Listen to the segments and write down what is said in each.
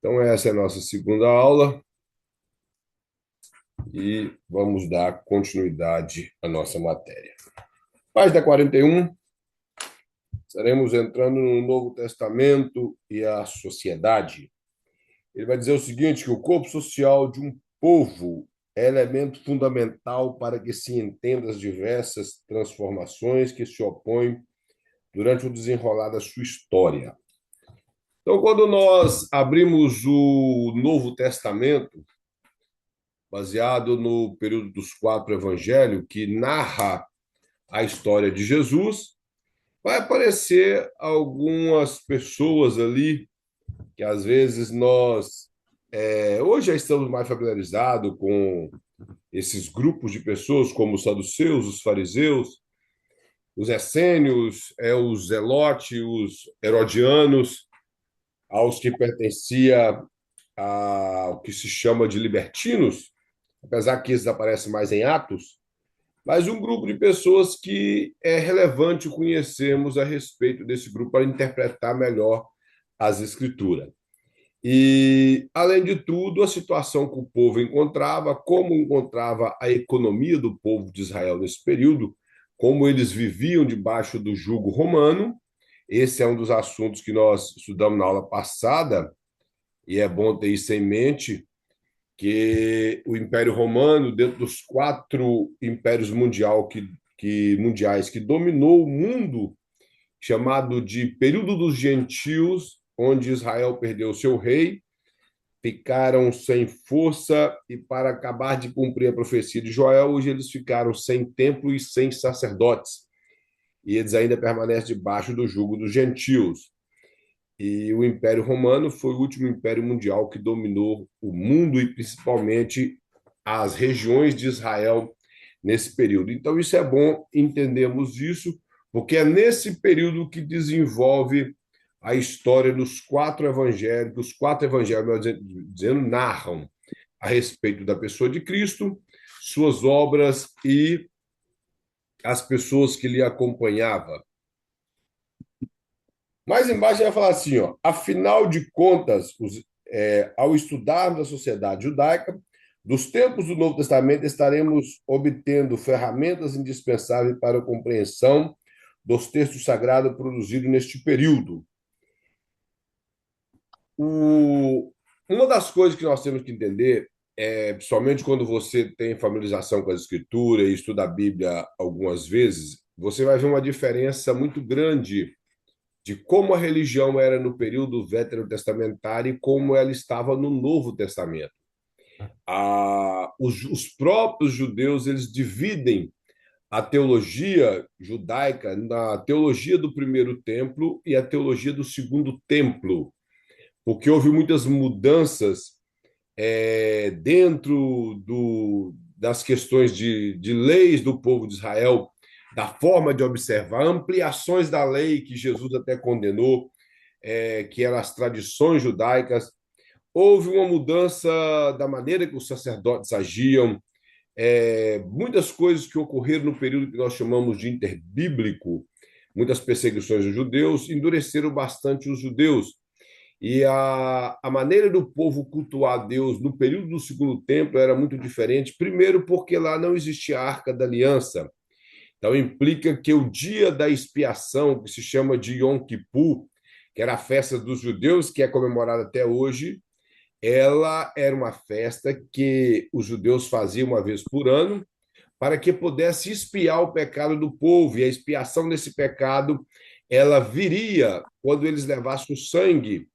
Então, essa é a nossa segunda aula e vamos dar continuidade à nossa matéria. Página 41, estaremos entrando no Novo Testamento e a sociedade. Ele vai dizer o seguinte, que o corpo social de um povo é elemento fundamental para que se entenda as diversas transformações que se opõem durante o desenrolar da sua história. Então, quando nós abrimos o Novo Testamento, baseado no período dos quatro evangelhos, que narra a história de Jesus, vai aparecer algumas pessoas ali que às vezes nós hoje já estamos mais familiarizados com esses grupos de pessoas, como os saduceus, os fariseus, os essênios, os zelotes, os herodianos, aos que pertencia ao que se chama de libertinos, apesar que esses aparecem mais em Atos, mas um grupo de pessoas que é relevante conhecermos a respeito desse grupo para interpretar melhor as escrituras. E, além de tudo, a situação que o povo encontrava, como encontrava a economia do povo de Israel nesse período, como eles viviam debaixo do jugo romano. Esse é um dos assuntos que nós estudamos na aula passada, e é bom ter isso em mente, que o Império Romano, dentro dos quatro impérios mundiais que dominou o mundo, chamado de período dos gentios, onde Israel perdeu seu rei, ficaram sem força e para acabar de cumprir a profecia de Joel, hoje eles ficaram sem templo e sem sacerdotes. E eles ainda permanecem debaixo do jugo dos gentios. E o Império Romano foi o último império mundial que dominou o mundo e principalmente as regiões de Israel nesse período. Então, isso é bom entendermos isso, porque é nesse período que desenvolve a história dos quatro evangelhos. Os quatro evangelhos, dizendo, narram a respeito da pessoa de Cristo, suas obras e as pessoas que lhe acompanhavam. Mais embaixo ele vai falar assim, ó, afinal de contas, ao estudarmos a sociedade judaica, dos tempos do Novo Testamento, estaremos obtendo ferramentas indispensáveis para a compreensão dos textos sagrados produzidos neste período. Uma das coisas que nós temos que entender, principalmente quando você tem familiarização com a Escritura e estuda a Bíblia algumas vezes, você vai ver uma diferença muito grande de como a religião era no período veterotestamentário e como ela estava no Novo Testamento. Os próprios judeus eles dividem a teologia judaica na teologia do primeiro templo e a teologia do segundo templo, porque houve muitas mudanças dentro das questões de leis do povo de Israel, da forma de observar, ampliações da lei que Jesus até condenou, que eram as tradições judaicas. Houve uma mudança da maneira que os sacerdotes agiam, muitas coisas que ocorreram no período que nós chamamos de interbíblico, muitas perseguições aos judeus, endureceram bastante os judeus. E a maneira do povo cultuar Deus no período do segundo templo era muito diferente. Primeiro, porque lá não existia a Arca da Aliança. Então, implica que o dia da expiação, que se chama de Yom Kippur, que era a festa dos judeus, que é comemorada até hoje, ela era uma festa que os judeus faziam uma vez por ano, para que pudesse expiar o pecado do povo. E a expiação desse pecado, ela viria quando eles levassem o sangue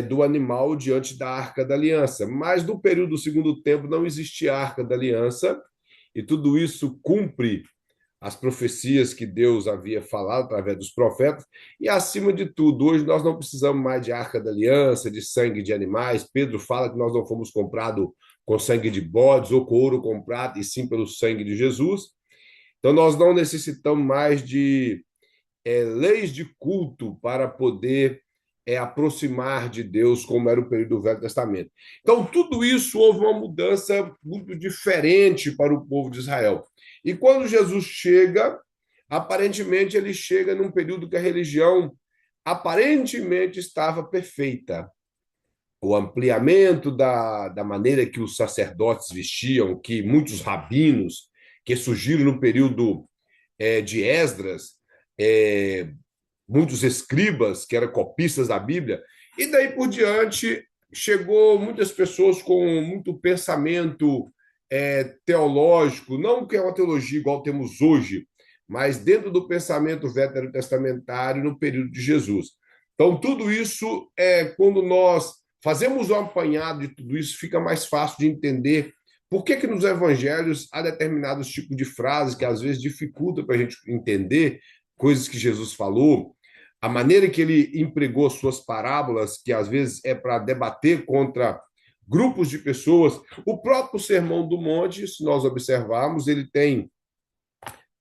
do animal diante da Arca da Aliança. Mas no período do segundo templo não existia a Arca da Aliança, e tudo isso cumpre as profecias que Deus havia falado através dos profetas, e acima de tudo, hoje nós não precisamos mais de Arca da Aliança, de sangue de animais. Pedro fala que nós não fomos comprados com sangue de bodes ou com ouro com prata, e sim pelo sangue de Jesus. Então nós não necessitamos mais de leis de culto para poder aproximar de Deus, como era o período do Velho Testamento. Então, tudo isso houve uma mudança muito diferente para o povo de Israel. E quando Jesus chega, aparentemente ele chega num período que a religião aparentemente estava perfeita, o ampliamento da maneira que os sacerdotes vestiam, que muitos rabinos que surgiram no período de Esdras, é, muitos escribas que eram copistas da Bíblia, e daí por diante chegou muitas pessoas com muito pensamento teológico, não que é uma teologia igual temos hoje, mas dentro do pensamento veterotestamentário no período de Jesus. Então, tudo isso quando nós fazemos um apanhado de tudo isso, fica mais fácil de entender por que, que nos evangelhos há determinados tipos de frases que às vezes dificultam para a gente entender coisas que Jesus falou, a maneira que ele empregou suas parábolas, que às vezes é para debater contra grupos de pessoas. O próprio Sermão do Monte, se nós observarmos, ele tem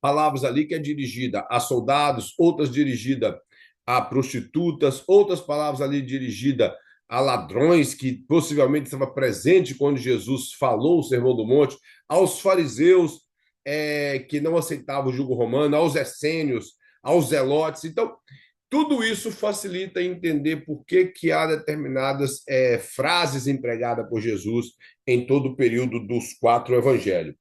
palavras ali que é dirigida a soldados, outras dirigida a prostitutas, outras palavras ali dirigida a ladrões, que possivelmente estava presente quando Jesus falou o Sermão do Monte, aos fariseus que não aceitavam o jugo romano, aos essênios, aos zelotes. Então, tudo isso facilita entender por que, que há determinadas frases empregadas por Jesus em todo o período dos 4 evangelhos.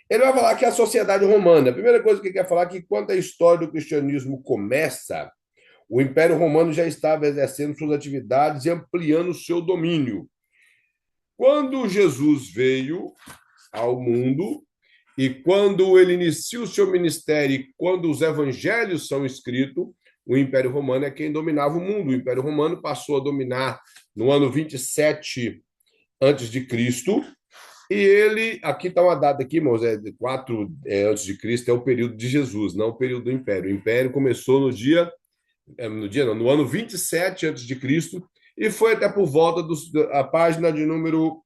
Ele vai falar que a sociedade romana, a primeira coisa que ele quer falar é que quando a história do cristianismo começa, o Império Romano já estava exercendo suas atividades e ampliando o seu domínio. Quando Jesus veio ao mundo e quando ele inicia o seu ministério e quando os evangelhos são escritos, o Império Romano é quem dominava o mundo. O Império Romano passou a dominar no ano 27 antes de Cristo. E ele, aqui está uma data aqui, irmãos, 4 antes de Cristo, é o período de Jesus, não o período do Império. O Império começou no ano 27 antes de Cristo e foi até por volta a página de número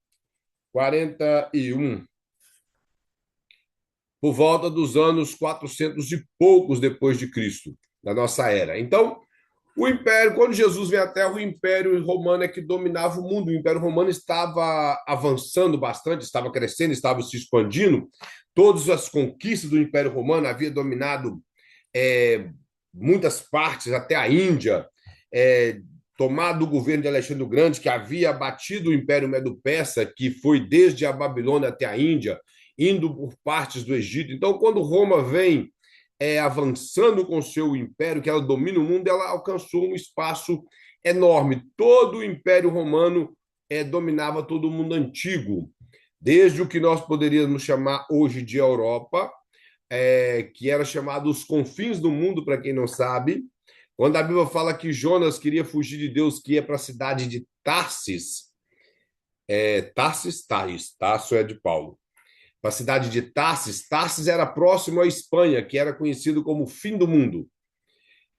41, por volta dos anos 400 e poucos depois de Cristo, da nossa era. Então, o Império, quando Jesus veio à Terra, o Império Romano é que dominava o mundo. O Império Romano estava avançando bastante, estava crescendo, estava se expandindo. Todas as conquistas do Império Romano havia dominado muitas partes, até a Índia, tomado o governo de Alexandre o Grande, que havia abatido o Império Medo-Persa, que foi desde a Babilônia até a Índia, indo por partes do Egito. Então, quando Roma vem avançando com seu império, que ela domina o mundo, ela alcançou um espaço enorme. Todo o Império Romano dominava todo o mundo antigo, desde o que nós poderíamos chamar hoje de Europa, que era chamado os confins do mundo, para quem não sabe. Quando a Bíblia fala que Jonas queria fugir de Deus, que ia para a cidade de Tarsis, Tarso é de Paulo, para a cidade de Tarsis. Tarsis era próximo à Espanha, que era conhecido como o fim do mundo.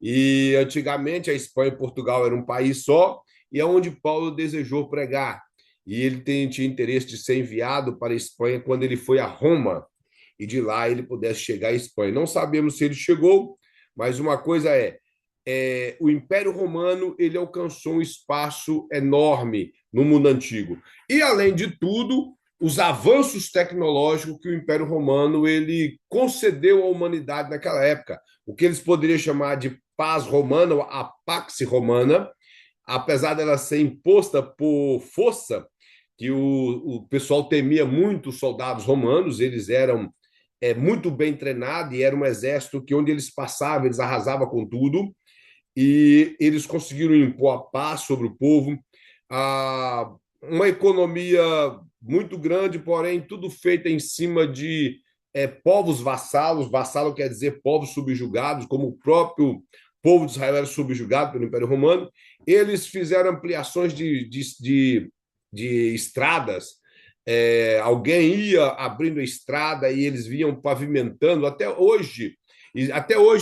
E antigamente a Espanha e Portugal eram um país só, e é onde Paulo desejou pregar. E ele tinha interesse de ser enviado para a Espanha quando ele foi a Roma, e de lá ele pudesse chegar à Espanha. Não sabemos se ele chegou, mas uma coisa o Império Romano ele alcançou um espaço enorme no mundo antigo. E, além de tudo, os avanços tecnológicos que o Império Romano ele concedeu à humanidade naquela época. O que eles poderiam chamar de paz romana, a Pax Romana, apesar dela ser imposta por força, que o pessoal temia muito os soldados romanos, eles eram muito bem treinados e era um exército que onde eles passavam, eles arrasavam com tudo, e eles conseguiram impor a paz sobre o povo, uma economia muito grande, porém tudo feito em cima de povos vassalos. Vassalo quer dizer povos subjugados, como o próprio povo de Israel era subjugado pelo Império Romano. Eles fizeram ampliações de estradas. Alguém ia abrindo a estrada e eles vinham pavimentando. Até hoje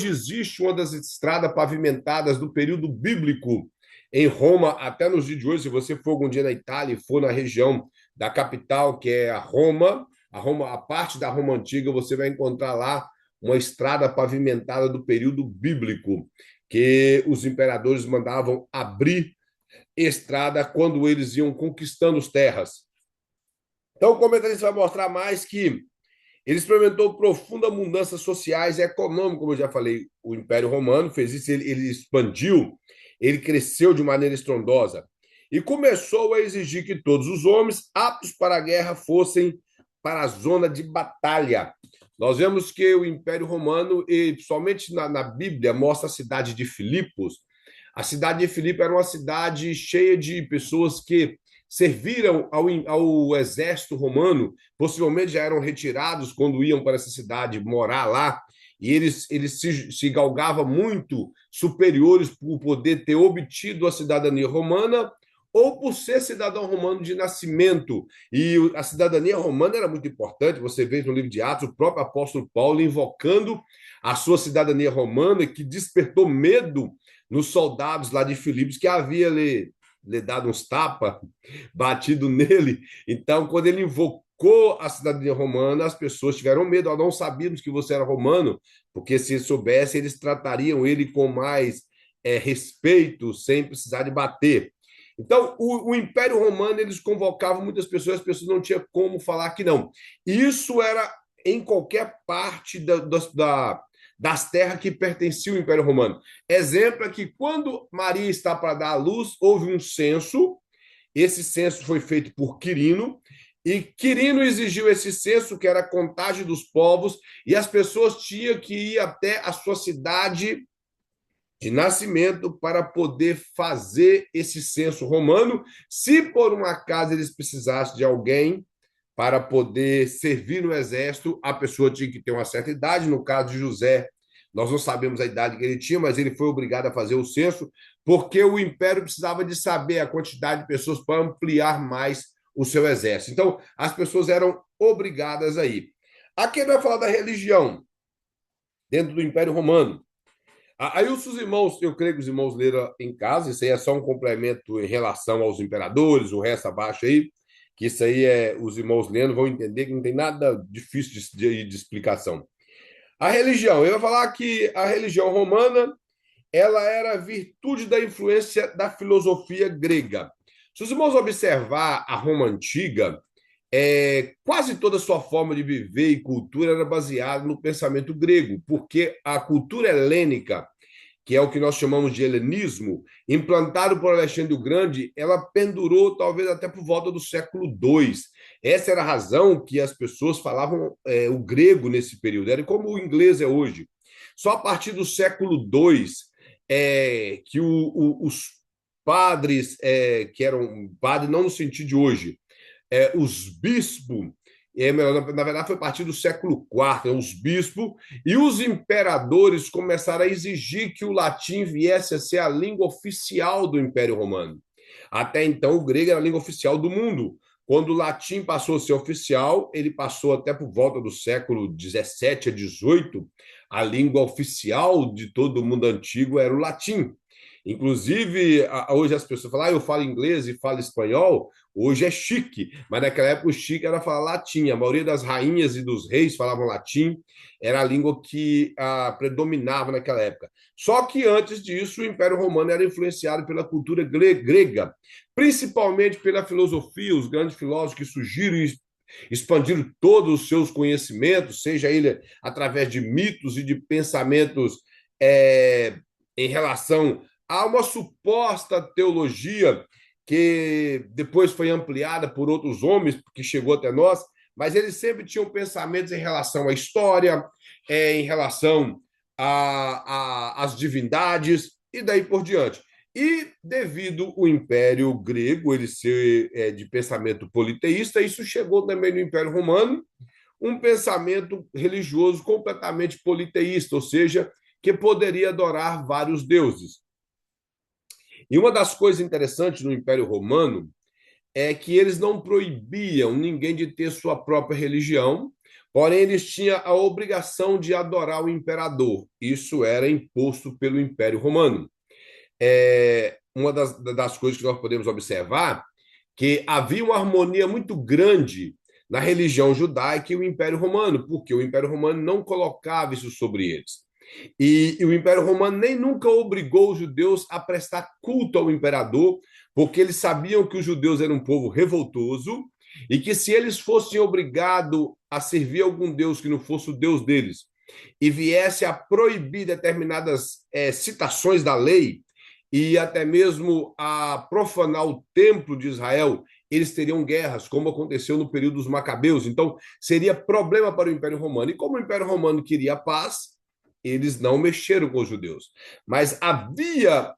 existe uma das estradas pavimentadas do período bíblico em Roma, até nos dias de hoje. Se você for algum dia na Itália e for na região da capital, que é a Roma, a parte da Roma antiga, você vai encontrar lá uma estrada pavimentada do período bíblico, que os imperadores mandavam abrir estrada quando eles iam conquistando as terras. Então, o comentarista vai mostrar mais que ele experimentou profundas mudanças sociais e econômicas, como eu já falei. O Império Romano fez isso, ele expandiu, ele cresceu de maneira estrondosa. e começou a exigir que todos os homens aptos para a guerra fossem para a zona de batalha. Nós vemos que o Império Romano, e somente na Bíblia, mostra a cidade de Filipos. A cidade de Filipos era uma cidade cheia de pessoas que serviram ao exército romano, possivelmente já eram retirados quando iam para essa cidade morar lá, e eles se galgavam muito superiores por poder ter obtido a cidadania romana ou por ser cidadão romano de nascimento. E a cidadania romana era muito importante. Você vê no livro de Atos o próprio apóstolo Paulo invocando a sua cidadania romana, que despertou medo nos soldados lá de Filipos, que havia lhe dado uns tapas, batido nele. Então, quando ele invocou a cidadania romana, as pessoas tiveram medo. Nós não sabíamos que você era romano, porque se soubesse, eles tratariam ele com mais respeito, sem precisar de bater. Então, o Império Romano, eles convocavam muitas pessoas, as pessoas não tinham como falar que não. Isso era em qualquer parte das terras que pertenciam ao Império Romano. Exemplo é que quando Maria está para dar à luz, houve um censo, esse censo foi feito por Quirino, e Quirino exigiu esse censo, que era a contagem dos povos, e as pessoas tinham que ir até a sua cidade de nascimento para poder fazer esse censo romano. Se por um acaso eles precisassem de alguém para poder servir no exército, a pessoa tinha que ter uma certa idade. No caso de José, nós não sabemos a idade que ele tinha, mas ele foi obrigado a fazer o censo, porque o império precisava de saber a quantidade de pessoas para ampliar mais o seu exército. Então, as pessoas eram obrigadas a ir. Aqui ele vai falar da religião dentro do Império Romano. Aí os irmãos, eu creio que os irmãos leram em casa, isso aí é só um complemento em relação aos imperadores, o resto abaixo aí, que isso aí os irmãos lendo vão entender que não tem nada difícil de explicação. A religião, eu vou falar que a religião romana, ela era virtude da influência da filosofia grega. Se os irmãos observar a Roma antiga, quase toda a sua forma de viver e cultura era baseada no pensamento grego, porque a cultura helênica, que é o que nós chamamos de helenismo, implantado por Alexandre o Grande, ela pendurou talvez até por volta do século II. Essa era a razão que as pessoas falavam o grego nesse período, era como o inglês é hoje. Só a partir do século II que os padres, que eram padres não no sentido de hoje, os bispos, na verdade foi a partir do século IV, os bispos e os imperadores começaram a exigir que o latim viesse a ser a língua oficial do Império Romano. Até então, o grego era a língua oficial do mundo. Quando o latim passou a ser oficial, ele passou até por volta do século XVII a XVIII, a língua oficial de todo o mundo antigo era o latim. Inclusive, hoje as pessoas falam, eu falo inglês e falo espanhol, hoje é chique, mas naquela época o chique era falar latim. A maioria das rainhas e dos reis falavam latim, era a língua que predominava naquela época. Só que antes disso, o Império Romano era influenciado pela cultura grega, principalmente pela filosofia, os grandes filósofos que surgiram e expandiram todos os seus conhecimentos, seja ele através de mitos e de pensamentos em relação a uma suposta teologia que depois foi ampliada por outros homens, que chegou até nós, mas eles sempre tinham pensamentos em relação à história, em relação às divindades, e daí por diante. E devido ao Império Grego ele ser de pensamento politeísta, isso chegou também no Império Romano, um pensamento religioso completamente politeísta, ou seja, que poderia adorar vários deuses. E uma das coisas interessantes no Império Romano é que eles não proibiam ninguém de ter sua própria religião, porém eles tinham a obrigação de adorar o imperador. Isso era imposto pelo Império Romano. Uma das coisas que nós podemos observar que havia uma harmonia muito grande na religião judaica e o Império Romano, porque o Império Romano não colocava isso sobre eles. E o Império Romano nem nunca obrigou os judeus a prestar culto ao imperador, porque eles sabiam que os judeus eram um povo revoltoso e que se eles fossem obrigados a servir algum deus que não fosse o deus deles e viesse a proibir determinadas citações da lei, e até mesmo a profanar o templo de Israel, eles teriam guerras, como aconteceu no período dos Macabeus. Então, seria problema para o Império Romano. E como o Império Romano queria paz, eles não mexeram com os judeus. Mas havia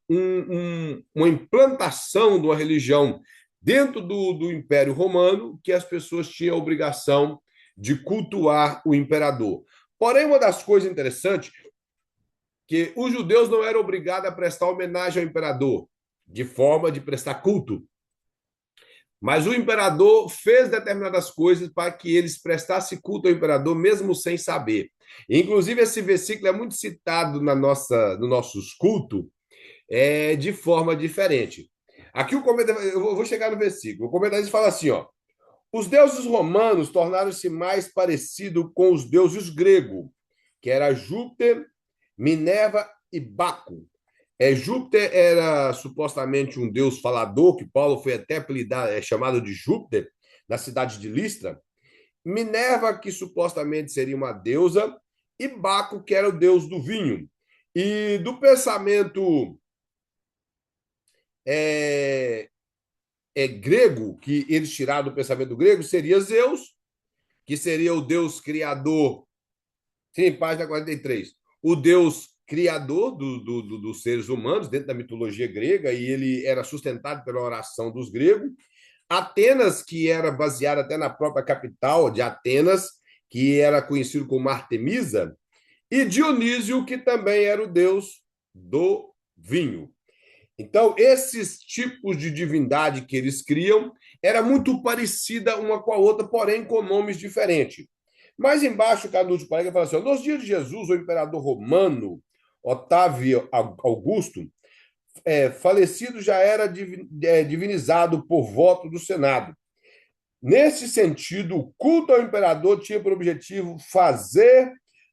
uma implantação de uma religião dentro do Império Romano que as pessoas tinham a obrigação de cultuar o imperador. Porém, uma das coisas interessantes que os judeus não eram obrigados a prestar homenagem ao imperador, de forma de prestar culto. Mas o imperador fez determinadas coisas para que eles prestassem culto ao imperador, mesmo sem saber. Inclusive, esse versículo é muito citado no nossos cultos de forma diferente. Aqui o comentário, eu vou chegar no versículo. O comentário fala assim: ó, os deuses romanos tornaram-se mais parecidos com os deuses gregos, que era Júpiter, Minerva e Baco. Júpiter era supostamente um deus falador, que Paulo foi até chamado de Júpiter, na cidade de Listra. Minerva, que supostamente seria uma deusa, e Baco, que era o deus do vinho. E do pensamento grego, que eles tiraram do pensamento grego, seria Zeus, que seria o deus criador. Sim, página 43. O deus criador dos seres humanos, dentro da mitologia grega, e ele era sustentado pela oração dos gregos. Atenas, que era baseada até na própria capital de Atenas, que era conhecido como Artemisa, e Dionísio, que também era o deus do vinho. Então, esses tipos de divindade que eles criam era muito parecida uma com a outra, porém com nomes diferentes. Mais embaixo, Canuto Paraíba fala assim: nos dias de Jesus, o imperador romano Otávio Augusto, falecido, já era divinizado por voto do Senado. Nesse sentido, o culto ao imperador tinha por objetivo fazer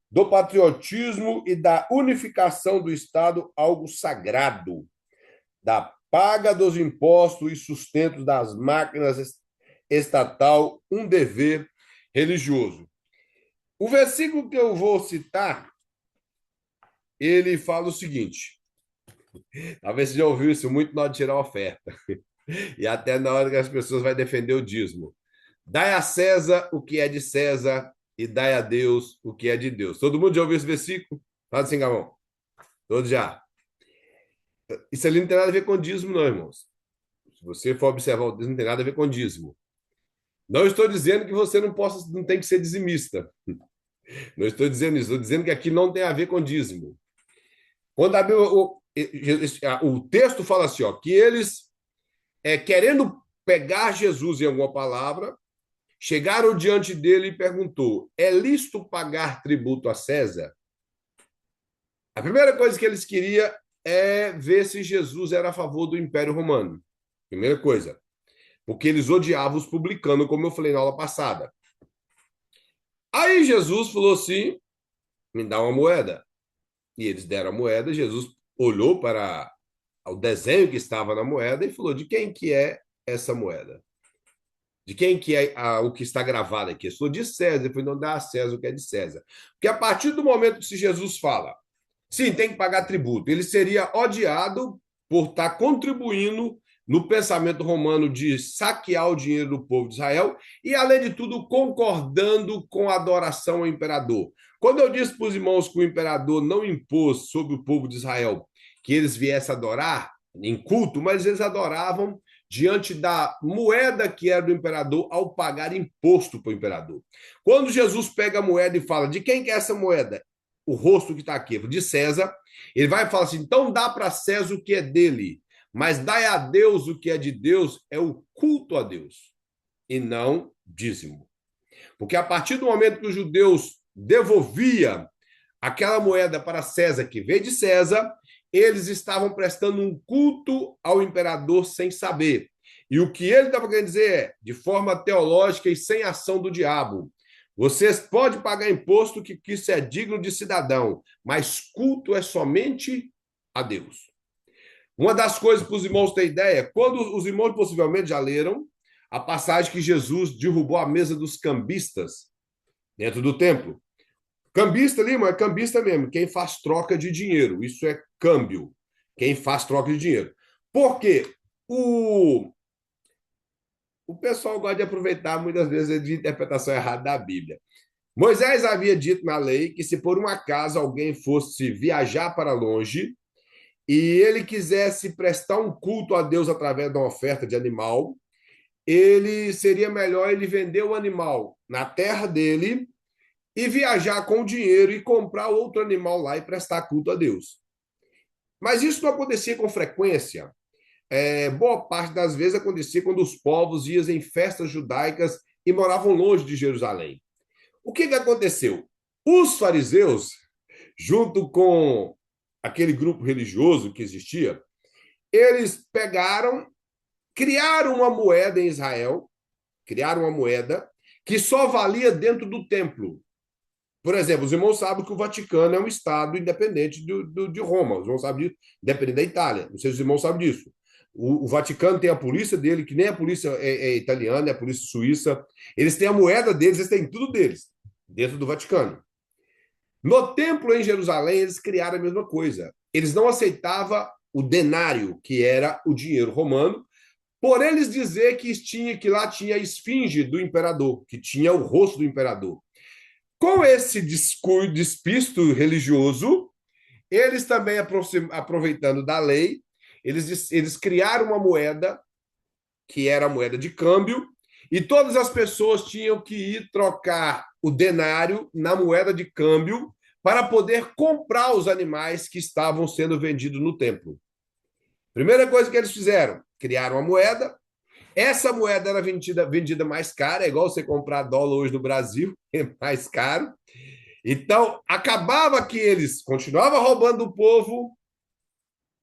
do patriotismo e da unificação do Estado algo sagrado, da paga dos impostos e sustento das máquinas estatal um dever religioso. O versículo que eu vou citar, ele fala o seguinte, talvez você já ouviu isso muito na hora de tirar a oferta, e até na hora que as pessoas vão defender o dízimo. Dai a César o que é de César e dai a Deus o que é de Deus. Todo mundo já ouviu esse versículo? Fala assim, Gamão. Todos já. Isso ali não tem nada a ver com dízimo, não, irmãos. Se você for observar o dízimo, não tem nada a ver com dízimo. Não estou dizendo que você não tem que ser dizimista. Não estou dizendo isso. Estou dizendo que aqui não tem a ver com dízimo. Quando a Bíblia, o texto fala assim, ó, que eles, querendo pegar Jesus em alguma palavra, chegaram diante dele e perguntou: é lícito pagar tributo a César? A primeira coisa que eles queriam é ver se Jesus era a favor do Império Romano. Primeira coisa. Porque eles odiavam os publicanos, como eu falei na aula passada. Aí Jesus falou assim: me dá uma moeda. E eles deram a moeda. Jesus olhou para o desenho que estava na moeda e falou: de quem que é essa moeda? De quem que é o que está gravado aqui? Ele falou: de César. Ele falou: não, dá a César o que é de César. Porque a partir do momento que Jesus fala, sim, tem que pagar tributo, ele seria odiado por estar contribuindo no pensamento romano de saquear o dinheiro do povo de Israel e, além de tudo, concordando com a adoração ao imperador. Quando eu disse para os irmãos que o imperador não impôs sobre o povo de Israel que eles viessem adorar em culto, mas eles adoravam diante da moeda que era do imperador ao pagar imposto para o imperador. Quando Jesus pega a moeda e fala: de quem que é essa moeda? O rosto que está aqui, de César, ele vai falar assim: então dá para César o que é dele, mas dai a Deus o que é de Deus, é o culto a Deus, e não dízimo. Porque a partir do momento que os judeus devolviam aquela moeda para César, que veio de César, eles estavam prestando um culto ao imperador sem saber. E o que ele estava querendo dizer é, de forma teológica e sem ação do diabo: vocês podem pagar imposto, que isso é digno de cidadão, mas culto é somente a Deus. Uma das coisas para os irmãos terem ideia, quando os irmãos possivelmente já leram a passagem que Jesus derrubou a mesa dos cambistas dentro do templo. Cambista ali, mas é cambista mesmo, quem faz troca de dinheiro, isso é câmbio. quem faz troca de dinheiro. Por quê? O pessoal gosta de aproveitar muitas vezes de interpretação errada da Bíblia. Moisés havia dito na lei que se por um acaso alguém fosse viajar para longe e ele quisesse prestar um culto a Deus através de uma oferta de animal, ele seria melhor ele vender o animal na terra dele e viajar com o dinheiro e comprar outro animal lá e prestar culto a Deus. Mas isso não acontecia com frequência. Boa parte das vezes acontecia quando os povos iam em festas judaicas e moravam longe de Jerusalém. O que aconteceu? Os fariseus, junto com aquele grupo religioso que existia, eles pegaram, criaram uma moeda em Israel, criaram uma moeda que só valia dentro do templo. Por exemplo, os irmãos sabem que o Vaticano é um estado independente de Roma, os irmãos sabem disso, independente da Itália, não sei se os irmãos sabem disso. O Vaticano tem a polícia dele, que nem a polícia é italiana, é a polícia suíça. Eles têm a moeda deles, eles têm tudo deles, dentro do Vaticano. No templo em Jerusalém, eles criaram a mesma coisa. Eles não aceitavam o denário, que era o dinheiro romano, por eles dizer que lá tinha a esfinge do imperador, que tinha o rosto do imperador. Com esse despisto religioso, eles também, aproveitando da lei, eles criaram uma moeda, que era a moeda de câmbio, e todas as pessoas tinham que ir trocar o denário na moeda de câmbio para poder comprar os animais que estavam sendo vendidos no templo. Primeira coisa que eles fizeram, criaram uma moeda. Essa moeda era vendida mais cara, é igual você comprar dólar hoje no Brasil, é mais caro. Então, acabava que eles continuavam roubando o povo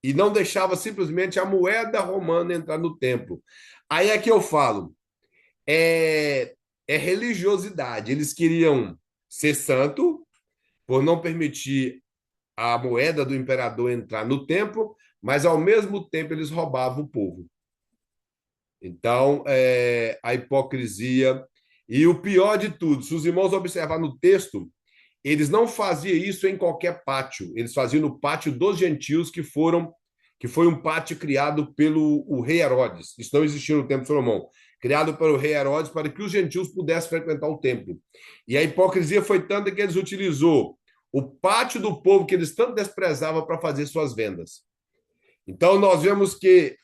e não deixava simplesmente a moeda romana entrar no templo. Aí é que eu falo, é religiosidade. Eles queriam ser santo por não permitir a moeda do imperador entrar no templo, mas ao mesmo tempo eles roubavam o povo. Então, a hipocrisia. E o pior de tudo, se os irmãos observar no texto, eles não faziam isso em qualquer pátio, eles faziam no pátio dos gentios, que foi um pátio criado pelo o rei Herodes. Isso não existia no tempo de Salomão. Criado pelo rei Herodes para que os gentios pudessem frequentar o templo. E a hipocrisia foi tanta que eles utilizou o pátio do povo que eles tanto desprezavam para fazer suas vendas. Então, nós vemos que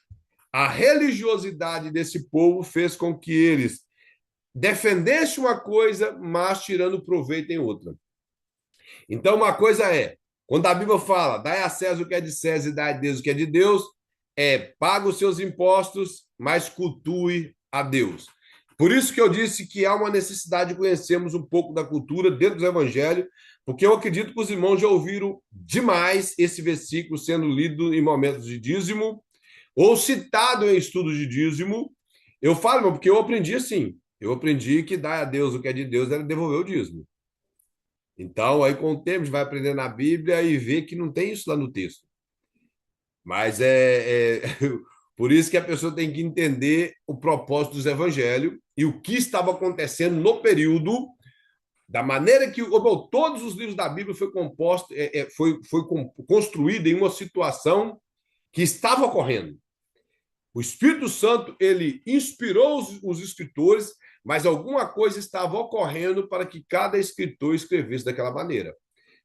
a religiosidade desse povo fez com que eles defendessem uma coisa, mas tirando proveito em outra. Então, uma coisa quando a Bíblia fala, dai a César o que é de César e dai a Deus o que é de Deus, paga os seus impostos, mas cultue a Deus. Por isso que eu disse que há uma necessidade de conhecermos um pouco da cultura dentro do Evangelho, porque eu acredito que os irmãos já ouviram demais esse versículo sendo lido em momentos de dízimo, ou citado em estudos de dízimo. Eu falo, porque eu aprendi assim. Eu aprendi que dar a Deus o que é de Deus era devolver o dízimo. Então, aí com o tempo, a gente vai aprender na Bíblia e ver que não tem isso lá no texto. Mas por isso que a pessoa tem que entender o propósito dos evangelhos e o que estava acontecendo no período, da maneira que todos os livros da Bíblia foi composto, foi construído em uma situação que estava ocorrendo. O Espírito Santo, ele inspirou os escritores, mas alguma coisa estava ocorrendo para que cada escritor escrevesse daquela maneira.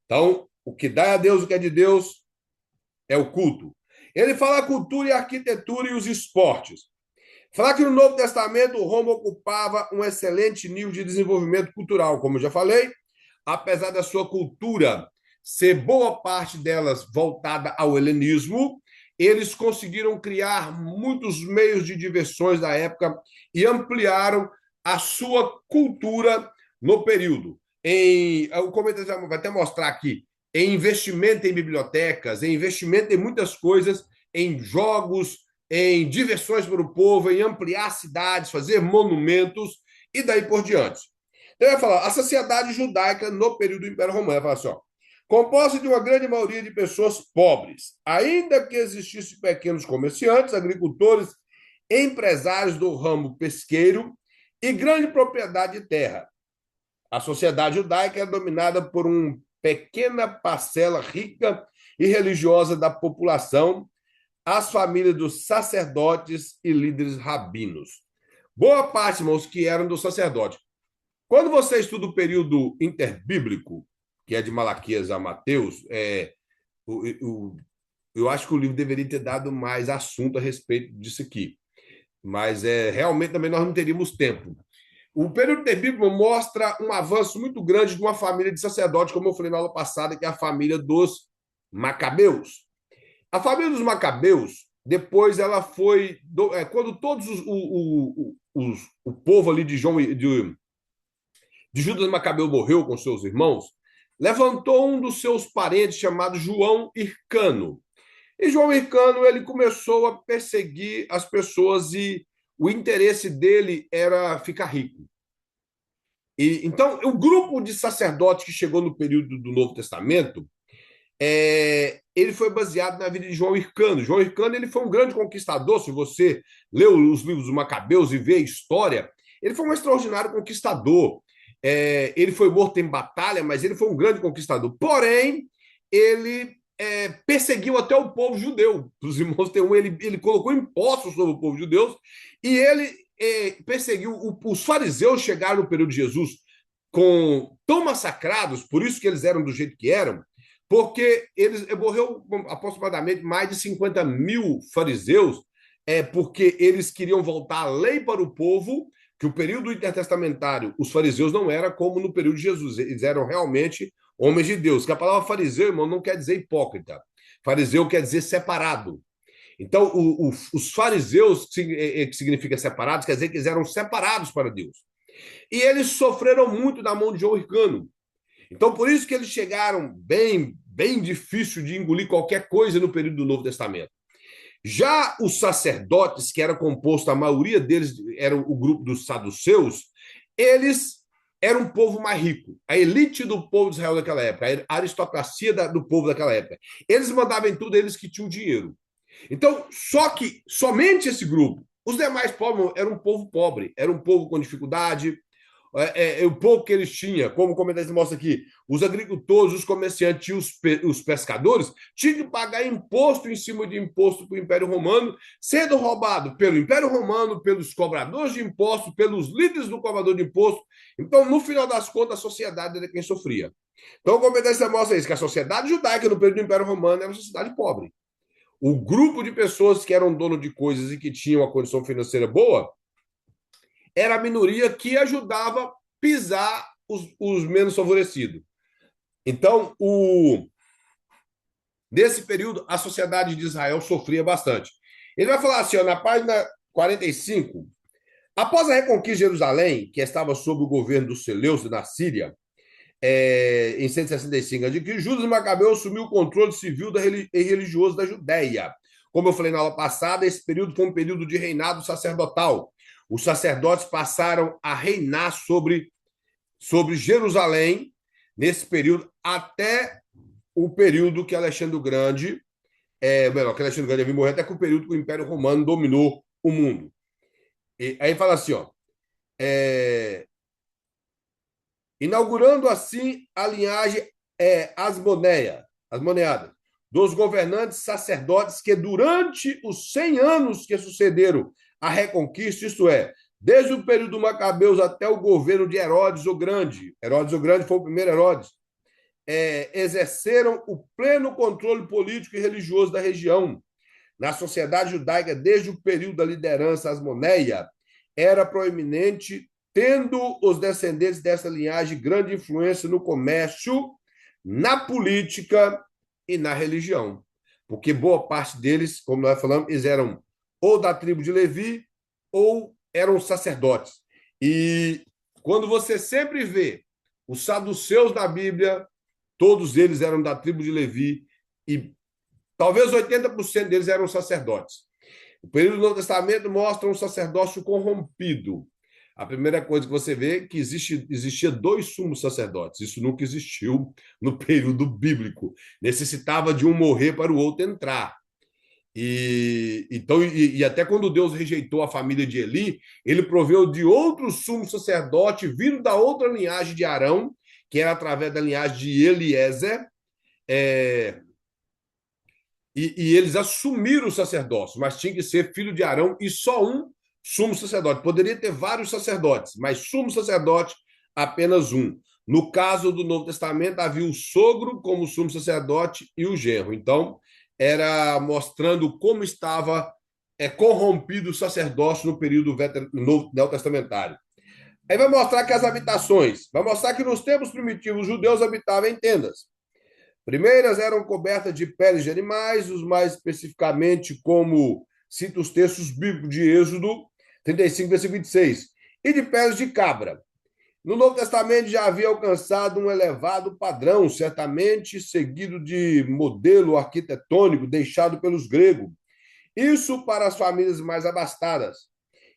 Então, o que dá a Deus, o que é de Deus, é o culto. Ele fala a cultura e a arquitetura e os esportes. Falar que no Novo Testamento Roma ocupava um excelente nível de desenvolvimento cultural, como eu já falei, apesar da sua cultura ser boa parte delas voltada ao helenismo, eles conseguiram criar muitos meios de diversões da época e ampliaram a sua cultura no período. O comentário vai até mostrar aqui, em investimento em bibliotecas, em investimento em muitas coisas, em jogos, em diversões para o povo, em ampliar cidades, fazer monumentos e daí por diante. Então, vai falar, a sociedade judaica no período do Império Romano, vai falar assim, composta de uma grande maioria de pessoas pobres, ainda que existissem pequenos comerciantes, agricultores, empresários do ramo pesqueiro e grande propriedade de terra. A sociedade judaica é dominada por uma pequena parcela rica e religiosa da população, as famílias dos sacerdotes e líderes rabinos. Boa parte, irmãos, que eram dos sacerdotes. Quando você estuda o período interbíblico, que é de Malaquias a Mateus, eu acho que o livro deveria ter dado mais assunto a respeito disso aqui. Mas realmente também nós não teríamos tempo. O período interbíblico mostra um avanço muito grande de uma família de sacerdotes, como eu falei na aula passada, que é a família dos Macabeus. A família dos Macabeus, depois ela foi. Quando todos o povo ali de Judas Macabeu morreu com seus irmãos, levantou um dos seus parentes chamado João Hircano. E João Hircano ele começou a perseguir as pessoas e o interesse dele era ficar rico. Então, o grupo de sacerdotes que chegou no período do Novo Testamento, ele foi baseado na vida de João Hircano. João Hircano ele foi um grande conquistador. Se você leu os livros dos Macabeus e vê a história, ele foi um extraordinário conquistador. Ele foi morto em batalha, mas ele foi um grande conquistador. Porém, ele perseguiu até o povo judeu. Os irmãos têm ele colocou impostos sobre o povo judeu e ele perseguiu. Os fariseus chegaram no período de Jesus tão massacrados, por isso que eles eram do jeito que eram, porque morreu aproximadamente mais de 50 mil fariseus, porque eles queriam voltar a lei para o povo, que o período intertestamentário, os fariseus não era como no período de Jesus, eles eram realmente homens de Deus, que a palavra fariseu, irmão, não quer dizer hipócrita. Fariseu quer dizer separado. Então, os fariseus, que significa separados, quer dizer que eles eram separados para Deus. E eles sofreram muito da mão de João Hircano. Então, por isso que eles chegaram bem difícil de engolir qualquer coisa no período do Novo Testamento. Já os sacerdotes, que era composto, a maioria deles era o grupo dos saduceus, eles eram um povo mais rico, a elite do povo de Israel daquela época, a aristocracia do povo daquela época. Eles mandavam em tudo, eles que tinham dinheiro. Então, só que somente esse grupo, os demais povos eram um povo pobre, era um povo com dificuldade, o pouco que eles tinham, como o comentarista mostra aqui, os agricultores, os comerciantes e os pescadores tinham que pagar imposto em cima de imposto para o Império Romano, sendo roubado pelo Império Romano, pelos cobradores de imposto, pelos líderes do cobrador de imposto. Então, no final das contas, a sociedade era quem sofria. Então, o comentarista mostra isso, que a sociedade judaica no período do Império Romano era uma sociedade pobre. O grupo de pessoas que eram dono de coisas e que tinham uma condição financeira boa era a minoria que ajudava a pisar os menos favorecidos. Então, nesse período, a sociedade de Israel sofria bastante. Ele vai falar assim, ó, na página 45, após a reconquista de Jerusalém, que estava sob o governo dos Seleucidos na Síria, em 165, de que Judas Macabeu assumiu o controle civil e religioso da Judéia. Como eu falei na aula passada, esse período foi um período de reinado sacerdotal. Os sacerdotes passaram a reinar sobre Jerusalém nesse período até o período que Alexandre o Grande, que Alexandre o Grande havia morrido, até que o período que o Império Romano dominou o mundo. E aí fala assim, ó, inaugurando assim a linhagem asmoneada dos governantes sacerdotes que durante os 100 anos que sucederam a reconquista, isto é, desde o período Macabeus até o governo de Herodes o Grande. Herodes o Grande foi o primeiro Herodes. Exerceram o pleno controle político e religioso da região. Na sociedade judaica, desde o período da liderança asmoneia, era proeminente, tendo os descendentes dessa linhagem grande influência no comércio, na política e na religião. Porque boa parte deles, como nós falamos, eles eram ou da tribo de Levi ou eram sacerdotes. E quando você sempre vê os saduceus na Bíblia, todos eles eram da tribo de Levi e talvez 80% deles eram sacerdotes. O período do Novo Testamento mostra um sacerdócio corrompido. A primeira coisa que você vê é que existia 2 sumos sacerdotes. Isso nunca existiu no período bíblico. Necessitava de um morrer para o outro entrar. E até quando Deus rejeitou a família de Eli, ele proveu de outro sumo sacerdote vindo da outra linhagem de Arão, que era através da linhagem de Eliezer, e eles assumiram o sacerdócio, mas tinha que ser filho de Arão e só um sumo sacerdote. Poderia ter vários sacerdotes, mas sumo sacerdote, apenas um. No caso do Novo Testamento, havia o sogro como sumo sacerdote e o genro. Então, era mostrando como estava corrompido o sacerdócio no período neotestamentário. Aí vai mostrar que as habitações, vai mostrar que nos tempos primitivos os judeus habitavam em tendas. Primeiras eram cobertas de peles de animais, os mais especificamente, como cita os textos bíblicos de Êxodo 35, versículo 26, e de peles de cabra. No Novo Testamento já havia alcançado um elevado padrão, certamente seguido de modelo arquitetônico deixado pelos gregos. Isso para as famílias mais abastadas,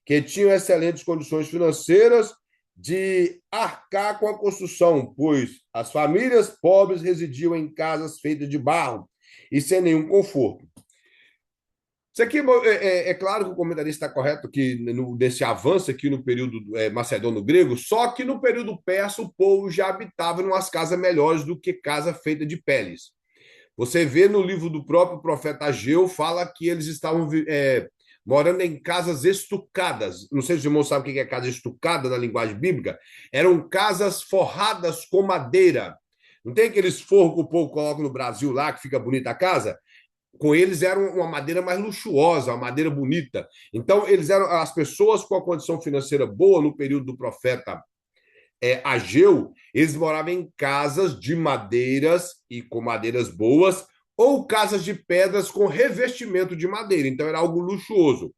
que tinham excelentes condições financeiras de arcar com a construção, pois as famílias pobres residiam em casas feitas de barro e sem nenhum conforto. Isso aqui é claro que o comentarista está correto que desse avanço aqui no período macedônio-grego, só que no período persa o povo já habitava em umas casas melhores do que casa feita de peles. Você vê no livro do próprio profeta Ageu, fala que eles estavam morando em casas estucadas. Não sei se os irmãos sabem o que é casa estucada na linguagem bíblica. Eram casas forradas com madeira. Não tem aqueles forros que o povo coloca no Brasil lá, que fica bonita a casa? Com eles era uma madeira mais luxuosa, uma madeira bonita. Então, eles eram as pessoas com a condição financeira boa no período do profeta Ageu, eles moravam em casas de madeiras e com madeiras boas, ou casas de pedras com revestimento de madeira. Então, era algo luxuoso.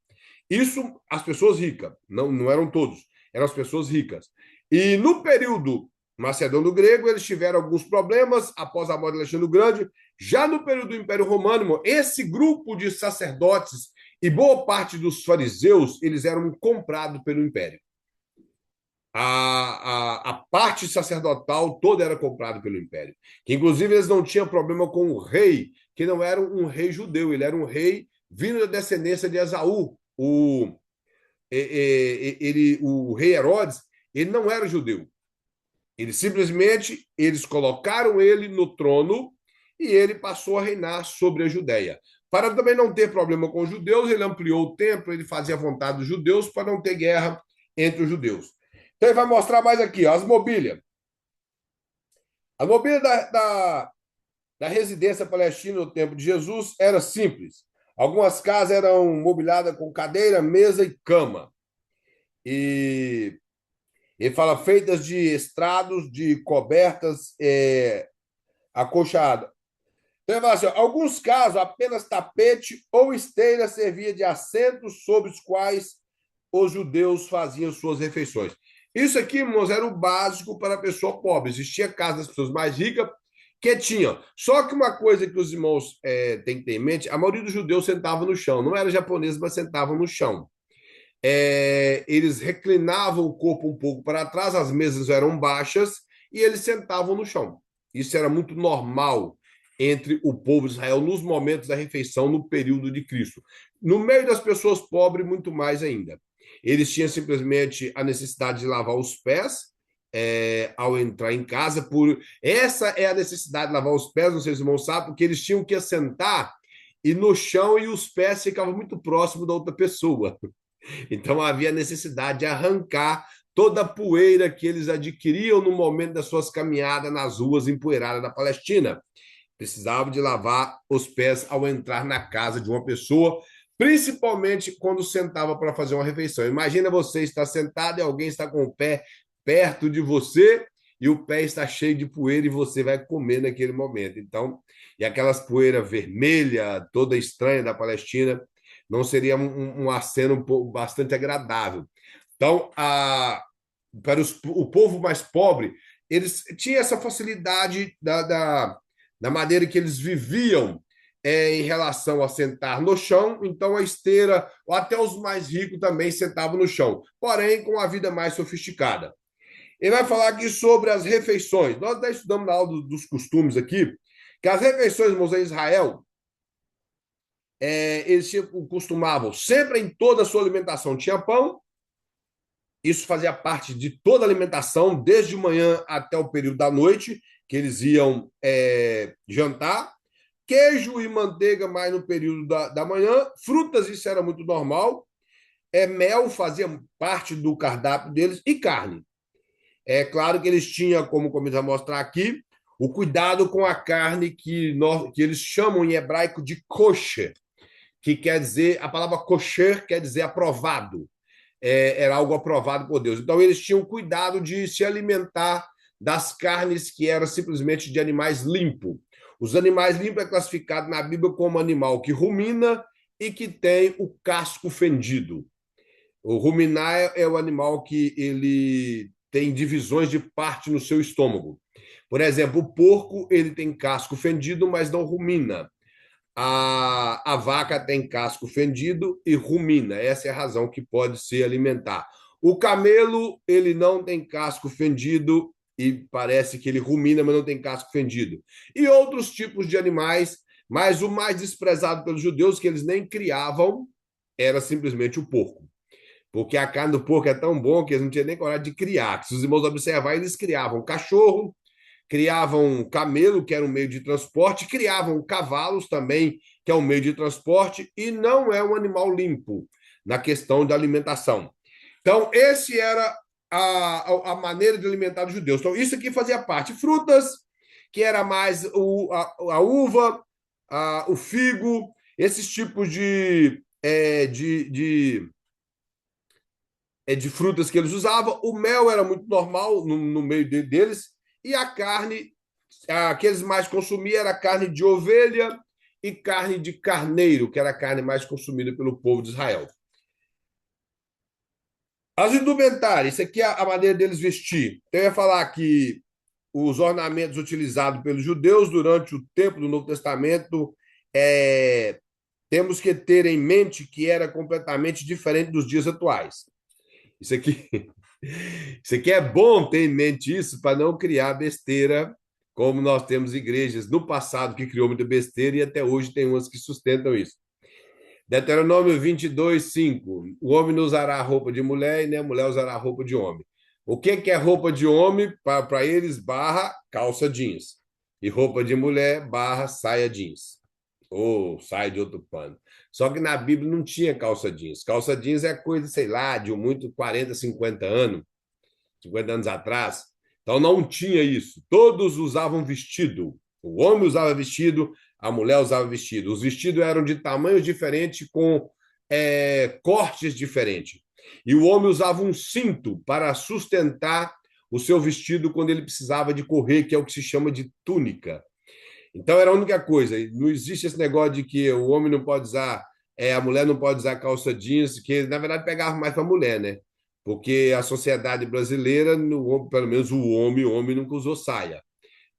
Isso, as pessoas ricas, não eram todos, eram as pessoas ricas. E no período macedônio-grego, eles tiveram alguns problemas após a morte de Alexandre o Grande. Já no período do Império Romano, esse grupo de sacerdotes e boa parte dos fariseus, eles eram comprados pelo Império. A parte sacerdotal toda era comprada pelo Império. Que, inclusive, eles não tinham problema com o rei, que não era um rei judeu, ele era um rei vindo da descendência de Esaú. O rei Herodes, ele não era judeu. Eles colocaram ele no trono e ele passou a reinar sobre a Judéia. Para também não ter problema com os judeus, ele ampliou o templo, ele fazia a vontade dos judeus para não ter guerra entre os judeus. Então ele vai mostrar mais aqui, ó, as mobílias. A mobília da residência palestina no tempo de Jesus era simples. Algumas casas eram mobiliadas com cadeira, mesa e cama. E ele fala feitas de estrados, de cobertas acolchoadas. Então, ele fala assim, alguns casos, apenas tapete ou esteira servia de assentos sobre os quais os judeus faziam suas refeições. Isso aqui, irmãos, era o básico para a pessoa pobre. Existia casa das pessoas mais ricas que tinham. Só que uma coisa que os irmãos têm que ter em mente, a maioria dos judeus sentava no chão. Não era japonês, mas sentavam no chão. Eles reclinavam o corpo um pouco para trás, as mesas eram baixas e eles sentavam no chão. Isso era muito normal entre o povo de Israel nos momentos da refeição no período de Cristo. No meio das pessoas pobres, muito mais ainda. Eles tinham simplesmente a necessidade de lavar os pés ao entrar em casa. Essa é a necessidade de lavar os pés, não sei se os irmãos sabem, porque eles tinham que assentar e no chão e os pés ficavam muito próximos da outra pessoa. Então havia necessidade de arrancar toda a poeira que eles adquiriam no momento das suas caminhadas nas ruas empoeiradas da Palestina. Precisavam de lavar os pés ao entrar na casa de uma pessoa, principalmente quando sentava para fazer uma refeição. Imagina você estar sentado e alguém está com o pé perto de você e o pé está cheio de poeira e você vai comer naquele momento. Então, e aquelas poeiras vermelha, toda estranha da Palestina, não seria um aceno bastante agradável. Então, para o povo mais pobre, eles tinham essa facilidade da maneira que eles viviam em relação a sentar no chão, então a esteira, ou até os mais ricos também sentavam no chão, porém com a vida mais sofisticada. Ele vai falar aqui sobre as refeições. Nós já estudamos na aula dos costumes aqui, que as refeições, irmãos, em Israel, eles costumavam, sempre em toda a sua alimentação, tinha pão, isso fazia parte de toda a alimentação, desde manhã até o período da noite, que eles iam jantar. queijo e manteiga mais no período da manhã, frutas, isso era muito normal, mel fazia parte do cardápio deles e carne. É claro que eles tinham, como começar a mostrar aqui, o cuidado com a carne que eles chamam em hebraico de kosher, que quer dizer, a palavra kosher quer dizer aprovado, era algo aprovado por Deus. Então eles tinham cuidado de se alimentar das carnes que eram simplesmente de animais limpos. Os animais limpos é classificado na Bíblia como animal que rumina e que tem o casco fendido. O ruminar é o animal que ele tem divisões de parte no seu estômago. Por exemplo, o porco ele tem casco fendido, mas não rumina. A vaca tem casco fendido e rumina. Essa é a razão que pode se alimentar. O camelo ele não tem casco fendido e parece que ele rumina, mas não tem casco fendido. E outros tipos de animais, mas o mais desprezado pelos judeus, que eles nem criavam, era simplesmente o porco. Porque a carne do porco é tão bom que eles não tinham nem coragem de criar. Se os irmãos observarem, eles criavam cachorro, criavam camelo, que era um meio de transporte, criavam cavalos também, que é um meio de transporte, e não é um animal limpo na questão da alimentação. Então, esse era a maneira de alimentar os judeus. Então, isso aqui fazia parte. Frutas, que era mais a uva, o figo, esses tipos de frutas que eles usavam. O mel era muito normal no meio deles. E a carne, a que eles mais consumiam era carne de ovelha e carne de carneiro, que era a carne mais consumida pelo povo de Israel. As indumentárias, isso aqui é a maneira deles vestir. Então, eu ia falar que os ornamentos utilizados pelos judeus durante o tempo do Novo Testamento, temos que ter em mente que era completamente diferente dos dias atuais. Isso aqui, isso aqui é bom ter em mente isso para não criar besteira, como nós temos igrejas no passado que criou muita besteira e até hoje tem umas que sustentam isso. Deuteronômio 22, 5. O homem não usará roupa de mulher e nem a mulher usará roupa de homem. O que é roupa de homem? Para eles, barra calça jeans. E roupa de mulher, barra saia jeans. Ou saia de outro pano. Só que na Bíblia não tinha calça jeans. Calça jeans é coisa, sei lá, de muito 40, 50 anos. 50 anos atrás. Então não tinha isso. Todos usavam vestido. O homem usava vestido, a mulher usava vestido. Os vestidos eram de tamanhos diferentes, com cortes diferentes. E o homem usava um cinto para sustentar o seu vestido quando ele precisava de correr, que é o que se chama de túnica. Então era a única coisa. Não existe esse negócio de que o homem não pode usar, a mulher não pode usar calça jeans, que na verdade pegava mais para a mulher, né? Porque a sociedade brasileira, pelo menos o homem nunca usou saia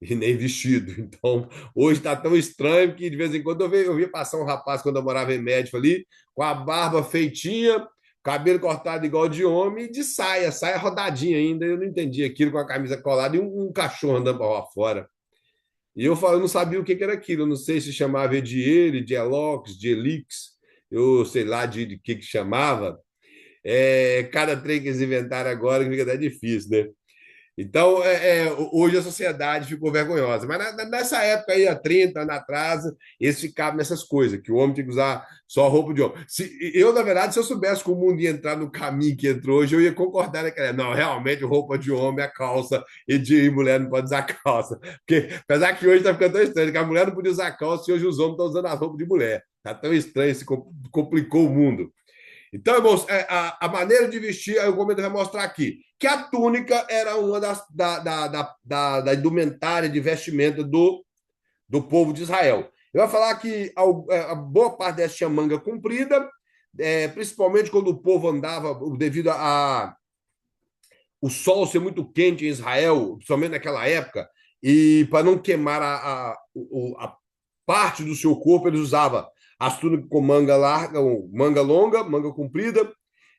e nem vestido. Então, hoje está tão estranho que de vez em quando eu vi passar um rapaz quando eu morava em Médico ali, com a barba feitinha, cabelo cortado igual de homem e de saia rodadinha ainda. Eu não entendi aquilo, com a camisa colada e um cachorro andando para lá fora. E eu não sabia o que era aquilo, eu não sei se chamava de ele, de Elox, de Elix, eu sei lá de que chamava. Cada trem que eles inventaram agora que fica até difícil, né? Então, hoje a sociedade ficou vergonhosa. Mas nessa época aí, há 30 anos atrás, eles ficavam nessas coisas, que o homem tinha que usar só roupa de homem. Na verdade, se eu soubesse que o mundo ia entrar no caminho que entrou hoje, eu ia concordar naquela. Não, realmente, roupa de homem é calça, e de mulher não pode usar calça. Porque, apesar que hoje está ficando tão estranho, que a mulher não podia usar calça e hoje os homens estão usando a roupa de mulher. Está tão estranho, se complicou o mundo. Então, irmãos, a maneira de vestir, o Gomes vai mostrar aqui, que a túnica era uma da indumentária de vestimenta do povo de Israel. Eu vou falar que a boa parte dessa tinha manga comprida, principalmente quando o povo andava, devido o sol ser muito quente em Israel, principalmente naquela época, e para não queimar a parte do seu corpo, eles usavam as túnicas com manga larga, manga longa, manga comprida,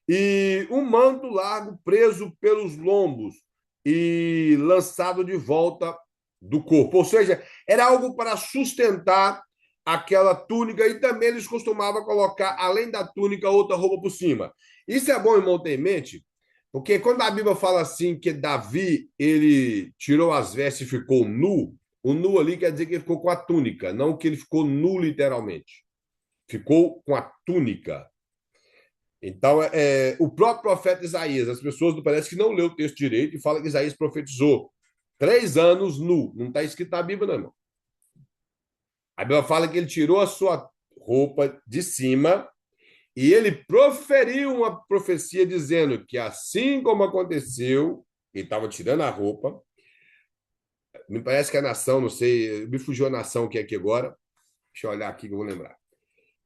e um manto largo preso pelos lombos e lançado de volta do corpo. Ou seja, era algo para sustentar aquela túnica, e também eles costumavam colocar, além da túnica, outra roupa por cima. Isso é bom, irmão, ter em mente, porque quando a Bíblia fala assim que Davi ele tirou as vestes e ficou nu, O nu ali quer dizer que ele ficou com a túnica, não que ele ficou nu literalmente. Ficou com a túnica. Então, o próprio profeta Isaías, as pessoas parece que não leu o texto direito e fala que Isaías profetizou 3 anos nu. Não está escrito na Bíblia, não, irmão. A Bíblia fala que ele tirou a sua roupa de cima e ele proferiu uma profecia dizendo que assim como aconteceu, ele estava tirando a roupa, me parece que a nação, não sei, me fugiu a nação que é aqui agora, deixa eu olhar aqui que eu vou lembrar,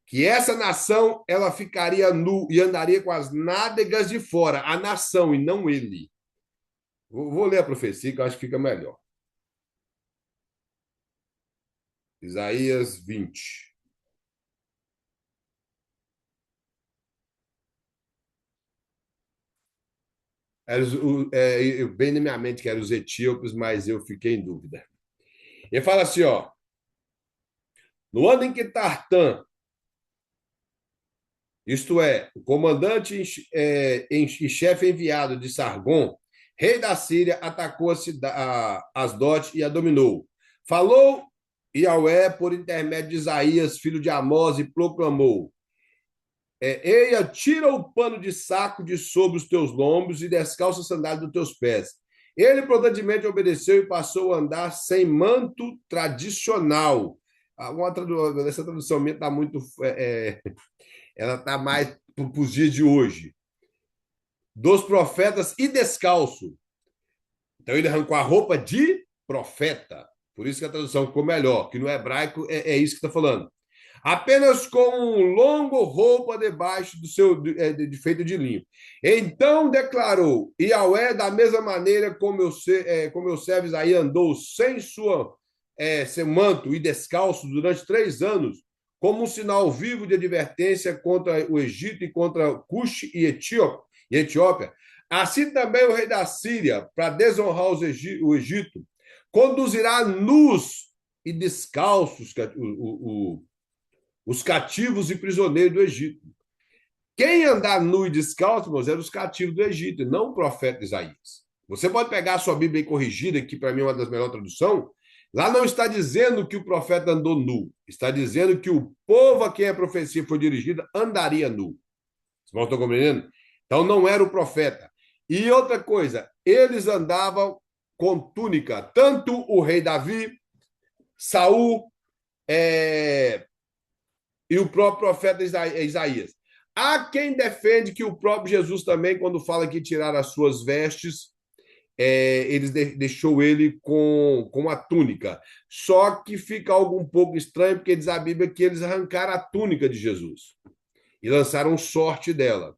que essa nação ela ficaria nu e andaria com as nádegas de fora, a nação e não ele. Vou ler a profecia que eu acho que fica melhor. Isaías 20. Bem na minha mente que eram os etíopes, mas eu fiquei em dúvida. Ele fala assim, ó, no ano em que Tartã, isto é, o comandante em chefe enviado de Sargon, rei da Síria, atacou Asdote e a dominou. Falou Yahweh por intermédio de Isaías, filho de Amós, e proclamou: Eia, tira o pano de saco de sobre os teus lombos e descalça a sandália dos teus pés. Ele prudentemente obedeceu e passou a andar sem manto tradicional. Essa tradução minha está muito. Ela está mais para os dias de hoje. Dos profetas e descalço. Então ele arrancou a roupa de profeta. Por isso que a tradução ficou melhor, que no hebraico é isso que está falando. Apenas com um longo roupa debaixo do seu feito de linho. Então declarou: Yahweh, da mesma maneira como eu servo Isaías andou sem seu manto e descalço durante 3 anos, como um sinal vivo de advertência contra o Egito e contra Cush e Etiópia. Assim também o rei da Síria, para desonrar o Egito, conduzirá nus e descalços os cativos e prisioneiros do Egito. Quem andar nu e descalço, meus, eram os cativos do Egito, não o profeta Isaías. Você pode pegar a sua Bíblia corrigida, que para mim é uma das melhores traduções. Lá não está dizendo que o profeta andou nu, está dizendo que o povo a quem a profecia foi dirigida andaria nu. Vocês estão compreendendo? Então não era o profeta. E outra coisa, eles andavam com túnica, tanto o rei Davi, Saul, e o próprio profeta Isaías. Há quem defende que o próprio Jesus também, quando fala que tirar as suas vestes, ele deixou ele com a túnica. Só que fica algo um pouco estranho, porque diz a Bíblia que eles arrancaram a túnica de Jesus e lançaram sorte dela.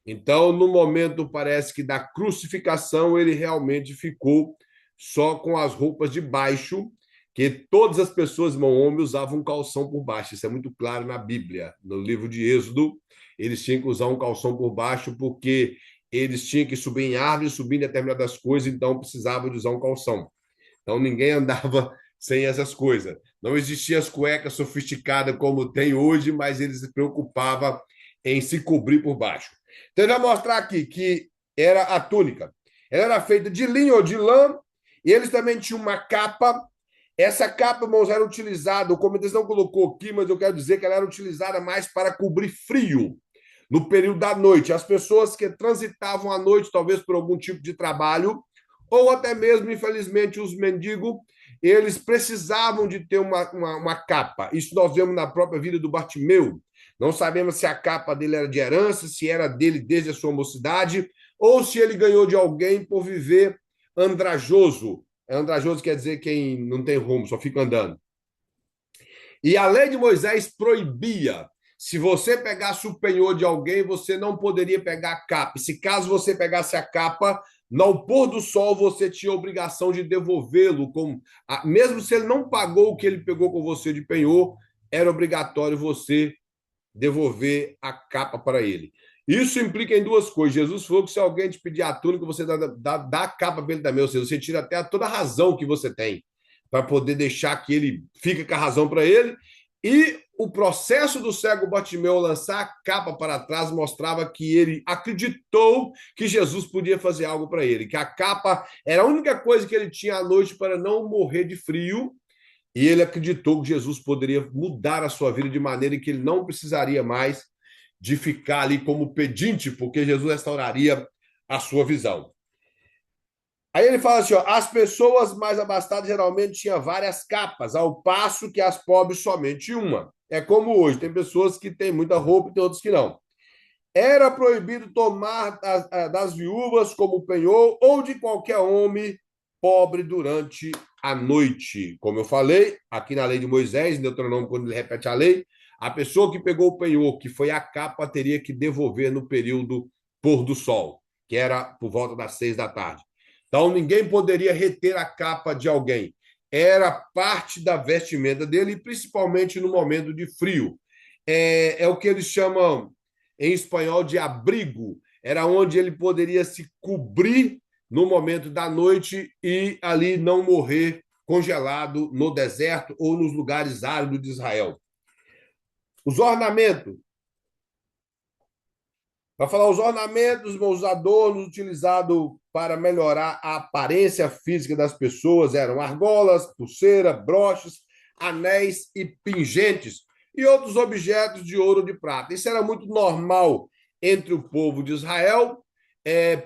Então, no momento, parece que da crucificação, ele realmente ficou só com as roupas de baixo, que todas as pessoas, irmão, homem, usavam um calção por baixo. Isso é muito claro na Bíblia. No livro de Êxodo, eles tinham que usar um calção por baixo, porque eles tinham que subir em árvores, subir em determinadas coisas, então precisavam de usar um calção. Então, ninguém andava sem essas coisas. Não existiam as cuecas sofisticadas como tem hoje, mas eles se preocupavam em se cobrir por baixo. Então, ele vai mostrar aqui que era a túnica. Ela era feita de linho ou de lã, e eles também tinham uma capa. Essa capa, irmãos, era utilizada, o comentarista não colocou aqui, mas eu quero dizer que ela era utilizada mais para cobrir frio no período da noite. As pessoas que transitavam à noite, talvez por algum tipo de trabalho, ou até mesmo, infelizmente, os mendigos, eles precisavam de ter uma capa. Isso nós vemos na própria vida do Bartimeu. Não sabemos se a capa dele era de herança, se era dele desde a sua mocidade, ou se ele ganhou de alguém por viver andrajoso. Andrajoso quer dizer quem não tem rumo, só fica andando. E a lei de Moisés proibia. Se você pegasse o penhor de alguém, você não poderia pegar a capa. Se caso você pegasse a capa, no pôr do sol você tinha a obrigação de devolvê-lo. Mesmo se ele não pagou o que ele pegou com você de penhor, era obrigatório você devolver a capa para ele. Isso implica em duas coisas. Jesus falou que se alguém te pedir a túnica, você dá a capa para ele também. Ou seja, você tira até toda a razão que você tem para poder deixar que ele fique com a razão para ele. E o processo do cego Bartimeu lançar a capa para trás mostrava que ele acreditou que Jesus podia fazer algo para ele, que a capa era a única coisa que ele tinha à noite para não morrer de frio, e ele acreditou que Jesus poderia mudar a sua vida de maneira que ele não precisaria mais de ficar ali como pedinte, porque Jesus restauraria a sua visão. Aí ele fala assim, ó, as pessoas mais abastadas geralmente tinham várias capas, ao passo que as pobres somente uma. É como hoje, tem pessoas que têm muita roupa e tem outras que não. Era proibido tomar das viúvas como penhor ou de qualquer homem pobre durante a noite. Como eu falei, aqui na lei de Moisés, em Deuteronômio, quando ele repete a lei, a pessoa que pegou o penhor, que foi a capa, teria que devolver no período pôr do sol, que era por volta das 6 da tarde. Então, ninguém poderia reter a capa de alguém. Era parte da vestimenta dele, principalmente no momento de frio. É o que eles chamam em espanhol de abrigo, era onde ele poderia se cobrir no momento da noite e ali não morrer congelado no deserto ou nos lugares áridos de Israel. Os ornamentos. Para falar os ornamentos, os adornos utilizados para melhorar a aparência física das pessoas eram argolas, pulseira, broches, anéis e pingentes e outros objetos de ouro ou de prata. Isso era muito normal entre o povo de Israel,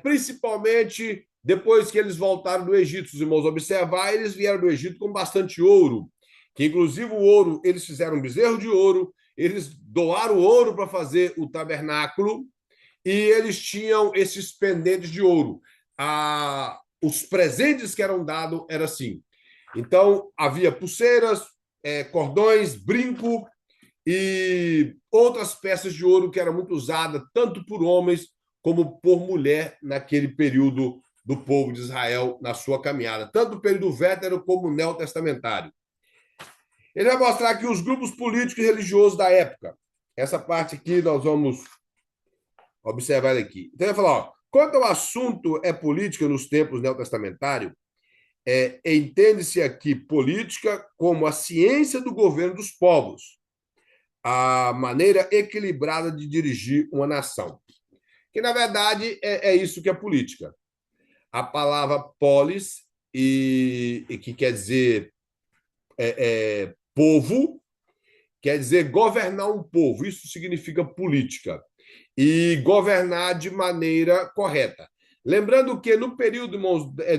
principalmente depois que eles voltaram do Egito. Os irmãos observar, eles vieram do Egito com bastante ouro, que inclusive o ouro, eles fizeram um bezerro de ouro, eles doaram ouro para fazer o tabernáculo, e eles tinham esses pendentes de ouro. Os presentes que eram dados eram assim. Então, havia pulseiras, cordões, brinco e outras peças de ouro que eram muito usadas tanto por homens como por mulher naquele período do povo de Israel na sua caminhada, tanto no período vétero como neotestamentário. Ele vai mostrar aqui os grupos políticos e religiosos da época. Essa parte aqui nós vamos observar ele aqui. Então, ele vai falar, ó, quanto ao assunto é política nos tempos neotestamentários, entende-se aqui política como a ciência do governo dos povos, a maneira equilibrada de dirigir uma nação. Que, na verdade, é isso que é política. A palavra polis, e que quer dizer povo, quer dizer governar um povo. Isso significa política. E governar de maneira correta. Lembrando que no período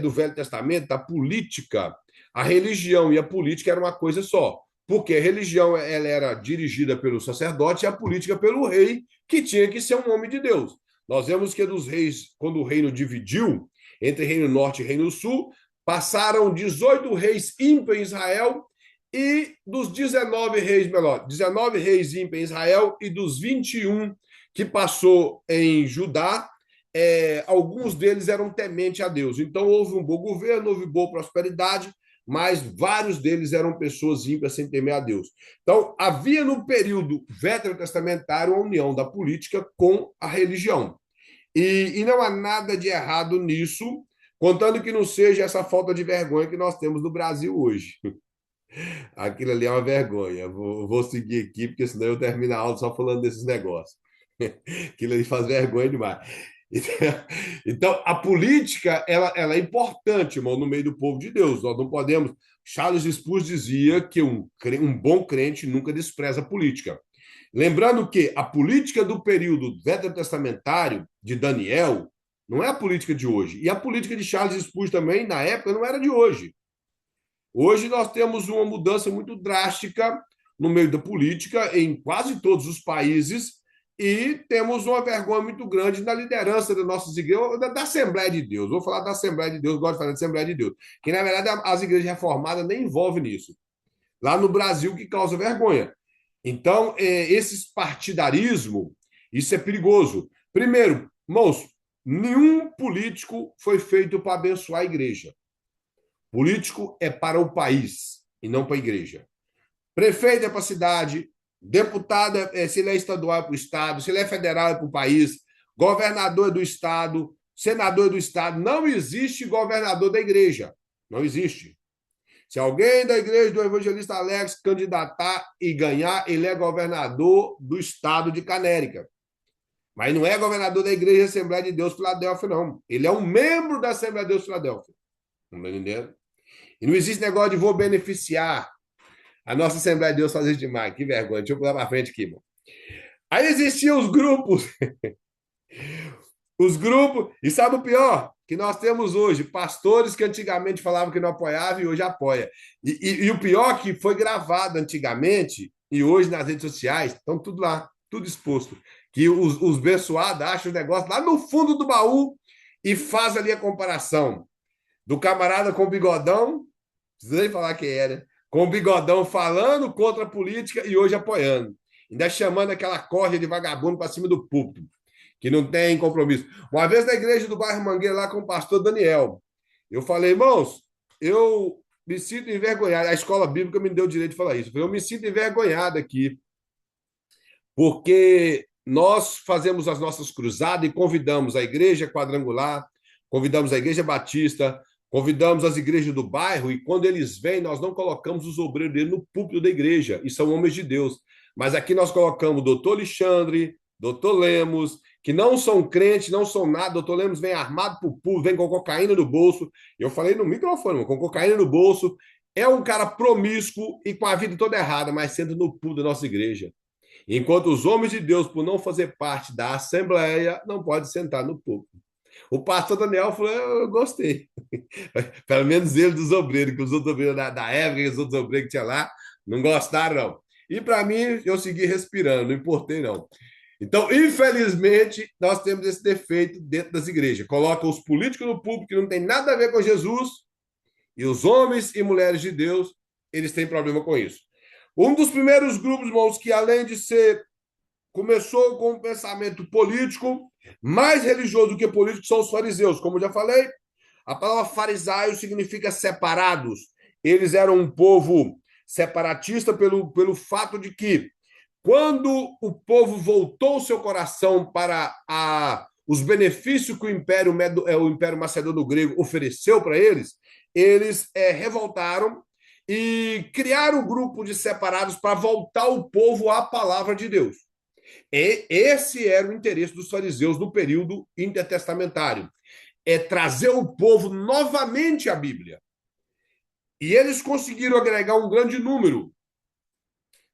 do Velho Testamento, a política, a religião e a política eram uma coisa só, porque a religião ela era dirigida pelo sacerdote e a política pelo rei, que tinha que ser um homem de Deus. Nós vemos que dos reis, quando o reino dividiu entre Reino Norte e Reino Sul, passaram 18 reis ímpios em Israel e dos 19 reis ímpios em Israel e dos 21 que passou em Judá, alguns deles eram tementes a Deus. Então, houve um bom governo, houve boa prosperidade, mas vários deles eram pessoas ímpias sem temer a Deus. Então, havia no período veterotestamentário a união da política com a religião. E não há nada de errado nisso, contando que não seja essa falta de vergonha que nós temos no Brasil hoje. Aquilo ali é uma vergonha. Vou seguir aqui, porque senão eu termino a aula só falando desses negócios. Aquilo ali faz vergonha demais. Então, a política ela é importante, irmão, no meio do povo de Deus. Nós não podemos. Charles Spurgeon dizia que um bom crente nunca despreza a política. Lembrando que a política do período veterotestamentário de Daniel não é a política de hoje. E a política de Charles Spurgeon também, na época, não era de hoje. Hoje nós temos uma mudança muito drástica no meio da política em quase todos os países e temos uma vergonha muito grande na liderança das nossas igrejas, da Assembleia de Deus. Vou falar da Assembleia de Deus, gosto de falar da Assembleia de Deus, que na verdade as igrejas reformadas nem envolvem nisso. Lá no Brasil que causa vergonha. Então, esses partidarismo, isso é perigoso. Primeiro, irmãos, nenhum político foi feito para abençoar a igreja. Político é para o país e não para a igreja. Prefeito é para a cidade, deputado, se ele é estadual, é para o estado, se ele é federal, é para o país, governador é do estado, senador é do estado. Não existe governador da igreja. Não existe. Se alguém da igreja do evangelista Alex candidatar e ganhar, ele é governador do estado de Canérica. Mas não é governador da Igreja Assembleia de Deus Filadélfia, não. Ele é um membro da Assembleia de Deus Filadélfia. Não está entendendo? E não existe negócio de vou beneficiar. A nossa Assembleia de Deus faz isso demais. Que vergonha. Deixa eu pular para frente aqui, irmão. Aí existiam os grupos. Os grupos. E sabe o pior? Que nós temos hoje pastores que antigamente falavam que não apoiavam e hoje apoia. E o pior é que foi gravado antigamente e hoje nas redes sociais estão tudo lá, tudo exposto. Que os abençoados acham o negócio lá no fundo do baú e faz ali a comparação do camarada com bigodão, precisa nem falar quem era, com o bigodão falando contra a política e hoje apoiando. Ainda chamando aquela corja de vagabundo para cima do púlpito, que não tem compromisso. Uma vez na igreja do bairro Mangueira, lá com o pastor Daniel, eu falei, irmãos, eu me sinto envergonhado. A escola bíblica me deu o direito de falar isso. Eu me sinto envergonhado aqui, porque nós fazemos as nossas cruzadas e convidamos a igreja quadrangular, convidamos a igreja batista, convidamos as igrejas do bairro, e quando eles vêm, nós não colocamos os obreiros dele no púlpito da igreja, e são homens de Deus. Mas aqui nós colocamos o doutor Alexandre, doutor Lemos, que não são crentes, não são nada. Doutor Lemos vem armado pro público, vem com cocaína no bolso. Eu falei no microfone, com cocaína no bolso. É um cara promíscuo e com a vida toda errada, mas sendo no púlpito da nossa igreja. Enquanto os homens de Deus, por não fazer parte da Assembleia, não podem sentar no púlpito. O pastor Daniel falou: eu gostei. Pelo menos ele dos obreiros, que os outros obreiros da época, os outros obreiros que tinha lá, não gostaram, não. E para mim, eu segui respirando, não importei, não. Então, infelizmente, nós temos esse defeito dentro das igrejas. Coloca os políticos no púlpito que não tem nada a ver com Jesus, e os homens e mulheres de Deus, eles têm problema com isso. Um dos primeiros grupos, irmãos, que além de ser, começou com um pensamento político, mais religioso do que político, são os fariseus. Como eu já falei, a palavra farisaio significa separados. Eles eram um povo separatista pelo fato de que, quando o povo voltou o seu coração para os benefícios que o Império Macedônio Grego ofereceu para eles, eles revoltaram e criaram um grupo de separados para voltar o povo à palavra de Deus. E esse era o interesse dos fariseus no período intertestamentário, é trazer o povo novamente à Bíblia. E eles conseguiram agregar um grande número.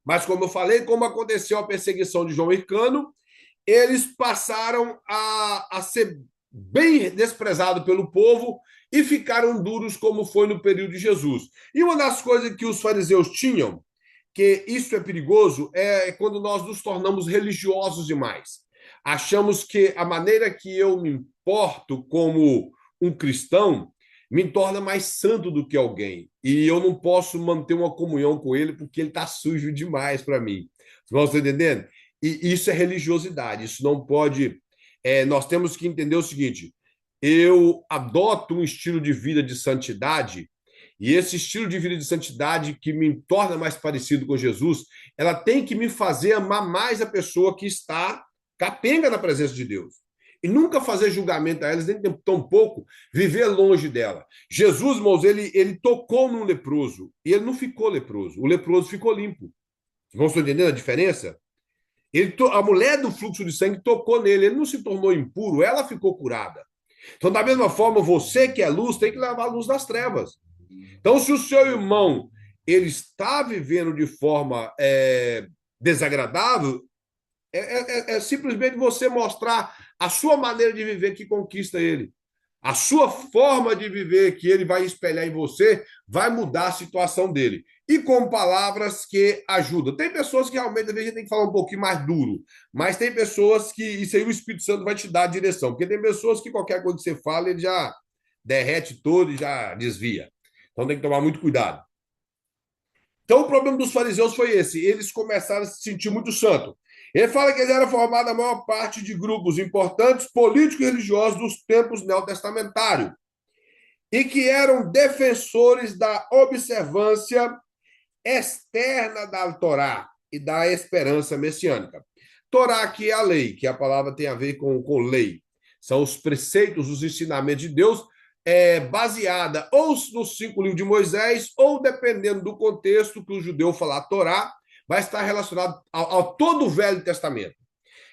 Mas, como eu falei, como aconteceu a perseguição de João Hircano, eles passaram a ser bem desprezados pelo povo e ficaram duros, como foi no período de Jesus. E uma das coisas que os fariseus tinham, que isso é perigoso, é quando nós nos tornamos religiosos demais. Achamos que a maneira que eu me importo como um cristão me torna mais santo do que alguém. E eu não posso manter uma comunhão com ele porque ele está sujo demais para mim. Vocês estão entendendo? E isso é religiosidade. Isso não pode. Nós temos que entender o seguinte: eu adoto um estilo de vida de santidade, e esse estilo de vida de santidade que me torna mais parecido com Jesus, ela tem que me fazer amar mais a pessoa que está capenga na presença de Deus. E nunca fazer julgamento a elas, nem tampouco viver longe dela. Jesus, irmãos, ele tocou num leproso e ele não ficou leproso. O leproso ficou limpo. Vocês estão entendendo a diferença? A mulher do fluxo de sangue tocou nele, ele não se tornou impuro, ela ficou curada. Então, da mesma forma, você que é luz tem que levar a luz das trevas. Então, se o seu irmão ele está vivendo de forma desagradável, é simplesmente você mostrar a sua maneira de viver que conquista ele. A sua forma de viver que ele vai espelhar em você vai mudar a situação dele. E com palavras que ajudam. Tem pessoas que realmente, às vezes, a gente tem que falar um pouquinho mais duro. Mas tem pessoas que isso aí o Espírito Santo vai te dar a direção. Porque tem pessoas que qualquer coisa que você fala, ele já derrete todo e já desvia. Então tem que tomar muito cuidado. Então o problema dos fariseus foi esse. Eles começaram a se sentir muito santo. Ele fala que ele era formado a maior parte de grupos importantes, políticos e religiosos dos tempos neotestamentários, e que eram defensores da observância externa da Torá e da esperança messiânica. Torá, que é a lei, que a palavra tem a ver com lei. São os preceitos, os ensinamentos de Deus baseada ou nos 5 livros de Moisés, ou, dependendo do contexto que o judeu falar Torá, vai estar relacionado ao todo o Velho Testamento.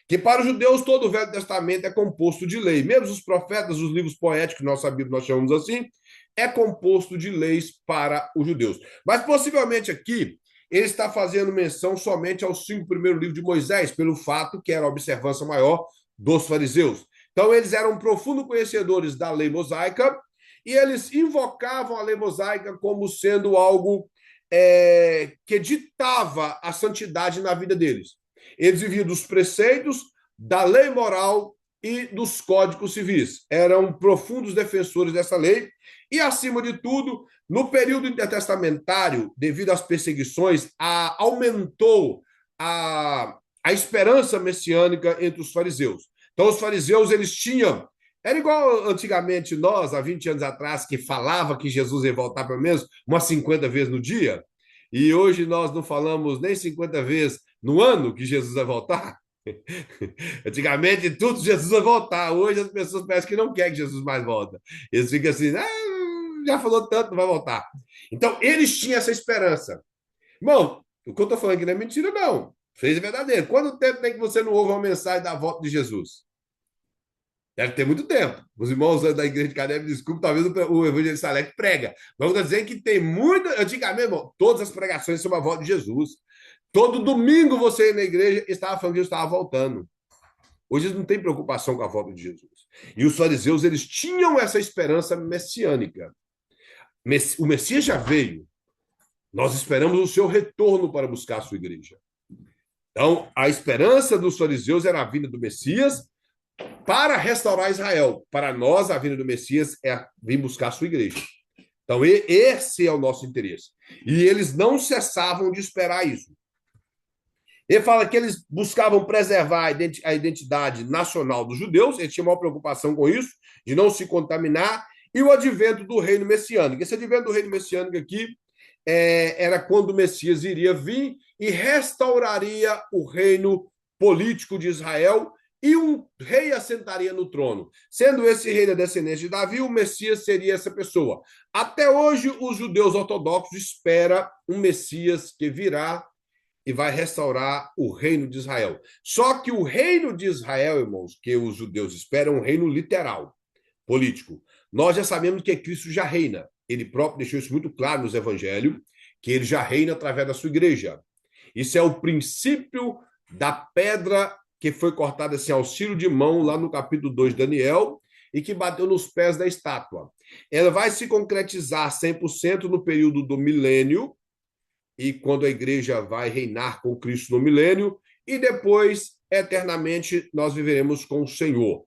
Que para os judeus todo o Velho Testamento é composto de lei. Mesmo os profetas, os livros poéticos, nossa Bíblia nós chamamos assim, é composto de leis para os judeus. Mas possivelmente aqui ele está fazendo menção somente aos 5 primeiros livros de Moisés, pelo fato que era a observância maior dos fariseus. Então eles eram profundos conhecedores da lei mosaica e eles invocavam a lei mosaica como sendo algo que ditava a santidade na vida deles. Eles viviam dos preceitos, da lei moral e dos códigos civis. Eram profundos defensores dessa lei e, acima de tudo, no período intertestamentário, devido às perseguições, aumentou a esperança messiânica entre os fariseus. Então, os fariseus, eles tinham... Era igual antigamente nós, há 20 anos atrás, que falava que Jesus ia voltar pelo menos umas 50 vezes no dia, e hoje nós não falamos nem 50 vezes no ano que Jesus vai voltar. Antigamente, tudo Jesus vai voltar. Hoje as pessoas parecem que não querem que Jesus mais volte. Eles ficam assim, já falou tanto, não vai voltar. Então, eles tinham essa esperança. Irmão, o que eu estou falando aqui não é mentira, não. Fez verdadeiro. Quanto tempo tem que você não ouve uma mensagem da volta de Jesus? Deve ter muito tempo. Os irmãos da igreja de Canepe, desculpa, talvez o evangelista Alex prega. Vamos dizer que tem muita. Antigamente, irmão, todas as pregações sobre a volta de Jesus. Todo domingo você ia na igreja e estava falando que Jesus estava voltando. Hoje eles não têm preocupação com a volta de Jesus. E os fariseus, eles tinham essa esperança messiânica. O Messias já veio. Nós esperamos o seu retorno para buscar a sua igreja. Então, a esperança dos fariseus era a vinda do Messias para restaurar Israel. Para nós, a vinda do Messias é vir buscar a sua igreja. Então, esse é o nosso interesse. E eles não cessavam de esperar isso. Ele fala que eles buscavam preservar a identidade nacional dos judeus, eles tinham uma preocupação com isso, de não se contaminar, e o advento do reino messiânico. Esse advento do reino messiânico aqui era quando o Messias iria vir e restauraria o reino político de Israel, e um rei assentaria no trono. Sendo esse rei da descendência de Davi, o Messias seria essa pessoa. Até hoje, os judeus ortodoxos esperam um Messias que virá e vai restaurar o reino de Israel. Só que o reino de Israel, irmãos, que os judeus esperam, é um reino literal, político. Nós já sabemos que Cristo já reina. Ele próprio deixou isso muito claro nos evangelhos, que ele já reina através da sua igreja. Isso é o princípio da pedra que foi cortada assim ao ciro de mão, lá no capítulo 2 de Daniel, e que bateu nos pés da estátua. Ela vai se concretizar 100% no período do milênio, e quando a igreja vai reinar com Cristo no milênio, e depois, eternamente, nós viveremos com o Senhor.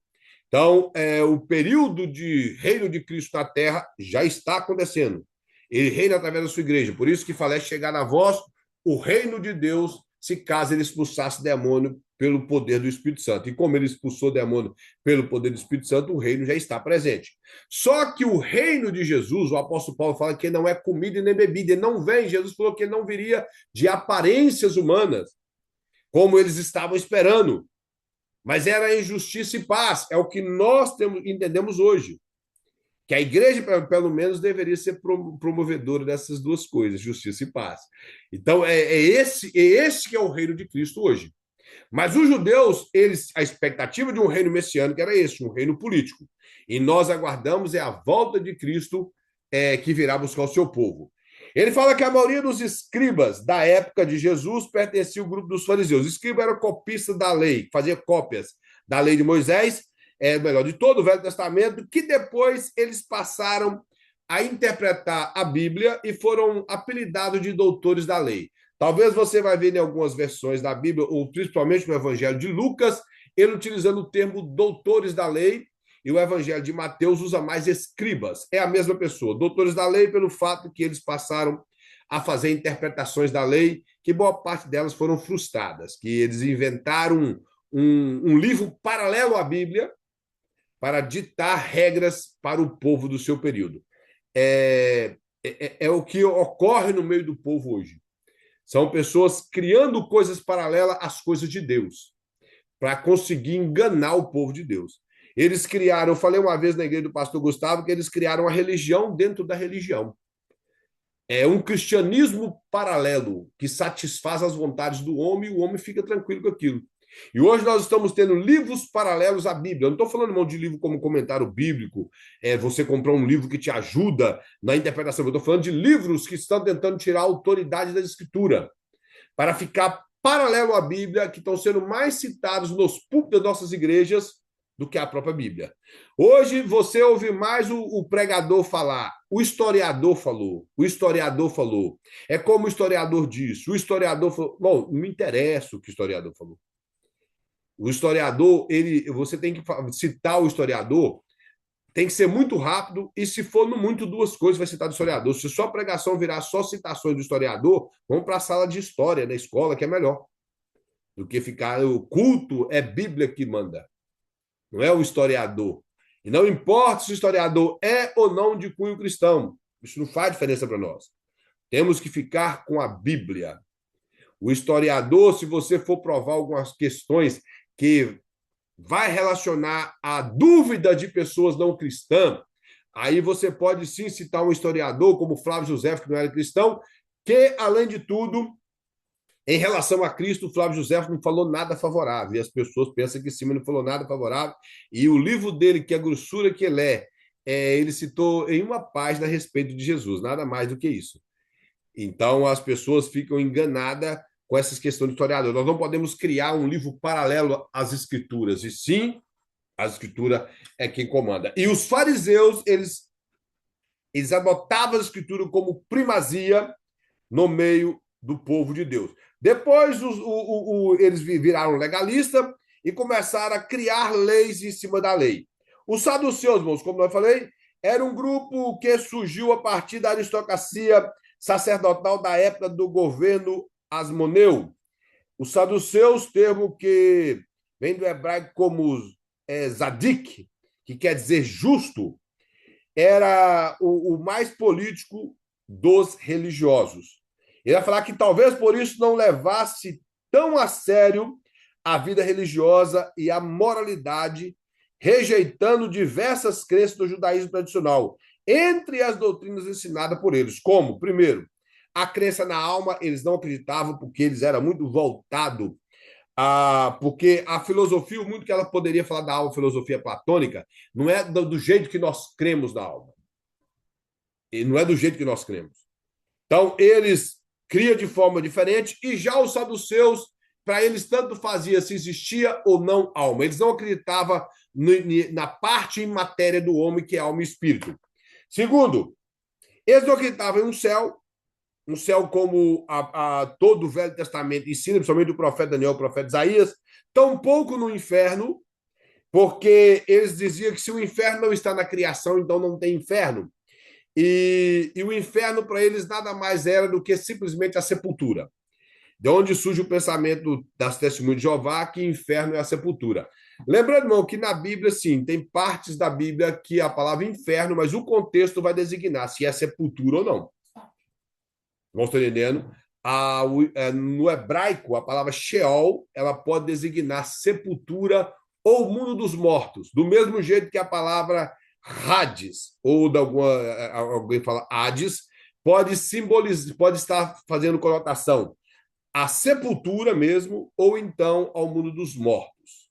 Então, o período de reino de Cristo na terra já está acontecendo. Ele reina através da sua igreja. Por isso que fala, chegar na vós o reino de Deus, se caso ele expulsasse demônio pelo poder do Espírito Santo. E como ele expulsou demônio pelo poder do Espírito Santo, o reino já está presente. Só que o reino de Jesus, o apóstolo Paulo fala que não é comida e nem bebida, ele não vem. Jesus falou que ele não viria de aparências humanas, como eles estavam esperando. Mas era injustiça e paz. É o que nós entendemos hoje. Que a igreja, pelo menos, deveria ser promovedora dessas duas coisas, justiça e paz. Então, esse que é o reino de Cristo hoje. Mas os judeus, a expectativa de um reino messiânico era esse, um reino político. E nós aguardamos a volta de Cristo que virá buscar o seu povo. Ele fala que a maioria dos escribas da época de Jesus pertencia ao grupo dos fariseus. Escriba era copista da lei, fazia cópias da lei de Moisés, melhor, de todo o Velho Testamento, que depois eles passaram a interpretar a Bíblia e foram apelidados de doutores da lei. Talvez você vai ver em algumas versões da Bíblia, ou principalmente no Evangelho de Lucas, ele utilizando o termo doutores da lei, e o Evangelho de Mateus usa mais escribas. É a mesma pessoa. Doutores da lei pelo fato que eles passaram a fazer interpretações da lei, que boa parte delas foram frustradas, que eles inventaram um livro paralelo à Bíblia para ditar regras para o povo do seu período. É o que ocorre no meio do povo hoje. São pessoas criando coisas paralelas às coisas de Deus, para conseguir enganar o povo de Deus. Eles criaram, eu falei uma vez na igreja do pastor Gustavo, que eles criaram a religião dentro da religião. É um cristianismo paralelo que satisfaz as vontades do homem e o homem fica tranquilo com aquilo. E hoje nós estamos tendo livros paralelos à Bíblia. Eu não estou falando, irmão, de livro como comentário bíblico, você comprar um livro que te ajuda na interpretação. Eu estou falando de livros que estão tentando tirar a autoridade da Escritura para ficar paralelo à Bíblia, que estão sendo mais citados nos púlpitos das nossas igrejas do que a própria Bíblia. Hoje você ouve mais o pregador falar, o historiador falou, o historiador falou. É como o historiador disse, o historiador falou. Bom, não me interessa o que o historiador falou. O historiador, você tem que citar o historiador, tem que ser muito rápido, e se for no muito duas coisas, vai citar do historiador. Se só pregação virar só citações do historiador, vamos para a sala de história da escola, que é melhor do que ficar. O culto é Bíblia que manda, não é o historiador. E não importa se o historiador é ou não de cunho cristão, isso não faz diferença para nós. Temos que ficar com a Bíblia. O historiador, se você for provar algumas questões que vai relacionar a dúvida de pessoas não cristãs, aí você pode sim citar um historiador como Flávio José, que não era cristão, que, além de tudo, em relação a Cristo, Flávio José não falou nada favorável, e as pessoas pensam que sim, mas não falou nada favorável, e o livro dele, que é a grossura que ele ele citou em uma página a respeito de Jesus, nada mais do que isso. Então, as pessoas ficam enganadas com essas questões do historiador. Nós não podemos criar um livro paralelo às Escrituras, e sim, a Escritura é quem comanda. E os fariseus, eles adotavam a Escritura como primazia no meio do povo de Deus. Depois, eles viraram legalistas e começaram a criar leis em cima da lei. Os saduceus, irmãos, como eu falei, era um grupo que surgiu a partir da aristocracia sacerdotal da época do governo Asmoneu. Os saduceus, termo que vem do hebraico como zadik, que quer dizer justo, era o mais político dos religiosos. Ele vai falar que talvez por isso não levasse tão a sério a vida religiosa e a moralidade, rejeitando diversas crenças do judaísmo tradicional, entre as doutrinas ensinadas por eles, como, primeiro, a crença na alma, eles não acreditavam porque eles eram muito voltados porque a filosofia, o muito que ela poderia falar da alma, filosofia platônica, não é do jeito que nós cremos na alma. E não é do jeito que nós cremos. Então, eles criam de forma diferente, e já os saduceus, para eles tanto fazia se existia ou não alma. Eles não acreditavam na parte em matéria do homem, que é alma e espírito. Segundo, eles não acreditavam em um céu como todo o Velho Testamento ensina, principalmente o profeta Daniel, o profeta Isaías, tampouco no inferno, porque eles diziam que se o inferno não está na criação, então não tem inferno. E o inferno para eles nada mais era do que simplesmente a sepultura. De onde surge o pensamento das testemunhas de Jeová que inferno é a sepultura. Lembrando, irmão, que na Bíblia, sim, tem partes da Bíblia que a palavra inferno, mas o contexto vai designar se é sepultura ou não. Não estou entendendo? No hebraico, a palavra Sheol, ela pode designar sepultura ou mundo dos mortos, do mesmo jeito que a palavra Hades, ou alguém fala Hades, pode simbolizar, pode estar fazendo conotação à sepultura mesmo, ou então ao mundo dos mortos.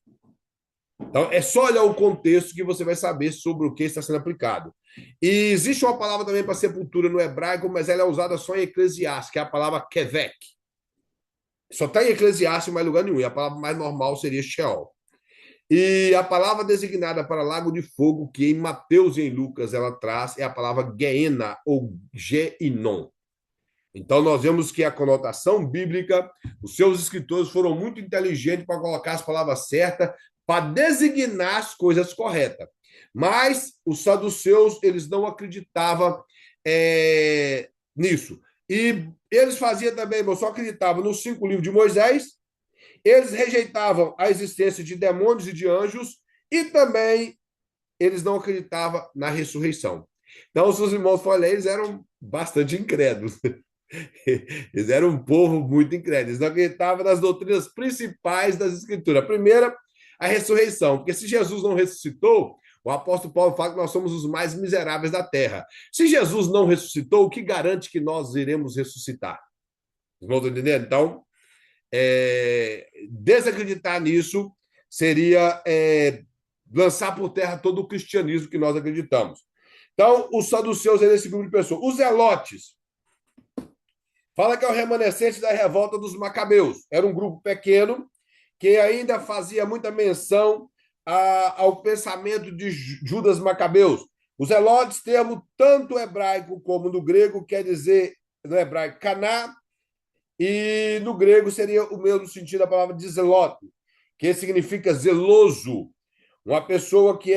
Então, é só olhar o contexto que você vai saber sobre o que está sendo aplicado. E existe uma palavra também para sepultura no hebraico, mas ela é usada só em Eclesiastes, que é a palavra kevek. Só está em Eclesiastes, mais lugar nenhum. E a palavra mais normal seria Sheol. E a palavra designada para lago de fogo, que em Mateus e em Lucas ela traz, é a palavra Geena, ou Geinon. Então, nós vemos que a conotação bíblica, os seus escritores foram muito inteligentes para colocar as palavras certas, para designar as coisas corretas. Mas os saduceus, eles não acreditavam nisso. E eles faziam também, eu só acreditavam nos 5 livros de Moisés, eles rejeitavam a existência de demônios e de anjos, e também eles não acreditavam na ressurreição. Então, os seus irmãos falei, eles eram bastante incrédulos. Eles eram um povo muito incrédulo. Eles não acreditavam nas doutrinas principais das Escrituras. A primeira, a ressurreição. Porque se Jesus não ressuscitou, o apóstolo Paulo fala que nós somos os mais miseráveis da terra. Se Jesus não ressuscitou, o que garante que nós iremos ressuscitar? Vocês vão entender? Então, desacreditar nisso seria lançar por terra todo o cristianismo que nós acreditamos. Então, os saduceus é esse grupo de pessoas. Os zelotes, fala que é o remanescente da revolta dos macabeus. Era um grupo pequeno que ainda fazia muita menção ao pensamento de Judas Macabeus. Os zelotes, termo tanto hebraico como no grego, quer dizer, no hebraico, caná, e no grego seria o mesmo sentido da palavra de zelote, que significa zeloso. Uma pessoa que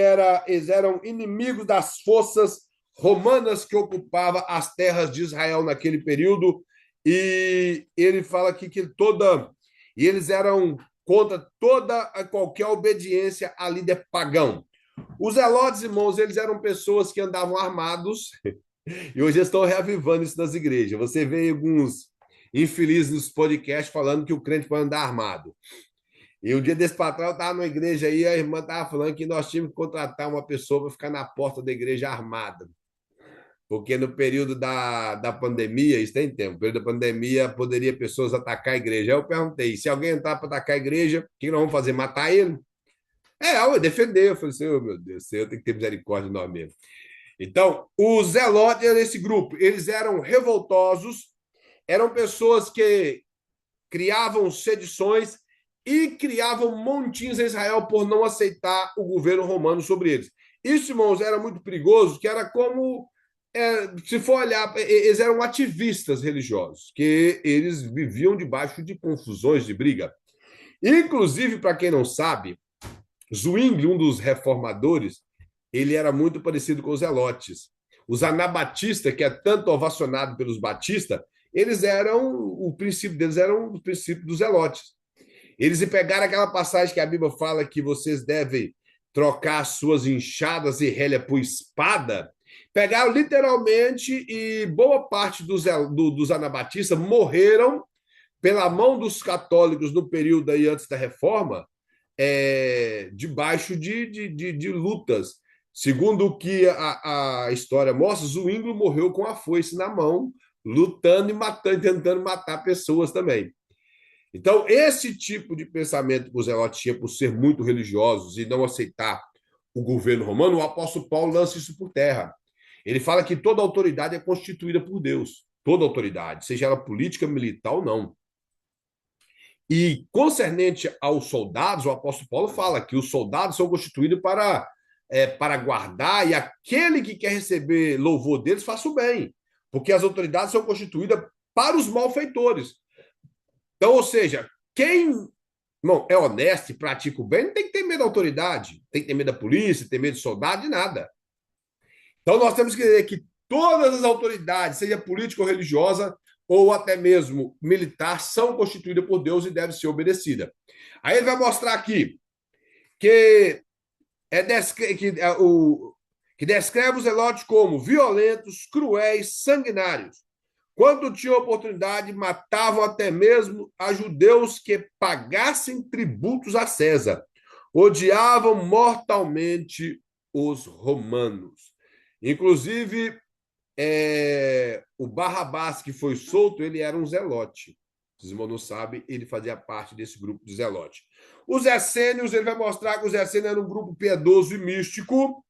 eles eram inimigos das forças romanas que ocupavam as terras de Israel naquele período, e ele fala aqui que e eles eram contra qualquer obediência a líder pagão. Os zelotes, irmãos, eles eram pessoas que andavam armados, e hoje estão reavivando isso nas igrejas. Você vê alguns infelizes nos podcasts falando que o crente pode andar armado. E o dia desse patrão eu estava numa igreja aí, a irmã estava falando que nós tínhamos que contratar uma pessoa para ficar na porta da igreja armada. Porque no período da pandemia, isso tem tempo, no período da pandemia poderia pessoas atacar a igreja. Aí eu perguntei, se alguém entrar para atacar a igreja, o que nós vamos fazer? Matar ele? Eu defender. Eu falei assim, oh, meu Deus, eu tenho que ter misericórdia de nós mesmos. Então, os zelotes eram esse grupo. Eles eram revoltosos, eram pessoas que criavam sedições e criavam montinhos em Israel por não aceitar o governo romano sobre eles. Isso, irmãos, era muito perigoso, que era como, se for olhar, eles eram ativistas religiosos, que eles viviam debaixo de confusões, de briga. Inclusive, para quem não sabe, Zwingli, um dos reformadores, ele era muito parecido com os zelotes. Os anabatistas, que é tanto ovacionado pelos batistas, o princípio deles era o princípio dos zelotes. Eles pegaram aquela passagem que a Bíblia fala que vocês devem trocar suas enxadas e relha por espada, pegaram literalmente e boa parte dos anabatistas morreram pela mão dos católicos no período aí antes da Reforma, debaixo de lutas. Segundo o que a história mostra, Zwingli morreu com a foice na mão, lutando e matando, tentando matar pessoas também. Então, esse tipo de pensamento que os zelotes tinham por ser muito religiosos e não aceitar o governo romano, o apóstolo Paulo lança isso por terra. Ele fala que toda autoridade é constituída por Deus. Toda autoridade, seja ela política, militar ou não. E, concernente aos soldados, o apóstolo Paulo fala que os soldados são constituídos para guardar, e aquele que quer receber louvor deles, faça o bem. Porque as autoridades são constituídas para os malfeitores. Então, ou seja, quem não é honesto e pratica o bem não tem que ter medo da autoridade, tem que ter medo da polícia, tem medo de soldado, de nada. Então, nós temos que dizer que todas as autoridades, seja política ou religiosa, ou até mesmo militar, são constituídas por Deus e devem ser obedecidas. Aí ele vai mostrar aqui que descreve os zelotes como violentos, cruéis, sanguinários. Quando tinham oportunidade, matavam até mesmo a judeus que pagassem tributos a César. Odiavam mortalmente os romanos. Inclusive, o Barrabás, que foi solto, ele era um zelote. Os irmãos não sabem, ele fazia parte desse grupo de zelote. Os essênios, ele vai mostrar que os essênios eram um grupo piedoso e místico,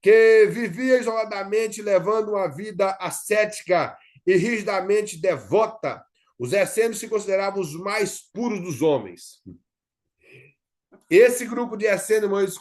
que vivia isoladamente, levando uma vida ascética e rigidamente devota. Os essênios se consideravam os mais puros dos homens. Esse grupo de essênios, eles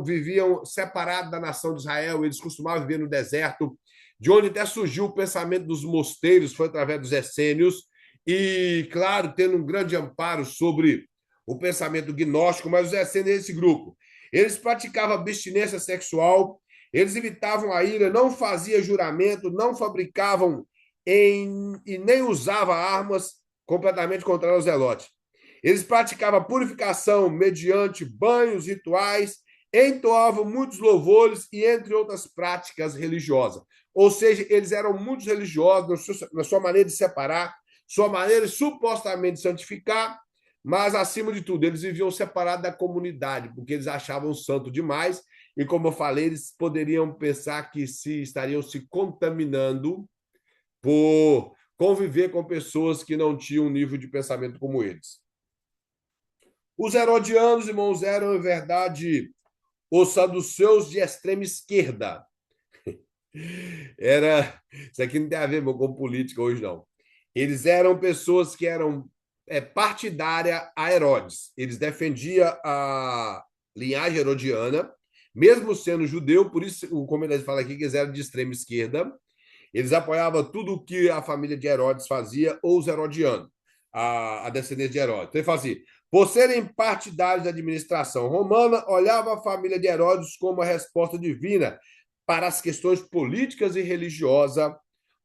viviam separados da nação de Israel, eles costumavam viver no deserto, de onde até surgiu o pensamento dos mosteiros, foi através dos essênios, e, claro, tendo um grande amparo sobre o pensamento gnóstico, mas os essênios esse grupo. Eles praticavam abstinência sexual, eles evitavam a ira, não faziam juramento, não fabricavam e nem usavam armas, completamente contrário aos zelotes. Eles praticavam purificação mediante banhos rituais, entoavam muitos louvores e entre outras práticas religiosas. Ou seja, eles eram muito religiosos na sua maneira de separar, sua maneira de supostamente santificar, mas, acima de tudo, eles viviam separados da comunidade, porque eles achavam santo demais, e, como eu falei, eles poderiam pensar que se estariam se contaminando por conviver com pessoas que não tinham um nível de pensamento como eles. Os herodianos, irmãos, eram, em verdade, os saduceus de extrema esquerda. Isso aqui não tem a ver com política hoje, não. Eles eram pessoas que eram partidária a Herodes. Eles defendiam a linhagem herodiana, mesmo sendo judeu, por isso o comentarista fala aqui que eles eram de extrema esquerda. Eles apoiavam tudo o que a família de Herodes fazia, ou os herodianos, a descendência de Herodes. Então ele fala assim: por serem partidários da administração romana, olhava a família de Herodes como a resposta divina para as questões políticas e religiosas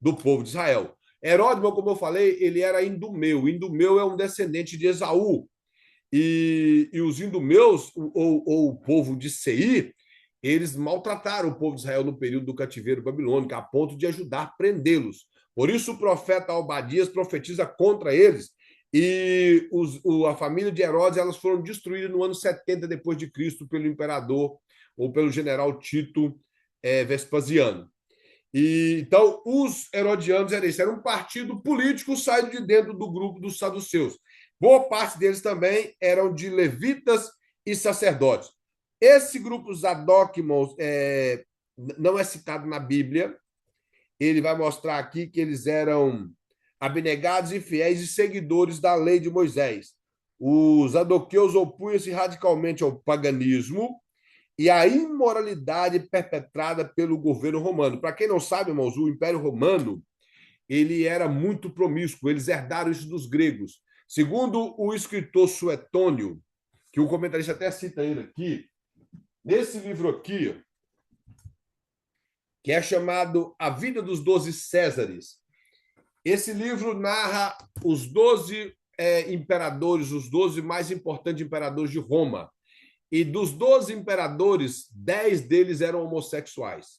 do povo de Israel. Herodes, como eu falei, ele era indumeu. Indumeu é um descendente de Esaú. E os indumeus, ou o povo de Seir, eles maltrataram o povo de Israel no período do cativeiro babilônico, a ponto de ajudar a prendê-los. Por isso o profeta Obadias profetiza contra eles. E a família de Herodes, elas foram destruídas no ano 70 depois de Cristo pelo imperador ou pelo general Tito Vespasiano. Então, os herodianos era um partido político saído de dentro do grupo dos saduceus. Boa parte deles também eram de levitas e sacerdotes. Esse grupo Zadok, irmãos, não é citado na Bíblia. Ele vai mostrar aqui que eles eram abnegados e fiéis e seguidores da lei de Moisés. Os saduqueus opunham-se radicalmente ao paganismo e a imoralidade perpetrada pelo governo romano. Para quem não sabe, irmãos, o Império Romano ele era muito promíscuo, eles herdaram isso dos gregos. Segundo o escritor Suetônio, que o comentarista até cita ele aqui, nesse livro aqui, que é chamado A Vida dos Doze Césares, esse livro narra os 12 imperadores, os 12 mais importantes imperadores de Roma. E dos 12 imperadores, 10 deles eram homossexuais,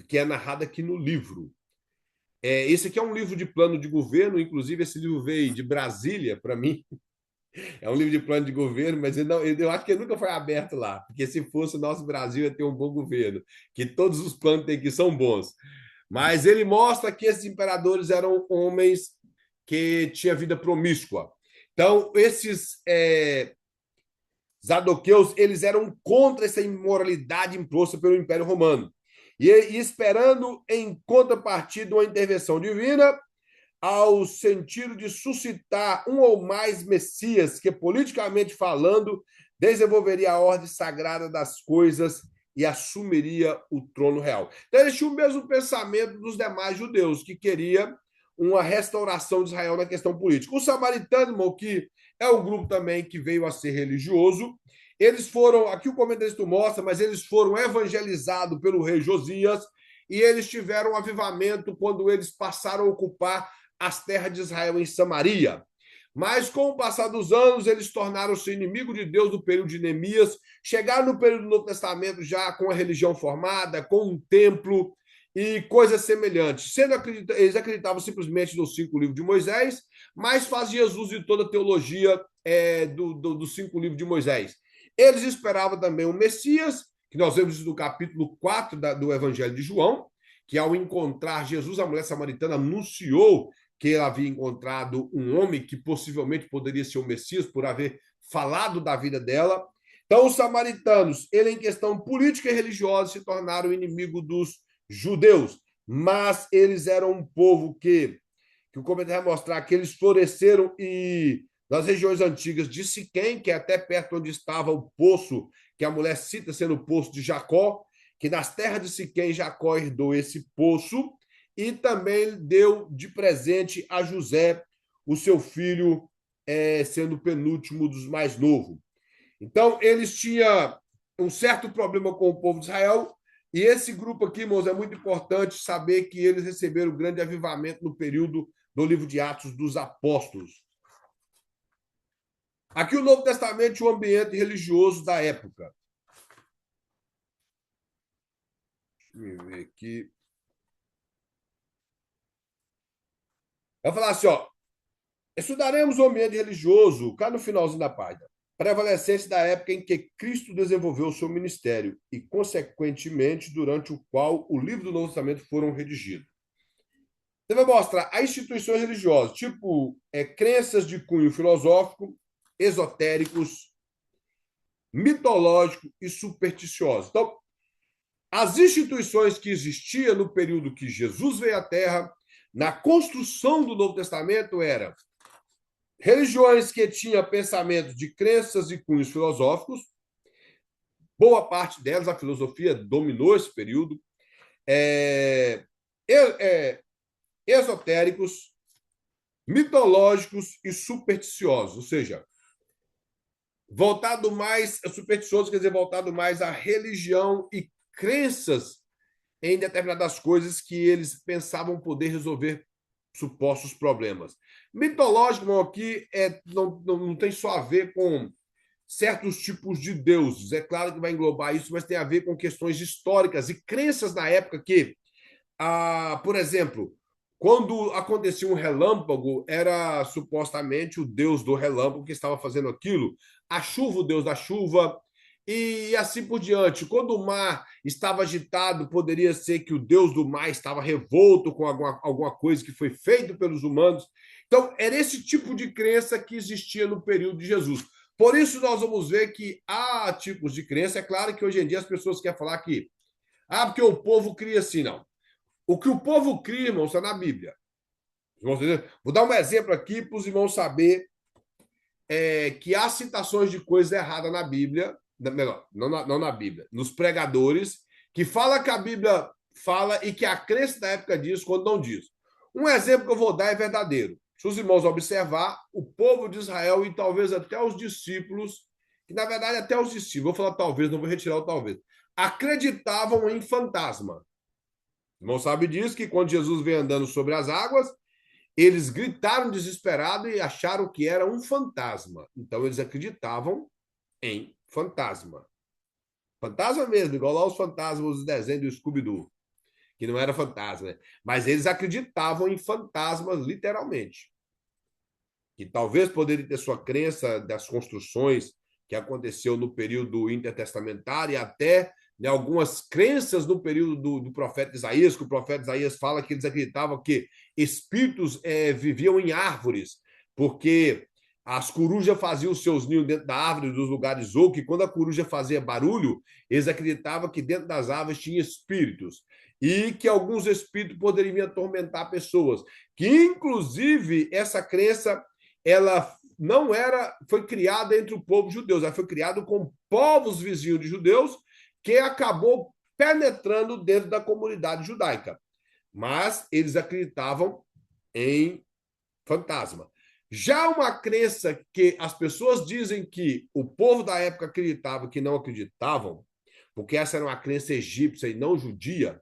que é narrado aqui no livro. Esse aqui é um livro de plano de governo, inclusive esse livro veio de Brasília para mim. É um livro de plano de governo, mas eu acho que ele nunca foi aberto lá, porque se fosse o nosso Brasil ia ter um bom governo, que todos os planos tem aqui são bons. Mas ele mostra que esses imperadores eram homens que tinham vida promíscua. Então, esses Zadoqueus, eles eram contra essa imoralidade imposta pelo Império Romano. E esperando, em contrapartida, uma intervenção divina, ao sentido de suscitar um ou mais messias que, politicamente falando, desenvolveria a ordem sagrada das coisas e assumiria o trono real. Então, eles tinham o mesmo pensamento dos demais judeus, que queria uma restauração de Israel na questão política. O samaritano, irmão, que é um grupo também que veio a ser religioso, eles foram, aqui o comentarista mostra, mas eles foram evangelizados pelo rei Josias e eles tiveram um avivamento quando eles passaram a ocupar as terras de Israel em Samaria. Mas, com o passar dos anos, eles tornaram-se inimigos de Deus no período de Neemias, chegaram no período do Novo Testamento já com a religião formada, com um templo e coisas semelhantes. Eles acreditavam simplesmente nos 5 livros de Moisés, mas faziam uso de toda a teologia dos 5 livros de Moisés. Eles esperavam também o Messias, que nós vemos no capítulo 4 do Evangelho de João, que ao encontrar Jesus, a mulher samaritana anunciou que ele havia encontrado um homem que possivelmente poderia ser o Messias por haver falado da vida dela. Então, os samaritanos, ele em questão política e religiosa, se tornaram inimigo dos judeus, mas eles eram um povo que o comentário vai mostrar que eles floresceram e nas regiões antigas de Siquém, que é até perto onde estava o poço que a mulher cita sendo o poço de Jacó, que nas terras de Siquém Jacó herdou esse poço e também deu de presente a José, o seu filho, sendo o penúltimo dos mais novos. Então, eles tinham um certo problema com o povo de Israel, e esse grupo aqui, irmãos, é muito importante saber que eles receberam grande avivamento no período do livro de Atos dos Apóstolos. Aqui o Novo Testamento e o ambiente religioso da época. Deixa eu ver aqui. Vai falar assim, ó. Estudaremos o ambiente religioso, cá no finalzinho da página, prevalecente da época em que Cristo desenvolveu o seu ministério e, consequentemente, durante o qual o livro do Novo Testamento foram redigidos. Você vai mostrar as instituições religiosas, tipo crenças de cunho filosófico, esotéricos, mitológico e supersticiosos. Então, as instituições que existiam no período que Jesus veio à Terra, na construção do Novo Testamento, eram religiões que tinham pensamento de crenças e cunhos filosóficos, boa parte delas, a filosofia dominou esse período, é, é, esotéricos, mitológicos e supersticiosos, ou seja, voltado mais supersticioso, quer dizer, voltado mais à religião e crenças em determinadas coisas que eles pensavam poder resolver supostos problemas. Mitológico aqui não tem só a ver com certos tipos de deuses. É claro que vai englobar isso, mas tem a ver com questões históricas e crenças na época que, por exemplo, quando acontecia um relâmpago, era supostamente o deus do relâmpago que estava fazendo aquilo, a chuva, o deus da chuva, e assim por diante. Quando o mar estava agitado, poderia ser que o deus do mar estava revolto com alguma coisa que foi feita pelos humanos. Então, era esse tipo de crença que existia no período de Jesus. Por isso, nós vamos ver que há tipos de crença. É claro que hoje em dia as pessoas querem falar que, porque o povo cria assim, não. O que o povo cria, irmão, está na Bíblia. Vou dar um exemplo aqui para os irmãos saber que há citações de coisas erradas na Bíblia, melhor, não na Bíblia, nos pregadores, que fala que a Bíblia fala e que a crença da época diz quando não diz. Um exemplo que eu vou dar é verdadeiro. Se os irmãos observar, o povo de Israel e talvez até os discípulos, que na verdade até os discípulos, vou falar talvez, não vou retirar o talvez, acreditavam em fantasma. O irmão sabe disso, que quando Jesus veio andando sobre as águas, eles gritaram desesperado e acharam que era um fantasma. Então eles acreditavam em fantasma. Fantasma mesmo, igual lá os fantasmas dos desenhos do Scooby-Doo, que não era fantasma, né? Mas eles acreditavam em fantasmas literalmente. Que talvez poderia ter sua crença das construções que aconteceu no período intertestamentário e até algumas crenças no período do profeta Isaías, que o profeta Isaías fala que eles acreditavam que espíritos viviam em árvores, porque as corujas faziam os seus ninhos dentro da árvore, dos lugares ou que quando a coruja fazia barulho, eles acreditavam que dentro das árvores tinha espíritos e que alguns espíritos poderiam atormentar pessoas. Que, inclusive, essa crença ela não era, foi criada entre o povo judeu, ela foi criada com povos vizinhos de judeus que acabou penetrando dentro da comunidade judaica. Mas eles acreditavam em fantasma. Já uma crença que as pessoas dizem que o povo da época acreditava que não acreditavam, porque essa era uma crença egípcia e não judia,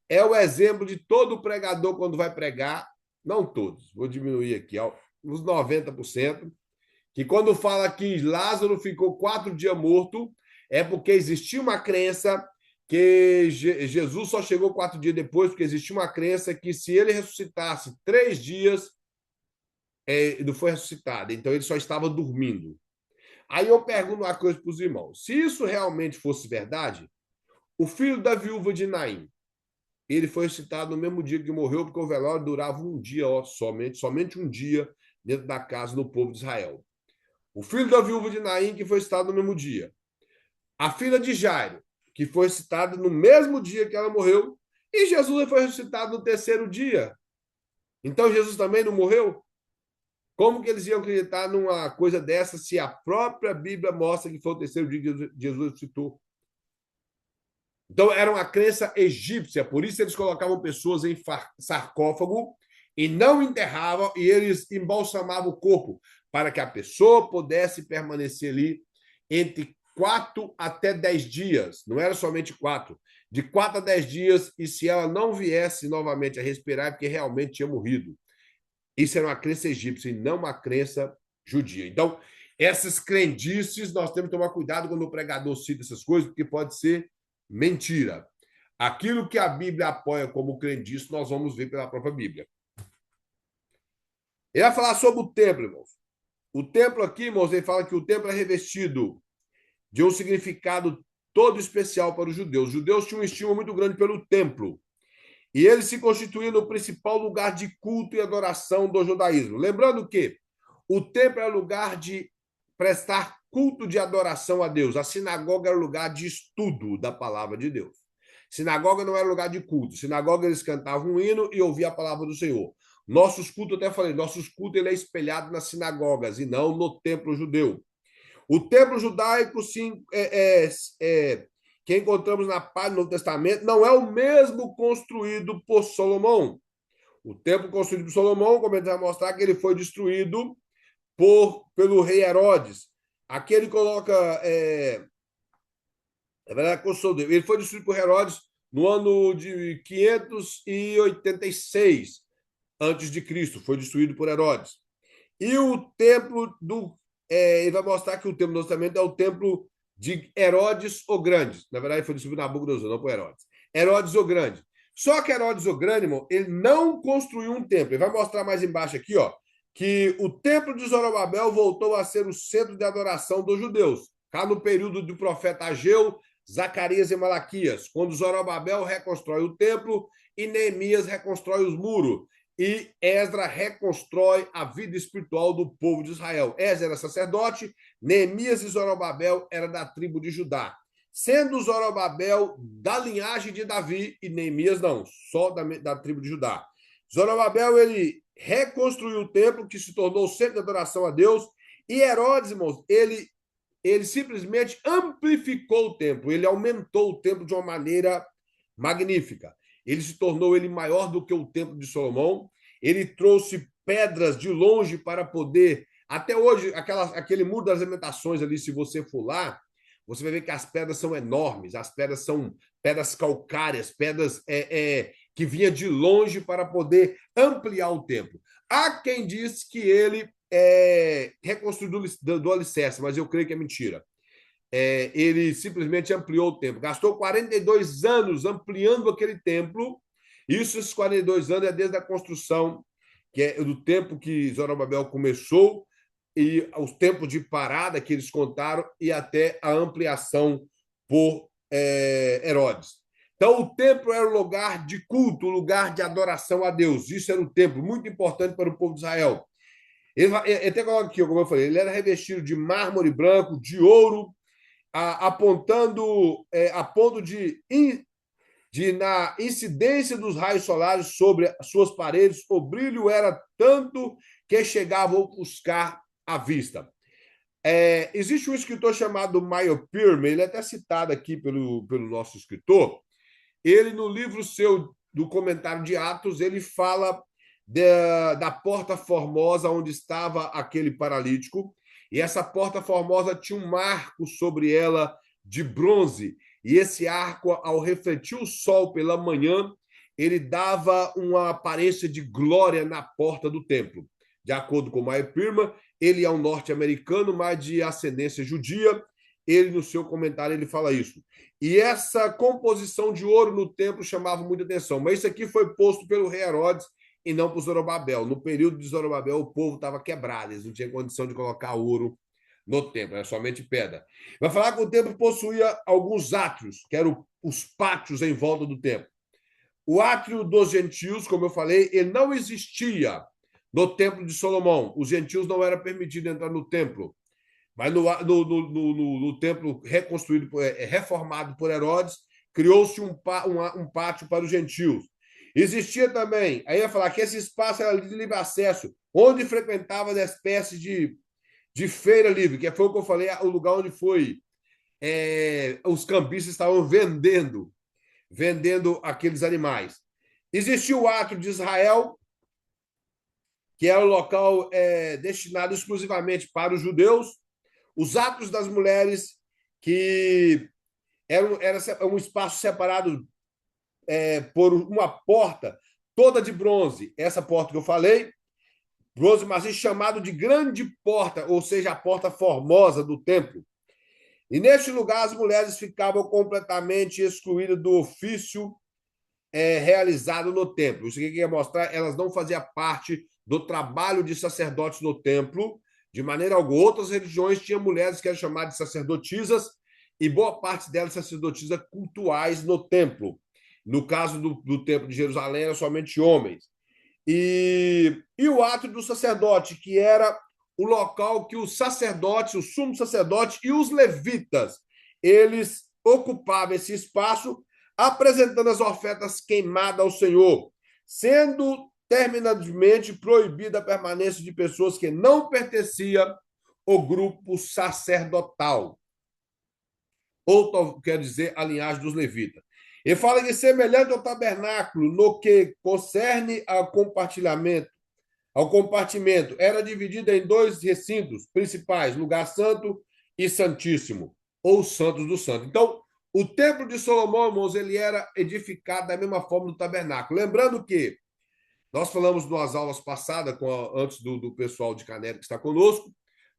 é o exemplo de todo pregador quando vai pregar, não todos, vou diminuir aqui, uns 90%, que quando fala que Lázaro ficou 4 dias morto, é porque existia uma crença que Jesus só chegou 4 dias depois, porque existia uma crença que se ele ressuscitasse 3 dias, não foi ressuscitado. Então ele só estava dormindo. Aí eu pergunto uma coisa para os irmãos: se isso realmente fosse verdade, o filho da viúva de Naim, ele foi ressuscitado no mesmo dia que morreu, porque o velório durava um dia somente um dia dentro da casa do povo de Israel. O filho da viúva de Naim, que foi citado no mesmo dia. A filha de Jairo, que foi citada no mesmo dia que ela morreu. E Jesus foi ressuscitado no terceiro dia. Então Jesus também não morreu? Como que eles iam acreditar numa coisa dessa se a própria Bíblia mostra que foi o terceiro dia que Jesus ressuscitou? Então era uma crença egípcia, por isso eles colocavam pessoas em sarcófago e não enterravam, e eles embalsamavam o corpo para que a pessoa pudesse permanecer ali entre 4 até 10 dias. Não era somente 4, de 4 a 10 dias, e se ela não viesse novamente a respirar, é porque realmente tinha morrido. Isso era uma crença egípcia e não uma crença judia. Então, essas crendices, nós temos que tomar cuidado quando o pregador cita essas coisas, porque pode ser mentira. Aquilo que a Bíblia apoia como crendice, nós vamos ver pela própria Bíblia. Ele vai falar sobre o templo, irmãos. O templo aqui, irmãos, ele fala que o templo é revestido de um significado todo especial para os judeus. Os judeus tinham um estima muito grande pelo templo. E ele se constituía no principal lugar de culto e adoração do judaísmo. Lembrando que o templo era lugar de prestar culto de adoração a Deus. A sinagoga era lugar de estudo da palavra de Deus. Sinagoga não era lugar de culto. Sinagoga eles cantavam um hino e ouviam a palavra do Senhor. Nossos cultos, até falei, nossos cultos ele é espelhado nas sinagogas e não no templo judeu. O templo judaico, sim, que encontramos na página do Novo Testamento, não é o mesmo construído por Salomão. O templo construído por Salomão, como ele vai mostrar, que ele foi destruído pelo rei Herodes. Aqui ele coloca. Na verdade, ele foi destruído por Herodes no ano de 586 antes de Cristo, foi destruído por Herodes. E o templo ele vai mostrar que o templo do Novo Testamento é o templo de Herodes o Grande. Na verdade, foi destruído por Nabucodonosor, não por Herodes. Herodes o Grande. Só que Herodes o Grande, irmão, ele não construiu um templo. Ele vai mostrar mais embaixo aqui, ó, que o templo de Zorobabel voltou a ser o centro de adoração dos judeus. Cá no período do profeta Ageu, Zacarias e Malaquias, quando Zorobabel reconstrói o templo e Neemias reconstrói os muros. E Esdra reconstrói a vida espiritual do povo de Israel. Esdra era sacerdote, Neemias e Zorobabel era da tribo de Judá. Sendo Zorobabel da linhagem de Davi e Neemias não, só da tribo de Judá. Zorobabel, ele reconstruiu o templo, que se tornou o centro de adoração a Deus, e Herodes, irmãos, ele simplesmente amplificou o templo, ele aumentou o templo de uma maneira magnífica. Ele se tornou ele maior do que o templo de Salomão. Ele trouxe pedras de longe para poder... Até hoje, aquele muro das lamentações ali, se você for lá, você vai ver que as pedras são enormes. As pedras são pedras calcárias, pedras que vinha de longe para poder ampliar o templo. Há quem diz que ele reconstruiu do alicerce, mas eu creio que é mentira. Ele simplesmente ampliou o templo. Gastou 42 anos ampliando aquele templo. Esses 42 anos é desde a construção, que é do tempo que Zorobabel começou, e os tempos de parada que eles contaram, e até a ampliação por Herodes. Então, o templo era o lugar de culto, o lugar de adoração a Deus. Isso era um templo muito importante para o povo de Israel. Ele até coloca aqui, como eu falei, ele era revestido de mármore branco, de ouro, apontando a ponto de na incidência dos raios solares sobre as suas paredes, o brilho era tanto que chegava a ofuscar a vista. Existe um escritor chamado Meyer Pirmer, ele é até citado aqui pelo nosso escritor. Ele, no livro seu, do comentário de Atos, ele fala da porta formosa onde estava aquele paralítico, e essa porta formosa tinha um arco sobre ela de bronze, e esse arco, ao refletir o sol pela manhã, ele dava uma aparência de glória na porta do templo. De acordo com Meyer Pirmer, ele é um norte-americano, mas de ascendência judia. Ele, no seu comentário, ele fala isso. E essa composição de ouro no templo chamava muita atenção. Mas isso aqui foi posto pelo rei Herodes e não por Zorobabel. No período de Zorobabel, o povo estava quebrado, eles não tinham condição de colocar ouro no templo, era somente pedra. Vai falar que o templo possuía alguns átrios, que eram os pátios em volta do templo. O átrio dos gentios, como eu falei, ele não existia no templo de Salomão. Os gentios não era permitido entrar no templo. Mas no templo reconstruído, reformado por Herodes, criou-se um pátio para os gentios. Existia também, aí ia falar que esse espaço era de livre acesso, onde frequentava as espécies de feira livre, que foi o que eu falei, o lugar onde foi os cambistas estavam vendendo aqueles animais. Existia o átrio de Israel, que era o local destinado exclusivamente para os judeus. Os átrios das mulheres, que era um espaço separado por uma porta toda de bronze. Essa porta que eu falei, bronze maciço, chamado de grande porta, ou seja, a porta formosa do templo. E neste lugar as mulheres ficavam completamente excluídas do ofício realizado no templo. Isso aqui quer mostrar, elas não faziam parte do trabalho de sacerdotes no templo, de maneira alguma. Outras religiões tinham mulheres que eram chamadas de sacerdotisas, e boa parte delas sacerdotisas cultuais no templo. No caso do templo de Jerusalém, eram somente homens. E o ato do sacerdote, que era o local que os sacerdotes, o sumo sacerdote e os levitas, eles ocupavam esse espaço, apresentando as ofertas queimadas ao Senhor, sendo terminantemente proibida a permanência de pessoas que não pertenciam ao grupo sacerdotal, ou quer dizer, a linhagem dos levitas. Ele fala que semelhante ao tabernáculo no que concerne ao compartimento, era dividida em dois recintos principais, lugar santo e santíssimo, ou santos do santo. Então, o templo de Salomão, irmãos, ele era edificado da mesma forma do tabernáculo. Lembrando que nós falamos nas aulas passadas, antes do pessoal de Caneca que está conosco,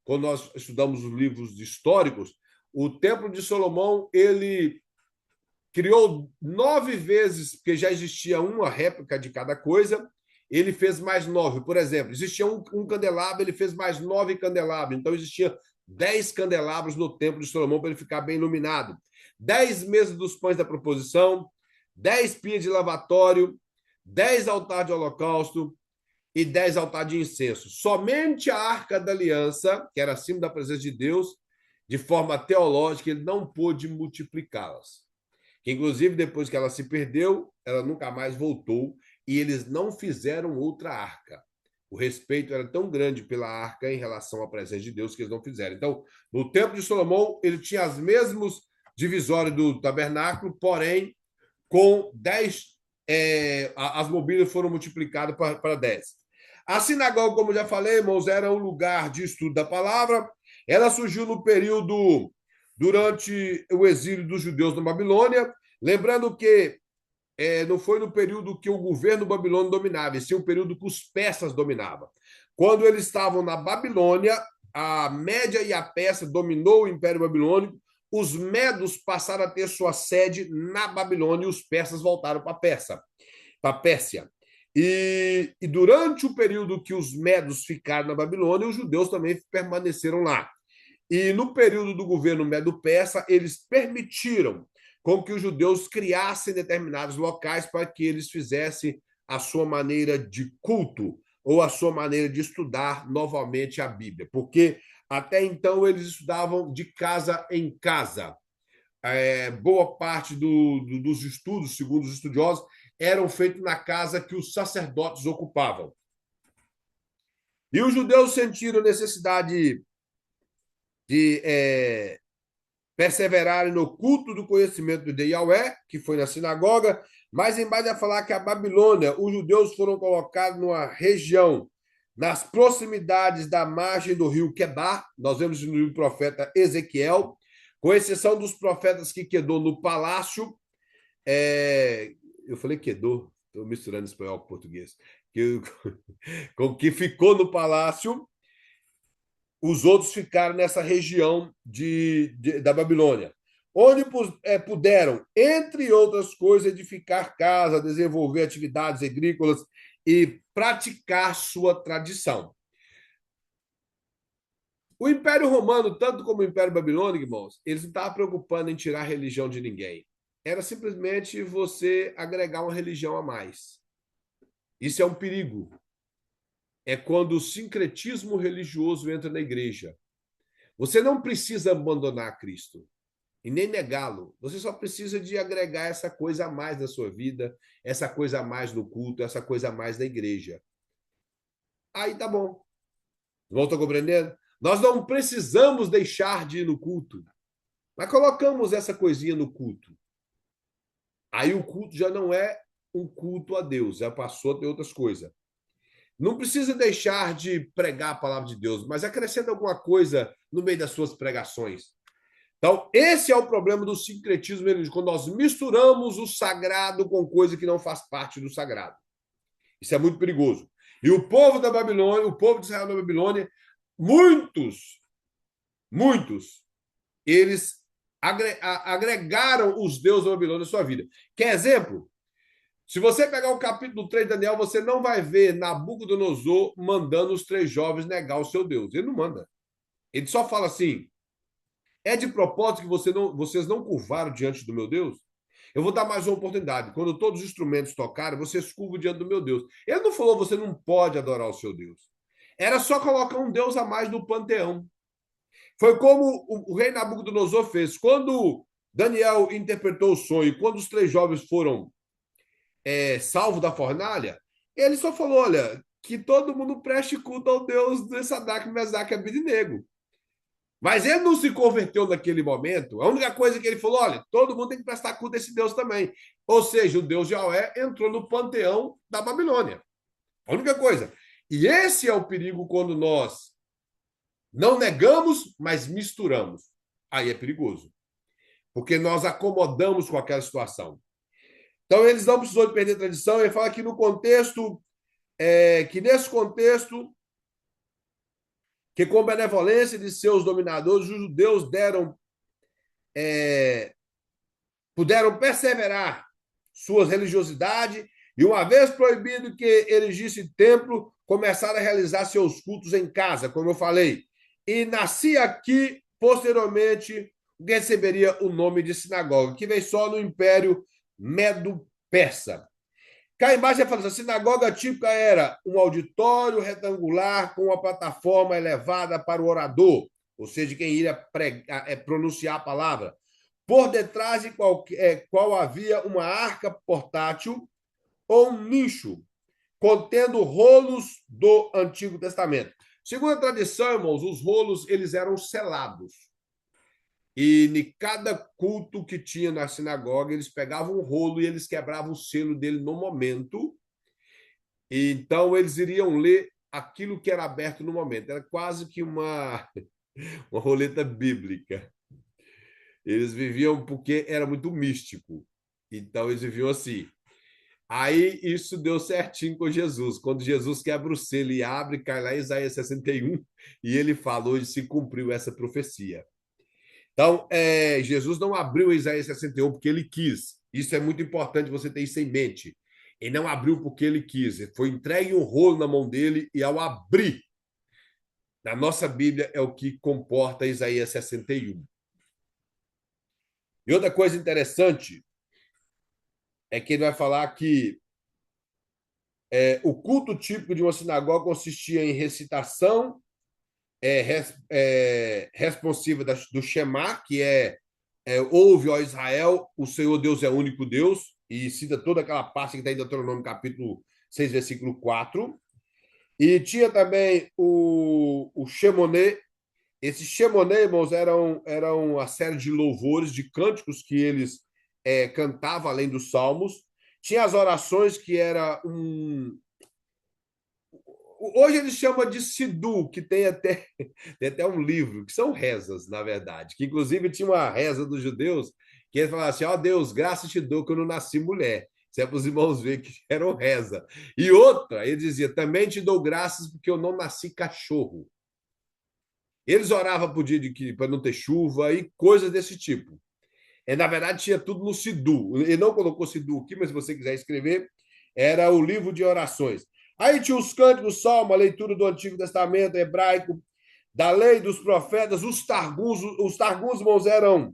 quando nós estudamos os livros históricos, o templo de Salomão, ele criou 9 vezes, porque já existia uma réplica de cada coisa, ele fez mais 9. Por exemplo, existia um candelabro, ele fez mais 9 candelabros. Então, existia 10 candelabros no templo de Salomão para ele ficar bem iluminado. 10 mesas dos pães da proposição, 10 pias de lavatório, 10 altares de holocausto e 10 altares de incenso. Somente a Arca da Aliança, que era acima da presença de Deus, de forma teológica, ele não pôde multiplicá-las. Que, inclusive, depois que ela se perdeu, ela nunca mais voltou e eles não fizeram outra arca. O respeito era tão grande pela arca em relação à presença de Deus que eles não fizeram. Então, no templo de Salomão, ele tinha as mesmas divisórias do tabernáculo, porém, com 10, as mobílias foram multiplicadas para 10. A sinagoga, como já falei, irmãos, era um lugar de estudo da palavra. Ela surgiu no período durante o exílio dos judeus na Babilônia. Lembrando que não foi no período que o governo babilônico dominava, e sim o período que os persas dominavam. Quando eles estavam na Babilônia, a Média e a Pérsia dominou o Império Babilônico, os medos passaram a ter sua sede na Babilônia e os persas voltaram para a Pérsia. E durante o período que os medos ficaram na Babilônia, os judeus também permaneceram lá. E no período do governo medo-persa, eles permitiram com que os judeus criassem determinados locais para que eles fizessem a sua maneira de culto ou a sua maneira de estudar novamente a Bíblia, porque até então eles estudavam de casa em casa. Boa parte dos estudos, segundo os estudiosos, eram feitos na casa que os sacerdotes ocupavam. E os judeus sentiram necessidade de perseverarem no culto do conhecimento de Yahweh, que foi na sinagoga, mas embaixo vai falar que a Babilônia, os judeus foram colocados numa região, nas proximidades da margem do rio Quedar, nós vemos no livro do profeta Ezequiel, com exceção dos profetas que quedou no palácio, eu falei quedou, estou misturando espanhol com português, que ficou no palácio. Os outros ficaram nessa região da Babilônia, onde puderam, entre outras coisas, edificar casa, desenvolver atividades agrícolas e praticar sua tradição. O Império Romano, tanto como o Império Babilônico, irmãos, eles não estavam preocupando em tirar a religião de ninguém. Era simplesmente você agregar uma religião a mais. Isso é um perigo. É quando o sincretismo religioso entra na igreja. Você não precisa abandonar Cristo e nem negá-lo. Você só precisa de agregar essa coisa a mais na sua vida, essa coisa a mais no culto, essa coisa a mais na igreja. Aí tá bom. Não estão compreendendo? Nós não precisamos deixar de ir no culto, mas colocamos essa coisinha no culto. Aí o culto já não é um culto a Deus, já passou a ter outras coisas. Não precisa deixar de pregar a palavra de Deus, mas acrescenta alguma coisa no meio das suas pregações. Então, esse é o problema do sincretismo religioso, quando nós misturamos o sagrado com coisa que não faz parte do sagrado. Isso é muito perigoso. E o povo da Babilônia, o povo de Israel da Babilônia, muitos, eles agregaram os deuses da Babilônia à sua vida. Quer exemplo? Se você pegar o capítulo 3 de Daniel, você não vai ver Nabucodonosor mandando os três jovens negar o seu Deus. Ele não manda. Ele só fala assim: é de propósito que vocês não curvaram diante do meu Deus? Eu vou dar mais uma oportunidade. Quando todos os instrumentos tocarem, vocês curvam diante do meu Deus. Ele não falou, você não pode adorar o seu Deus. Era só colocar um Deus a mais no panteão. Foi como o rei Nabucodonosor fez. Quando Daniel interpretou o sonho, quando os três jovens foram salvos da fornalha, ele só falou, olha, que todo mundo preste culto ao Deus de Sadraque, Mesaque e Abednego. Mas ele não se converteu naquele momento. A única coisa que ele falou, olha, todo mundo tem que prestar culto a esse Deus também. Ou seja, o Deus de Yahvé entrou no panteão da Babilônia. A única coisa. E esse é o perigo quando nós não negamos, mas misturamos. Aí é perigoso. Porque nós acomodamos com aquela situação. Então, eles não precisou de perder a tradição. Ele fala que no contexto, que nesse contexto, que com benevolência de seus dominadores, os judeus puderam perseverar sua religiosidade e, uma vez proibido que erigisse templo, começaram a realizar seus cultos em casa, como eu falei. E nascia aqui, posteriormente, receberia o nome de sinagoga, que veio só no Império Medo-Persa. Cá embaixo ele fala assim, a sinagoga típica era um auditório retangular com uma plataforma elevada para o orador, ou seja, quem iria pronunciar a palavra. Por detrás de qual havia uma arca portátil ou um nicho contendo rolos do Antigo Testamento. Segundo a tradição, irmãos, os rolos eles eram selados. E em cada culto que tinha na sinagoga, eles pegavam um rolo e eles quebravam o selo dele no momento. E então eles iriam ler aquilo que era aberto no momento. Era quase que uma roleta bíblica. Eles viviam porque era muito místico. Então eles viviam assim. Aí isso deu certinho com Jesus. Quando Jesus quebra o selo e abre, cai lá em Isaías 61, e ele falou e se cumpriu essa profecia. Então, Jesus não abriu Isaías 61 porque ele quis. Isso é muito importante você ter isso em mente. Ele não abriu porque ele quis. Foi entregue um rolo na mão dele e ao abrir, na nossa Bíblia, é o que comporta Isaías 61. E outra coisa interessante é que ele vai falar que o culto típico de uma sinagoga consistia em recitação responsiva do Shema, que ouve, ó Israel, o Senhor Deus é o único Deus, e cita toda aquela parte que está em Deuteronômio, capítulo 6, versículo 4. E tinha também o Shemonê. Esses Shemonê, irmãos, eram uma série de louvores, de cânticos que eles cantavam além dos salmos. Tinha as orações que era Hoje eles chamam de Sidu, que tem até um livro, que são rezas, na verdade, que inclusive tinha uma reza dos judeus, que eles falavam assim, ó Deus, graças te dou que eu não nasci mulher. Isso é para os irmãos verem que eram reza. E outra, ele dizia, também te dou graças porque eu não nasci cachorro. Eles oravam por dia para não ter chuva e coisas desse tipo. Na verdade, tinha tudo no Sidu. Ele não colocou Sidu aqui, mas se você quiser escrever, era o livro de orações. Aí tinha os cânticos, salmo, a leitura do Antigo Testamento hebraico, da lei dos profetas, os targums. Os targums, irmãos, eram...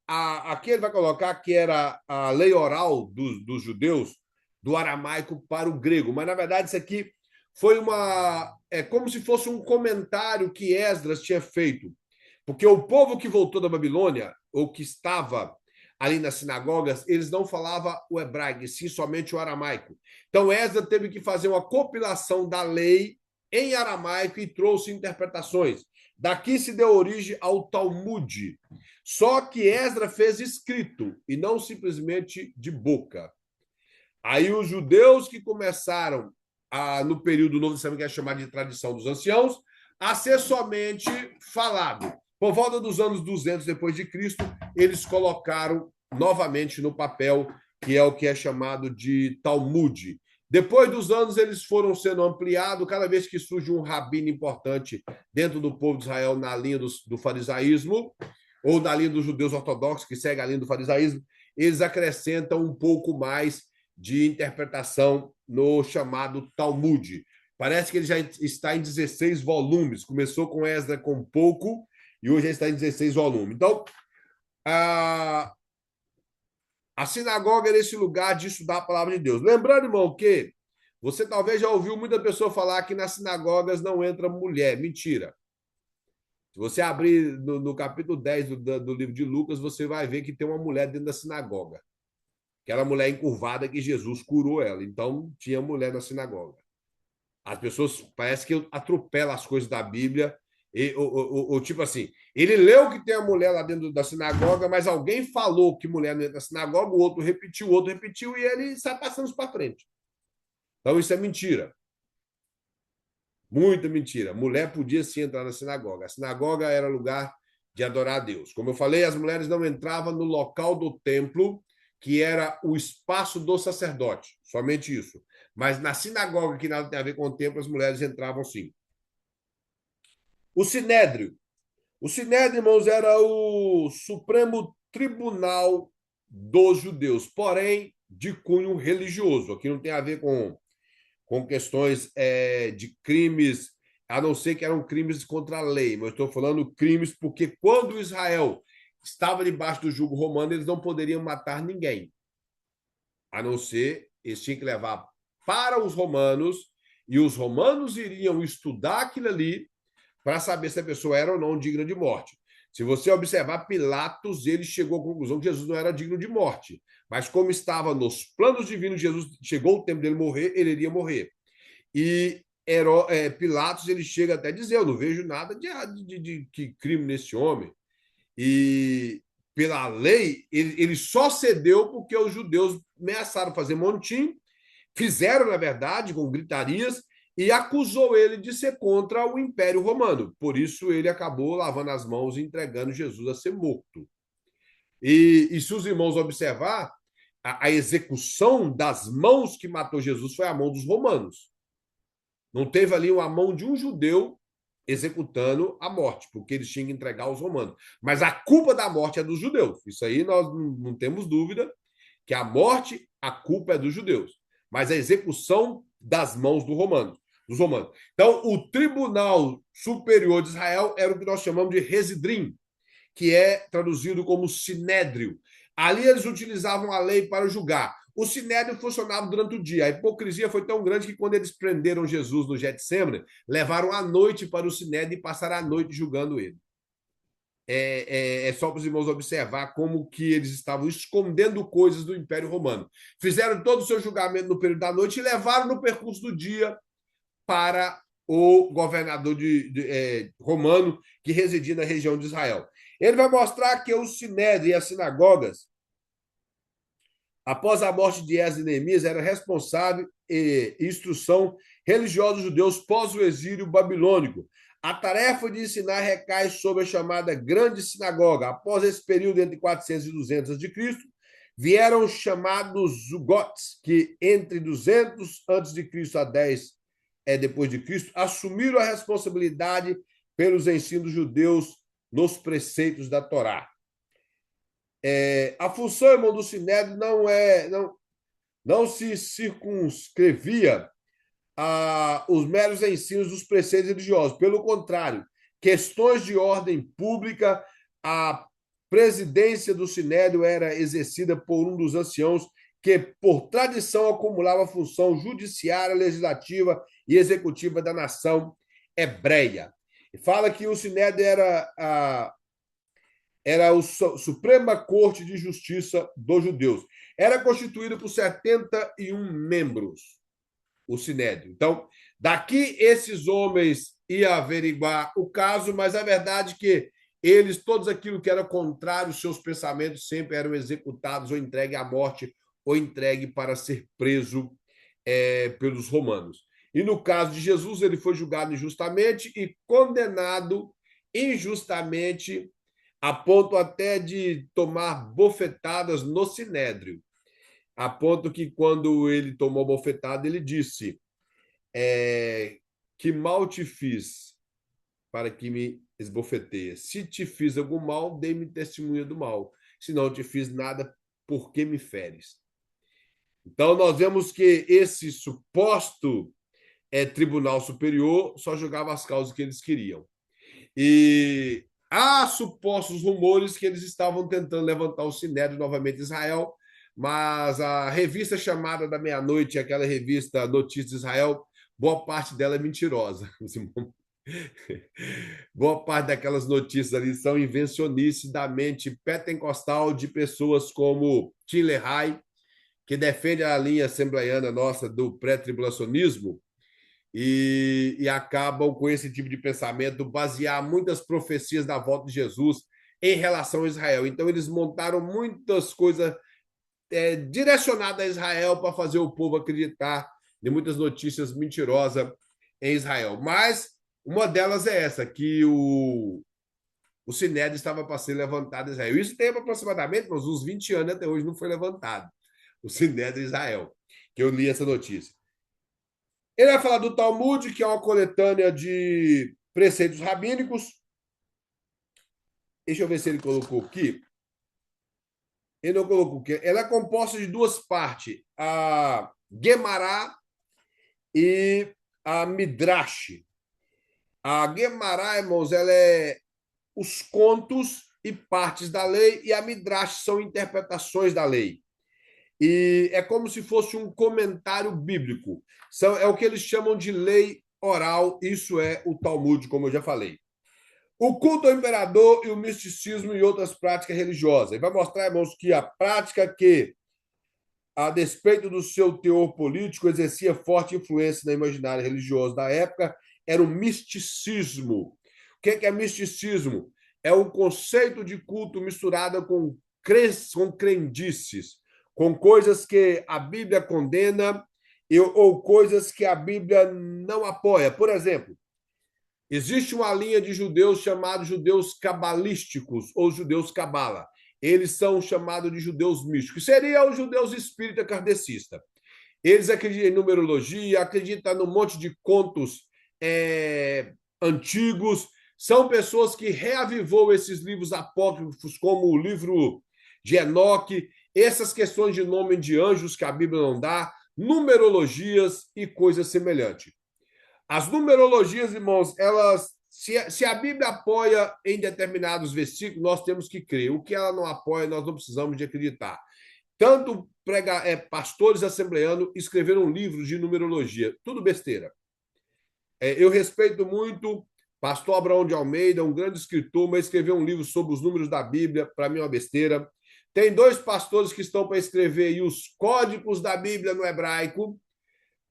aqui ele vai colocar que era a lei oral dos judeus, do aramaico para o grego. Mas, na verdade, isso aqui foi como se fosse um comentário que Esdras tinha feito. Porque o povo que voltou da Babilônia, ou que estava ali nas sinagogas, eles não falavam o hebraico, e sim somente o aramaico. Então, Esdras teve que fazer uma compilação da lei em aramaico e trouxe interpretações. Daqui se deu origem ao Talmud. Só que Esdras fez escrito e não simplesmente de boca. Aí os judeus que começaram no período do Novo Testamento, que é chamado de tradição dos anciãos, a ser somente falado. Por volta dos anos 200 depois de Cristo, eles colocaram novamente no papel, que é o que é chamado de Talmud. Depois dos anos, eles foram sendo ampliados. Cada vez que surge um rabino importante dentro do povo de Israel na linha do farisaísmo, ou da linha dos judeus ortodoxos, que segue a linha do farisaísmo, eles acrescentam um pouco mais de interpretação no chamado Talmud. Parece que ele já está em 16 volumes. Começou com Esdras com pouco e hoje já está em 16 volumes. Então, a sinagoga era esse lugar de estudar a palavra de Deus. Lembrando, irmão, que você talvez já ouviu muita pessoa falar que nas sinagogas não entra mulher. Mentira. Se você abrir no capítulo 10 do livro de Lucas, você vai ver que tem uma mulher dentro da sinagoga. Aquela mulher encurvada que Jesus curou ela. Então, tinha mulher na sinagoga. As pessoas parece que atropelam as coisas da Bíblia. Ou tipo assim, ele leu que tem a mulher lá dentro da sinagoga, mas alguém falou que mulher não entra na sinagoga, o outro repetiu, e ele sai passando para frente. Então, isso é mentira. Muita mentira. Mulher podia sim entrar na sinagoga. A sinagoga era lugar de adorar a Deus. Como eu falei, as mulheres não entravam no local do templo, que era o espaço do sacerdote. Somente isso. Mas na sinagoga, que nada tem a ver com o templo, as mulheres entravam sim. O Sinédrio. O Sinédrio, irmãos, era o Supremo Tribunal dos judeus, porém de cunho religioso. Aqui não tem a ver com questões de crimes, a não ser que eram crimes contra a lei, mas estou falando crimes porque quando Israel estava debaixo do jugo romano, eles não poderiam matar ninguém, a não ser eles tinham que levar para os romanos e os romanos iriam estudar aquilo ali para saber se a pessoa era ou não digna de morte. Se você observar Pilatos, ele chegou à conclusão que Jesus não era digno de morte. Mas como estava nos planos divinos, Jesus chegou o tempo dele morrer, ele iria morrer. E Pilatos ele chega até a dizer: eu não vejo nada de crime nesse homem. E pela lei, ele só cedeu porque os judeus ameaçaram fazer montim, fizeram, na verdade, com gritarias, e acusou ele de ser contra o Império Romano. Por isso, ele acabou lavando as mãos e entregando Jesus a ser morto. E se os irmãos observar, a execução das mãos que matou Jesus foi a mão dos romanos. Não teve ali uma mão de um judeu executando a morte, porque eles tinham que entregar aos romanos. Mas a culpa da morte é dos judeus. Isso aí nós não temos dúvida que a morte, a culpa é dos judeus. Mas a execução das mãos dos romanos. Então, o Tribunal Superior de Israel era o que nós chamamos de Residrim, que é traduzido como Sinédrio. Ali eles utilizavam a lei para julgar. O Sinédrio funcionava durante o dia. A hipocrisia foi tão grande que quando eles prenderam Jesus no Getsêmani, levaram a noite para o Sinédrio e passaram a noite julgando ele. É só para os irmãos observar como que eles estavam escondendo coisas do Império Romano. Fizeram todo o seu julgamento no período da noite e levaram no percurso do dia para o governador romano que residia na região de Israel. Ele vai mostrar que o Sinédrio e as sinagogas, após a morte de Esdras e Neemias, era responsável e instrução religiosa dos judeus pós o exílio babilônico. A tarefa de ensinar recai sobre a chamada Grande Sinagoga. Após esse período entre 400 e 200 a.C., vieram os chamados Zugotes, que entre 200 a.C. a 10 depois de Cristo, assumiram a responsabilidade pelos ensinos judeus nos preceitos da Torá. A função, irmão, do Sinédrio não se circunscrevia os meros ensinos dos preceitos religiosos. Pelo contrário, questões de ordem pública, a presidência do Sinédrio era exercida por um dos anciãos que, por tradição, acumulava a função judiciária, legislativa e executiva da nação hebreia. Fala que o Sinédrio era a Suprema Corte de Justiça dos judeus. Era constituído por 71 membros, o Sinédrio. Então, daqui esses homens iam averiguar o caso, mas a verdade é que eles, todos aquilo que era contrário aos seus pensamentos, sempre eram executados ou entregues à morte ou entregues para ser preso pelos romanos. E no caso de Jesus, ele foi julgado injustamente e condenado injustamente, a ponto até de tomar bofetadas no Sinédrio. A ponto que, quando ele tomou bofetada, ele disse: que mal te fiz para que me esbofeteia. Se te fiz algum mal, dê-me testemunha do mal. Se não te fiz nada, por que me feres? Então, nós vemos que esse suposto tribunal superior só julgava as causas que eles queriam. E há supostos rumores que eles estavam tentando levantar o Sinédrio novamente em Israel, mas a revista chamada da meia-noite, aquela revista Notícias de Israel, boa parte dela é mentirosa. Boa parte daquelas notícias ali são invencionices da mente pentecostal de pessoas como Tim LaHaye, que defende a linha assembleiana nossa do pré-tribulacionismo, e acabam com esse tipo de pensamento, basear muitas profecias da volta de Jesus em relação a Israel. Então, eles montaram muitas coisas direcionadas a Israel para fazer o povo acreditar em muitas notícias mentirosas em Israel. Mas uma delas é essa, que o Sinédrio estava para ser levantado em Israel. Isso tem aproximadamente uns 20 anos, até hoje não foi levantado. O Sinédrio de Israel, que eu li essa notícia. Ele vai falar do Talmud, que é uma coletânea de preceitos rabínicos. Deixa eu ver se ele colocou aqui. Ele não colocou aqui. Ela é composta de duas partes: a Gemara e a Midrash. A Gemara, irmãos, ela é os contos e partes da lei, e a Midrash são interpretações da lei. E é como se fosse um comentário bíblico. É o que eles chamam de lei oral, isso é o Talmud, como eu já falei. O culto ao imperador e o misticismo e outras práticas religiosas. Ele vai mostrar, irmãos, que a prática que, a despeito do seu teor político, exercia forte influência na imaginária religiosa da época, era o misticismo. O que é misticismo? É um conceito de culto misturado com crendices, com coisas que a Bíblia condena ou coisas que a Bíblia não apoia. Por exemplo, existe uma linha de judeus chamados judeus cabalísticos ou judeus cabala. Eles são chamados de judeus místicos. Seriam os judeus espírita kardecista. Eles acreditam em numerologia, acreditam num monte de contos antigos. São pessoas que reavivou esses livros apócrifos, como o livro de Enoque, essas questões de nome de anjos que a Bíblia não dá, numerologias e coisas semelhantes. As numerologias, irmãos, elas, se a Bíblia apoia em determinados versículos, nós temos que crer. O que ela não apoia, nós não precisamos de acreditar. Tanto pastores assembleanos escreveram livros de numerologia, tudo besteira. Eu respeito muito pastor Abraão de Almeida, um grande escritor, mas escreveu um livro sobre os números da Bíblia, para mim é uma besteira. Tem dois pastores que estão para escrever aí os códigos da Bíblia no hebraico,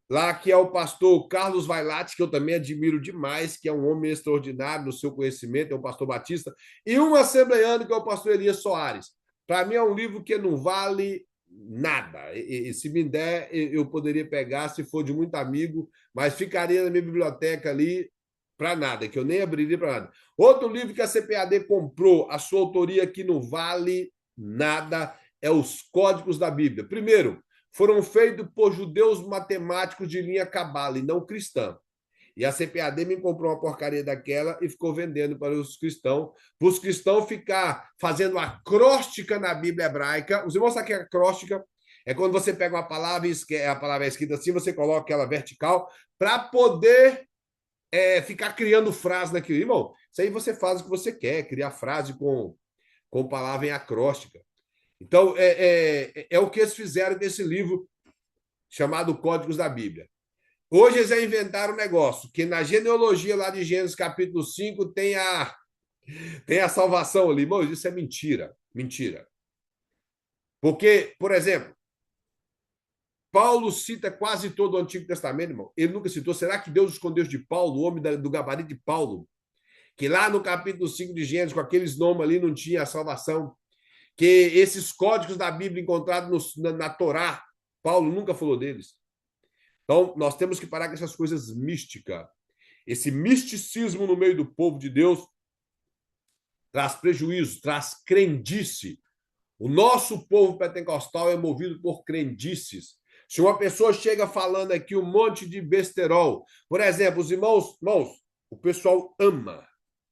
lá que é o pastor Carlos Vailate, que eu também admiro demais, que é um homem extraordinário no seu conhecimento, é um pastor batista, e um assembleano, que é o pastor Elias Soares. Para mim é um livro que não vale nada. E se me der, eu poderia pegar, se for de muito amigo, mas ficaria na minha biblioteca ali para nada, que eu nem abriria para nada. Outro livro que a CPAD comprou, a sua autoria, que não vale nada, é Os Códigos da Bíblia. Primeiro, foram feitos por judeus matemáticos de linha cabala e não cristã. E a CPAD me comprou uma porcaria daquela e ficou vendendo para os cristãos ficar fazendo acróstica na Bíblia hebraica. Os irmãos sabem que é acróstica? É quando você pega uma palavra e a palavra é escrita assim, você coloca ela vertical para poder ficar criando frase naquilo. Irmão, isso aí você faz o que você quer, criar frase com palavra em acróstica. Então, é o que eles fizeram nesse livro chamado Códigos da Bíblia. Hoje eles já inventaram um negócio, que na genealogia lá de Gênesis capítulo 5 tem a salvação ali. Irmão, isso é mentira. Mentira. Porque, por exemplo, Paulo cita quase todo o Antigo Testamento, irmão. Ele nunca citou. Será que Deus escondeu de Paulo, o homem do gabarito de Paulo, que lá no capítulo 5 de Gênesis, com aqueles nomes ali, não tinha a salvação? Que esses códigos da Bíblia encontrados na Torá, Paulo nunca falou deles. Então, nós temos que parar com essas coisas místicas. Esse misticismo no meio do povo de Deus traz prejuízo, traz crendice. O nosso povo pentecostal é movido por crendices. Se uma pessoa chega falando aqui um monte de besterol, por exemplo, os irmãos, o pessoal ama.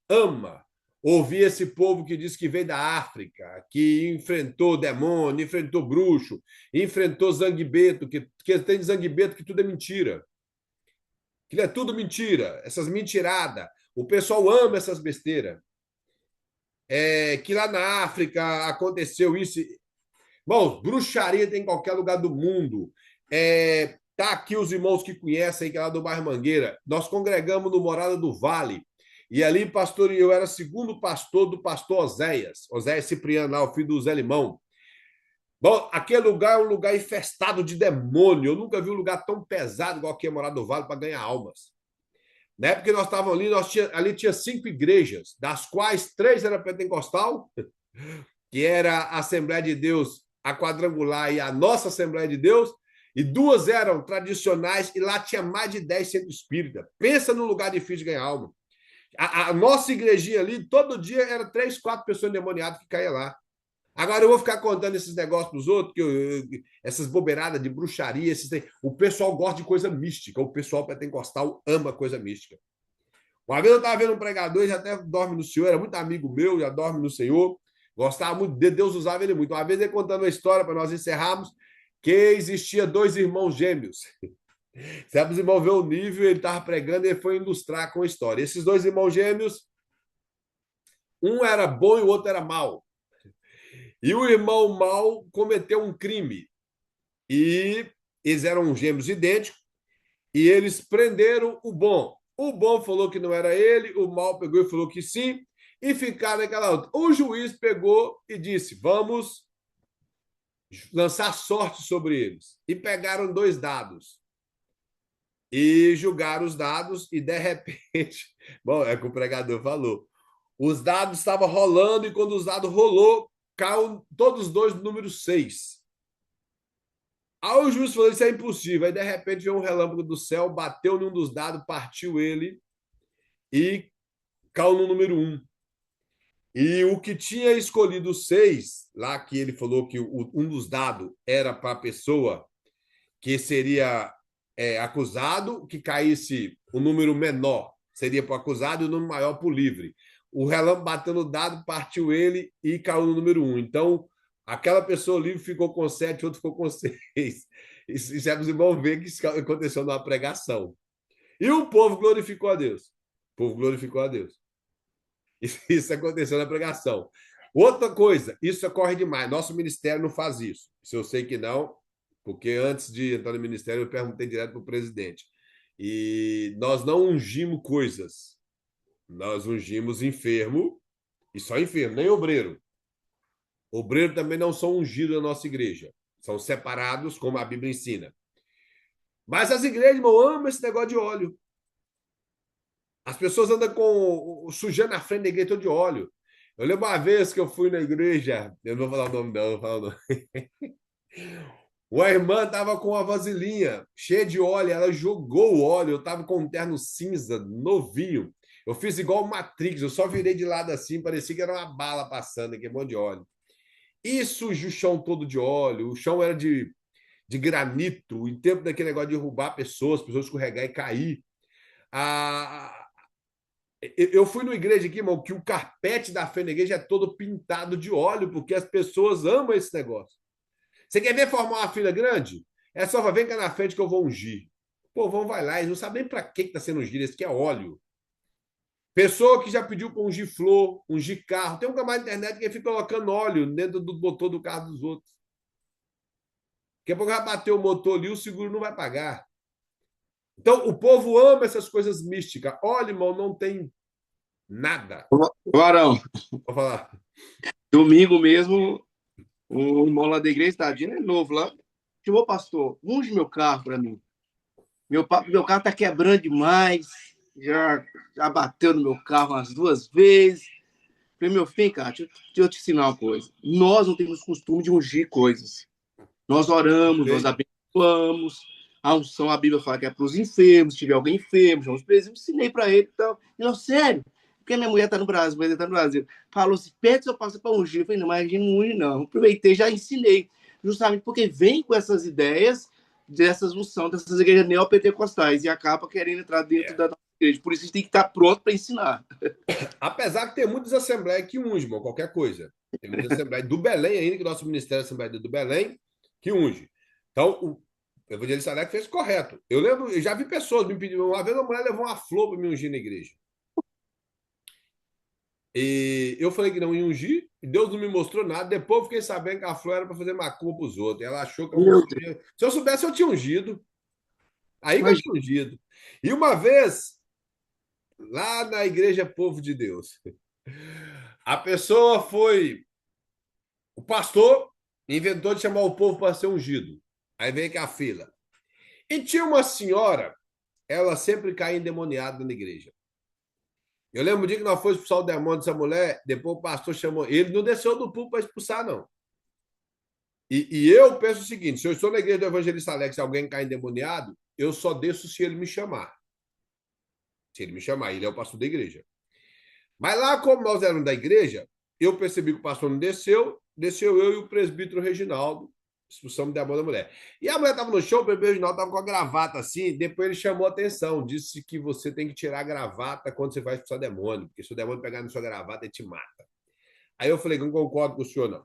ama ouvir esse povo que diz que veio da África, que enfrentou demônio, enfrentou bruxo, enfrentou zanguebeto, que tem zanguebeto que tudo é mentira. Que é tudo mentira, essas mentiradas. O pessoal ama essas besteiras. Que lá na África aconteceu isso. Bom, bruxaria tem em qualquer lugar do mundo. Tá aqui os irmãos que conhecem, que é lá do bairro Mangueira. Nós congregamos no Morada do Vale. E ali, pastor, eu era segundo pastor do pastor Oséias Cipriano, lá, o filho do Zé Limão. Bom, aquele lugar é um lugar infestado de demônio. Eu nunca vi um lugar tão pesado igual aqui em Morada do Vale para ganhar almas. Na época que nós estávamos ali, ali tinha 5 igrejas, das quais 3 eram pentecostal, que era a Assembleia de Deus, a Quadrangular e a nossa Assembleia de Deus, e 2 eram tradicionais, e lá tinha mais de 10 centros espíritas. Pensa num lugar difícil de ganhar alma. A nossa igrejinha ali, todo dia, era 3, 4 pessoas endemoniadas que caíam lá. Agora eu vou ficar contando esses negócios para os outros, essas bobeiradas de bruxaria, o pessoal gosta de coisa mística, o pessoal pentecostal ama coisa mística. Uma vez eu estava vendo um pregador, ele já até dorme no Senhor, era muito amigo meu, já dorme no Senhor, gostava muito de Deus, usava ele muito. Uma vez ele contando uma história para nós encerrarmos, que existia 2 irmãos gêmeos. Se os irmãos ver o nível, ele estava pregando e ele foi ilustrar com a história. Esses 2 irmãos gêmeos, um era bom e o outro era mau. E o irmão mau cometeu um crime. E eles eram gêmeos idênticos, e eles prenderam o bom. O bom falou que não era ele, o mal pegou e falou que sim, e ficaram naquela outra. O juiz pegou e disse: vamos lançar sorte sobre eles. E pegaram 2 dados. E julgaram os dados, e de repente, bom, é o que o pregador falou. Os dados estavam rolando, e quando os dados rolou, caiu todos os 2 no número 6. Aí o juiz falou: isso é impossível. Aí, de repente, veio um relâmpago do céu, bateu em um dos dados, partiu ele e caiu no número 1. E o que tinha escolhido 6, lá que ele falou que um dos dados era para a pessoa que seria acusado, que caísse o número menor, seria para o acusado, e o número maior para o livre. O relâmpago bateu no dado, partiu ele e caiu no número 1. Então, aquela pessoa livre ficou com 7, outro ficou com 6. Isso os irmãos ver que isso aconteceu numa pregação. E o povo glorificou a Deus. O povo glorificou a Deus. Isso aconteceu na pregação. Outra coisa, isso ocorre demais. Nosso ministério não faz isso. Isso eu sei que não, porque antes de entrar no ministério eu perguntei direto para o presidente. E nós não ungimos coisas. Nós ungimos enfermo, e só enfermo, nem obreiro. Obreiro também não são ungidos na nossa igreja. São separados, como a Bíblia ensina. Mas as igrejas, irmão, amam esse negócio de óleo. As pessoas andam com sujando a frente da igreja todo de óleo. Eu lembro uma vez que eu fui na igreja, eu não vou falar o nome dela, não vou falar o nome. Uma irmã estava com uma vasilhinha cheia de óleo, ela jogou o óleo, eu estava com um terno cinza, novinho. Eu fiz igual o Matrix, eu só virei de lado assim, parecia que era uma bala passando, aquele monte de óleo. E sujou o chão todo de óleo, o chão era de granito, em tempo daquele negócio de derrubar pessoas escorregar e cair. Eu fui numa igreja aqui, irmão, que o carpete da frente da igreja é todo pintado de óleo, porque as pessoas amam esse negócio. Você quer ver formar uma fila grande? É só vem cá na frente que eu vou ungir. Pô, vão vai lá, eles não sabem nem para que está sendo ungido, esse que é óleo. Pessoa que já pediu para ungir flor, ungir carro. Tem um canal na internet que fica colocando óleo dentro do motor do carro dos outros. Daqui a pouco vai bater o motor ali, o seguro não vai pagar. Então, o povo ama essas coisas místicas. Olha, irmão, não tem nada. Varão, Vou falar. domingo mesmo, o irmão lá da igreja, tadinho, é novo lá. Chamou, pastor, unge meu carro para mim. Meu carro tá quebrando demais. Já bateu no meu carro umas 2 vezes. Falei, meu filho, cara, deixa eu te ensinar uma coisa. Nós não temos costume de ungir coisas. Nós oramos, nós abençoamos. A unção, a Bíblia fala que é para os enfermos. Se tiver alguém enfermo, chama os presídios. Ensinei para ele. Então, não, sério. Porque minha mulher está no Brasil, mas ele está no Brasil. Falou assim, pede seu pastor para ungir. Eu falei, não, mas a gente não unge, não. Aproveitei, já ensinei. Justamente porque vem com essas ideias dessas unções, dessas igrejas neopentecostais, e acaba querendo entrar dentro da nossa igreja. Por isso a gente tem que estar pronto para ensinar. Apesar que tem muitas assembleias que ungem, irmão, qualquer coisa. Tem muitas assembleias do Belém ainda, que nosso ministério é a Assembleia do Belém, que unge. Então, o evangelista Alex fez correto. Eu lembro, eu já vi pessoas me pedindo, uma vez uma mulher levou uma flor para me ungir na igreja. E eu falei que não ia ungir, e Deus não me mostrou nada. Depois eu fiquei sabendo que a flor era para fazer macumba para os outros. Ela achou que eu Meu Deus. ungia. Se eu soubesse, eu tinha ungido. Aí que eu tinha Imagina. ungido. E uma vez, lá na igreja Povo de Deus, a pessoa foi. O pastor inventou de chamar o povo para ser ungido. Aí veio que a fila. E tinha uma senhora, ela sempre caía endemoniada na igreja. Eu lembro um dia que nós fomos expulsar o demônio dessa mulher, depois o pastor chamou. Ele não desceu do púlpito para expulsar, não. E eu penso o seguinte: se eu estou na igreja do evangelista Alex e alguém cai endemoniado, eu só desço se ele me chamar. Se ele me chamar, ele é o pastor da igreja. Mas lá, como nós éramos da igreja, eu percebi que o pastor não desceu, desceu eu e o presbítero Reginaldo, expulsamos o demônio da mulher. E a mulher estava no show, o presbítero Reginaldo estava com a gravata assim, depois ele chamou a atenção, disse que você tem que tirar a gravata quando você vai expulsar demônio, porque se o demônio pegar na sua gravata, ele te mata. Aí eu falei, não concordo com o senhor, não.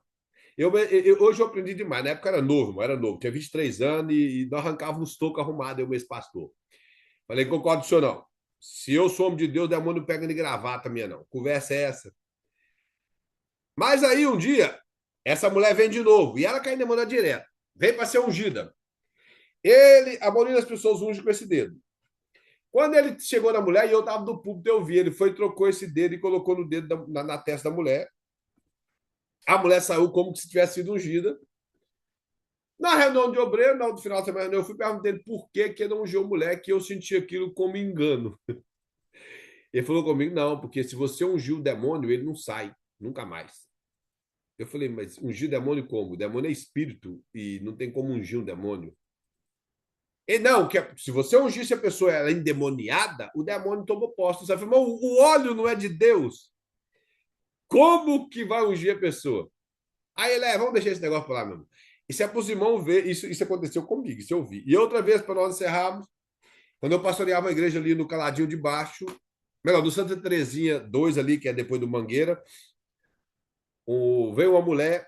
Hoje eu aprendi demais, na época era novo, tinha 23 anos e nós arrancávamos toco arrumado, eu mesmo pastor. Falei, concordo com o senhor, não. Se eu sou homem de Deus, o demônio não pega de gravata minha, não. Conversa é essa. Mas aí um dia, essa mulher vem de novo e ela cai em demanda direto. Vem para ser ungida. A maioria das pessoas unge com esse dedo. Quando ele chegou na mulher, e eu estava do púlpito, eu vi, ele foi, trocou esse dedo e colocou no dedo na testa da mulher. A mulher saiu como se tivesse sido ungida. Na reunião de obreiro, no final da semana, eu fui perguntar ele por que ele não ungiu a mulher, que eu senti aquilo como engano. Ele falou comigo, não, porque se você ungir o demônio, ele não sai, nunca mais. Eu falei, mas ungir demônio como? O demônio é espírito e não tem como ungir um demônio. E não, que se você ungisse a pessoa ela é endemoniada, o demônio tomou posse. Você falou, o óleo não é de Deus. Como que vai ungir a pessoa? Aí ele, vamos deixar esse negócio para lá, meu irmão. Isso é para os irmãos ver, isso aconteceu comigo, isso eu vi. E outra vez, para nós encerrarmos, quando eu pastoreava a igreja ali no Caladinho de Baixo, melhor, do Santa Terezinha 2 ali, que é depois do Mangueira, veio uma mulher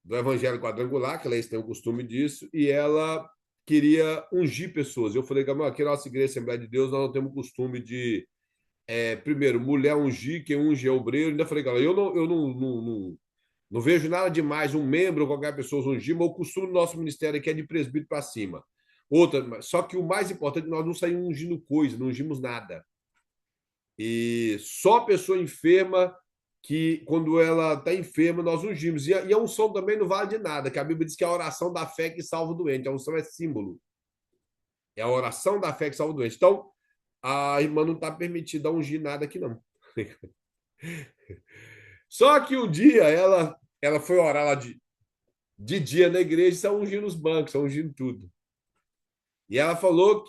do Evangelho Quadrangular, que eles têm o costume disso, e ela queria ungir pessoas. Eu falei, Gabriel, aqui na nossa igreja Assembleia de Deus, nós não temos o costume de, primeiro, mulher ungir, quem unge é obreiro. Ainda falei, galera, eu não vejo nada demais um membro ou qualquer pessoa ungir, mas o costume do nosso ministério aqui é de presbítero para cima. Outra, só que o mais importante, nós não saímos ungindo coisa, não ungimos nada. E só pessoa enferma que, quando ela está enferma, nós ungimos. E a unção também não vale de nada, que a Bíblia diz que é a oração da fé que salva o doente. A unção é símbolo. É a oração da fé que salva o doente. Então, a irmã não está permitida a ungir nada aqui, não. Só que um dia ela foi orar lá de dia na igreja e está ungindo os bancos, está ungindo tudo. E ela falou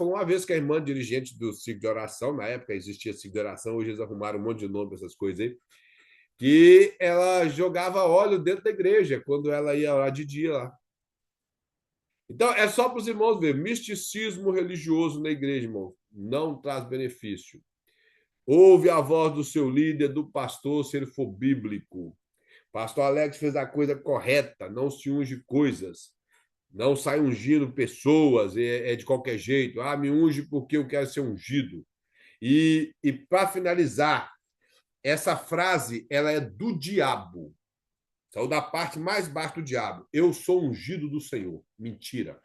uma vez que a irmã dirigente do ciclo de oração, na época existia ciclo de oração, hoje eles arrumaram um monte de nome para essas coisas aí, que ela jogava óleo dentro da igreja quando ela ia orar de dia lá. Então, é só para os irmãos ver, misticismo religioso na igreja, irmão, não traz benefício. Ouve a voz do seu líder, do pastor, se ele for bíblico. Pastor Alex fez a coisa correta, não se unge coisas. Não sai ungindo pessoas, é de qualquer jeito. Me unge porque eu quero ser ungido. E para finalizar, essa frase ela é do diabo. Saiu da parte mais baixa do diabo. Eu sou ungido do Senhor. Mentira.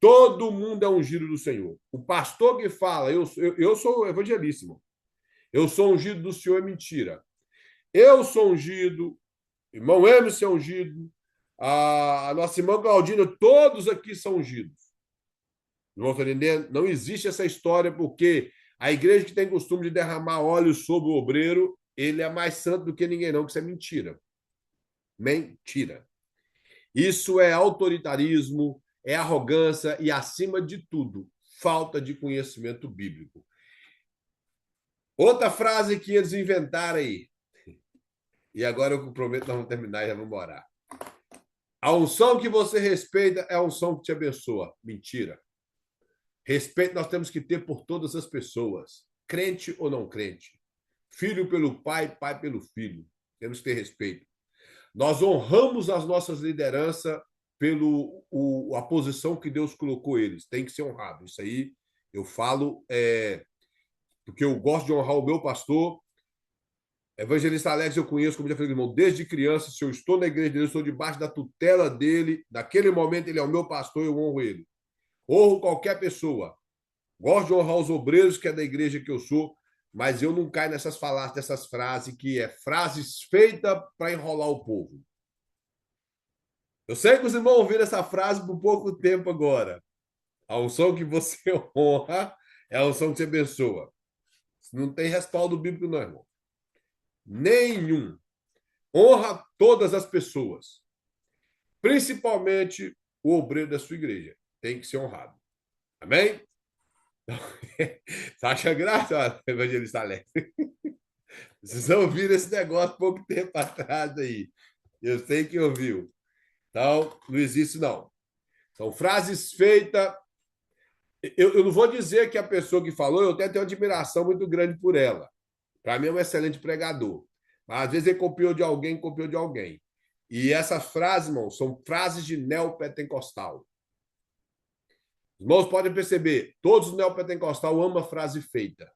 Todo mundo é ungido do Senhor. O pastor que fala, eu sou evangelíssimo. Eu sou ungido do Senhor é mentira. Eu sou ungido, irmão Emerson é ungido, a nossa irmã Claudina, todos aqui são ungidos. Não estão entendendo? Não existe essa história porque a igreja que tem costume de derramar óleo sobre o obreiro, ele é mais santo do que ninguém, não, que isso é mentira. Mentira. Isso é autoritarismo, é arrogância e, acima de tudo, falta de conhecimento bíblico. Outra frase que eles inventaram aí, e agora eu prometo que nós vamos terminar e já vamos orar. A unção que você respeita é a unção que te abençoa. Mentira. Respeito nós temos que ter por todas as pessoas, crente ou não crente. Filho pelo pai, pai pelo filho. Temos que ter respeito. Nós honramos as nossas lideranças a posição que Deus colocou eles. Tem que ser honrado. Isso aí eu falo porque eu gosto de honrar o meu pastor. Evangelista Alex, eu conheço, como já falei, irmão, desde criança. Se eu estou na igreja dele, eu estou debaixo da tutela dele. Naquele momento, ele é o meu pastor, eu honro ele. Honro qualquer pessoa. Gosto de honrar os obreiros, que é da igreja que eu sou, mas eu não caio nessas falácias, dessas frases, que é frases feitas para enrolar o povo. Eu sei que os irmãos ouviram essa frase por pouco tempo agora. A unção que você honra é a unção que você abençoa. Não tem respaldo bíblico, não, irmão. Nenhum. Honra todas as pessoas, principalmente o obreiro da sua igreja. Tem que ser honrado. Amém? Você acha graça, evangelista Alex? Vocês ouviram esse negócio pouco tempo atrás aí. Eu sei que ouviu. Então, não existe, não. São frases feitas. Eu não vou dizer que a pessoa que falou, eu até tenho uma admiração muito grande por ela. Para mim é um excelente pregador. Mas às vezes ele copiou de alguém, copiou de alguém. E essas frases, irmão, são frases de neopentecostal. Os irmãos podem perceber, todos os neopentecostal amam a frase feita.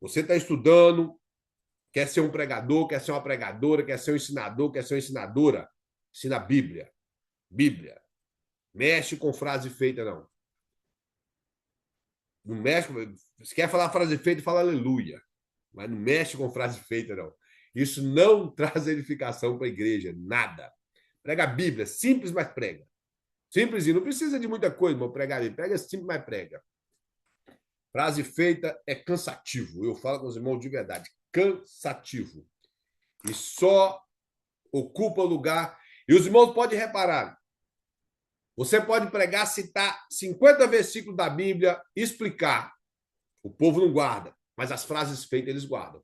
Você está estudando, quer ser um pregador, quer ser uma pregadora, quer ser um ensinador, quer ser uma ensinadora, ensina a Bíblia. Bíblia. Mexe com frase feita, não. Não mexe. Se quer falar frase feita, fala aleluia. Mas não mexe com frase feita, não. Isso não traz edificação para a igreja, nada. Prega a Bíblia, simples, mas prega. Simples e não precisa de muita coisa, mas pregar a Bíblia. Prega simples, mas prega. Frase feita é cansativo. Eu falo com os irmãos de verdade. Cansativo. E só ocupa lugar. E os irmãos podem reparar. Você pode pregar, citar 50 versículos da Bíblia, explicar. O povo não guarda, mas as frases feitas eles guardam.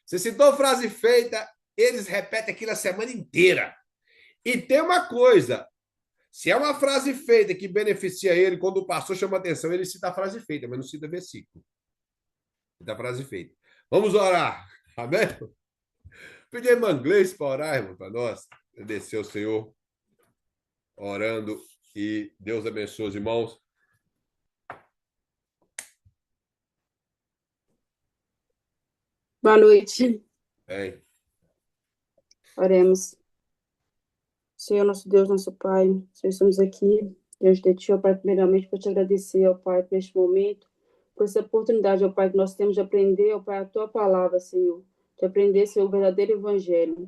Você citou frase feita, eles repetem aquilo a semana inteira. E tem uma coisa, se é uma frase feita que beneficia ele, quando o pastor chama atenção, ele cita a frase feita, mas não cita versículo. Cita a frase feita. Vamos orar. Amém? Pedir irmã Gleice para orar, irmão, para nós. Agradecer ao Senhor, orando, e Deus abençoe os irmãos. Boa noite. Bem. Oremos. Senhor, nosso Deus, nosso Pai, nós estamos aqui diante de Ti, ó Pai, primeiramente para te agradecer, ó Pai, por este momento, por essa oportunidade, ó Pai, que nós temos de aprender, ó Pai, a Tua palavra, Senhor, de aprender, Senhor, o verdadeiro Evangelho.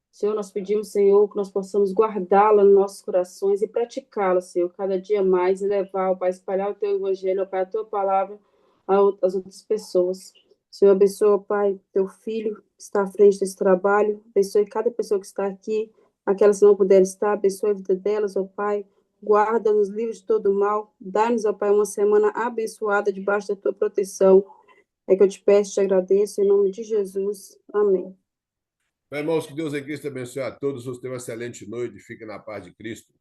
Senhor, nós pedimos, Senhor, que nós possamos guardá-la nos nossos corações e praticá-la, Senhor, cada dia mais, e levar, ó Pai, espalhar o Teu Evangelho, ó Pai, a Tua palavra às outras pessoas. Senhor, abençoa, Pai, Teu filho que está à frente desse trabalho, abençoe cada pessoa que está aqui, aquelas que não puderem estar, abençoe a vida delas, ó Pai, guarda-nos livres de todo mal, dá-nos, ó Pai, uma semana abençoada debaixo da Tua proteção. É que eu te peço, te agradeço, em nome de Jesus. Amém. Meus irmãos, que Deus em Cristo abençoe a todos. Você tenha uma excelente noite. Fique na paz de Cristo.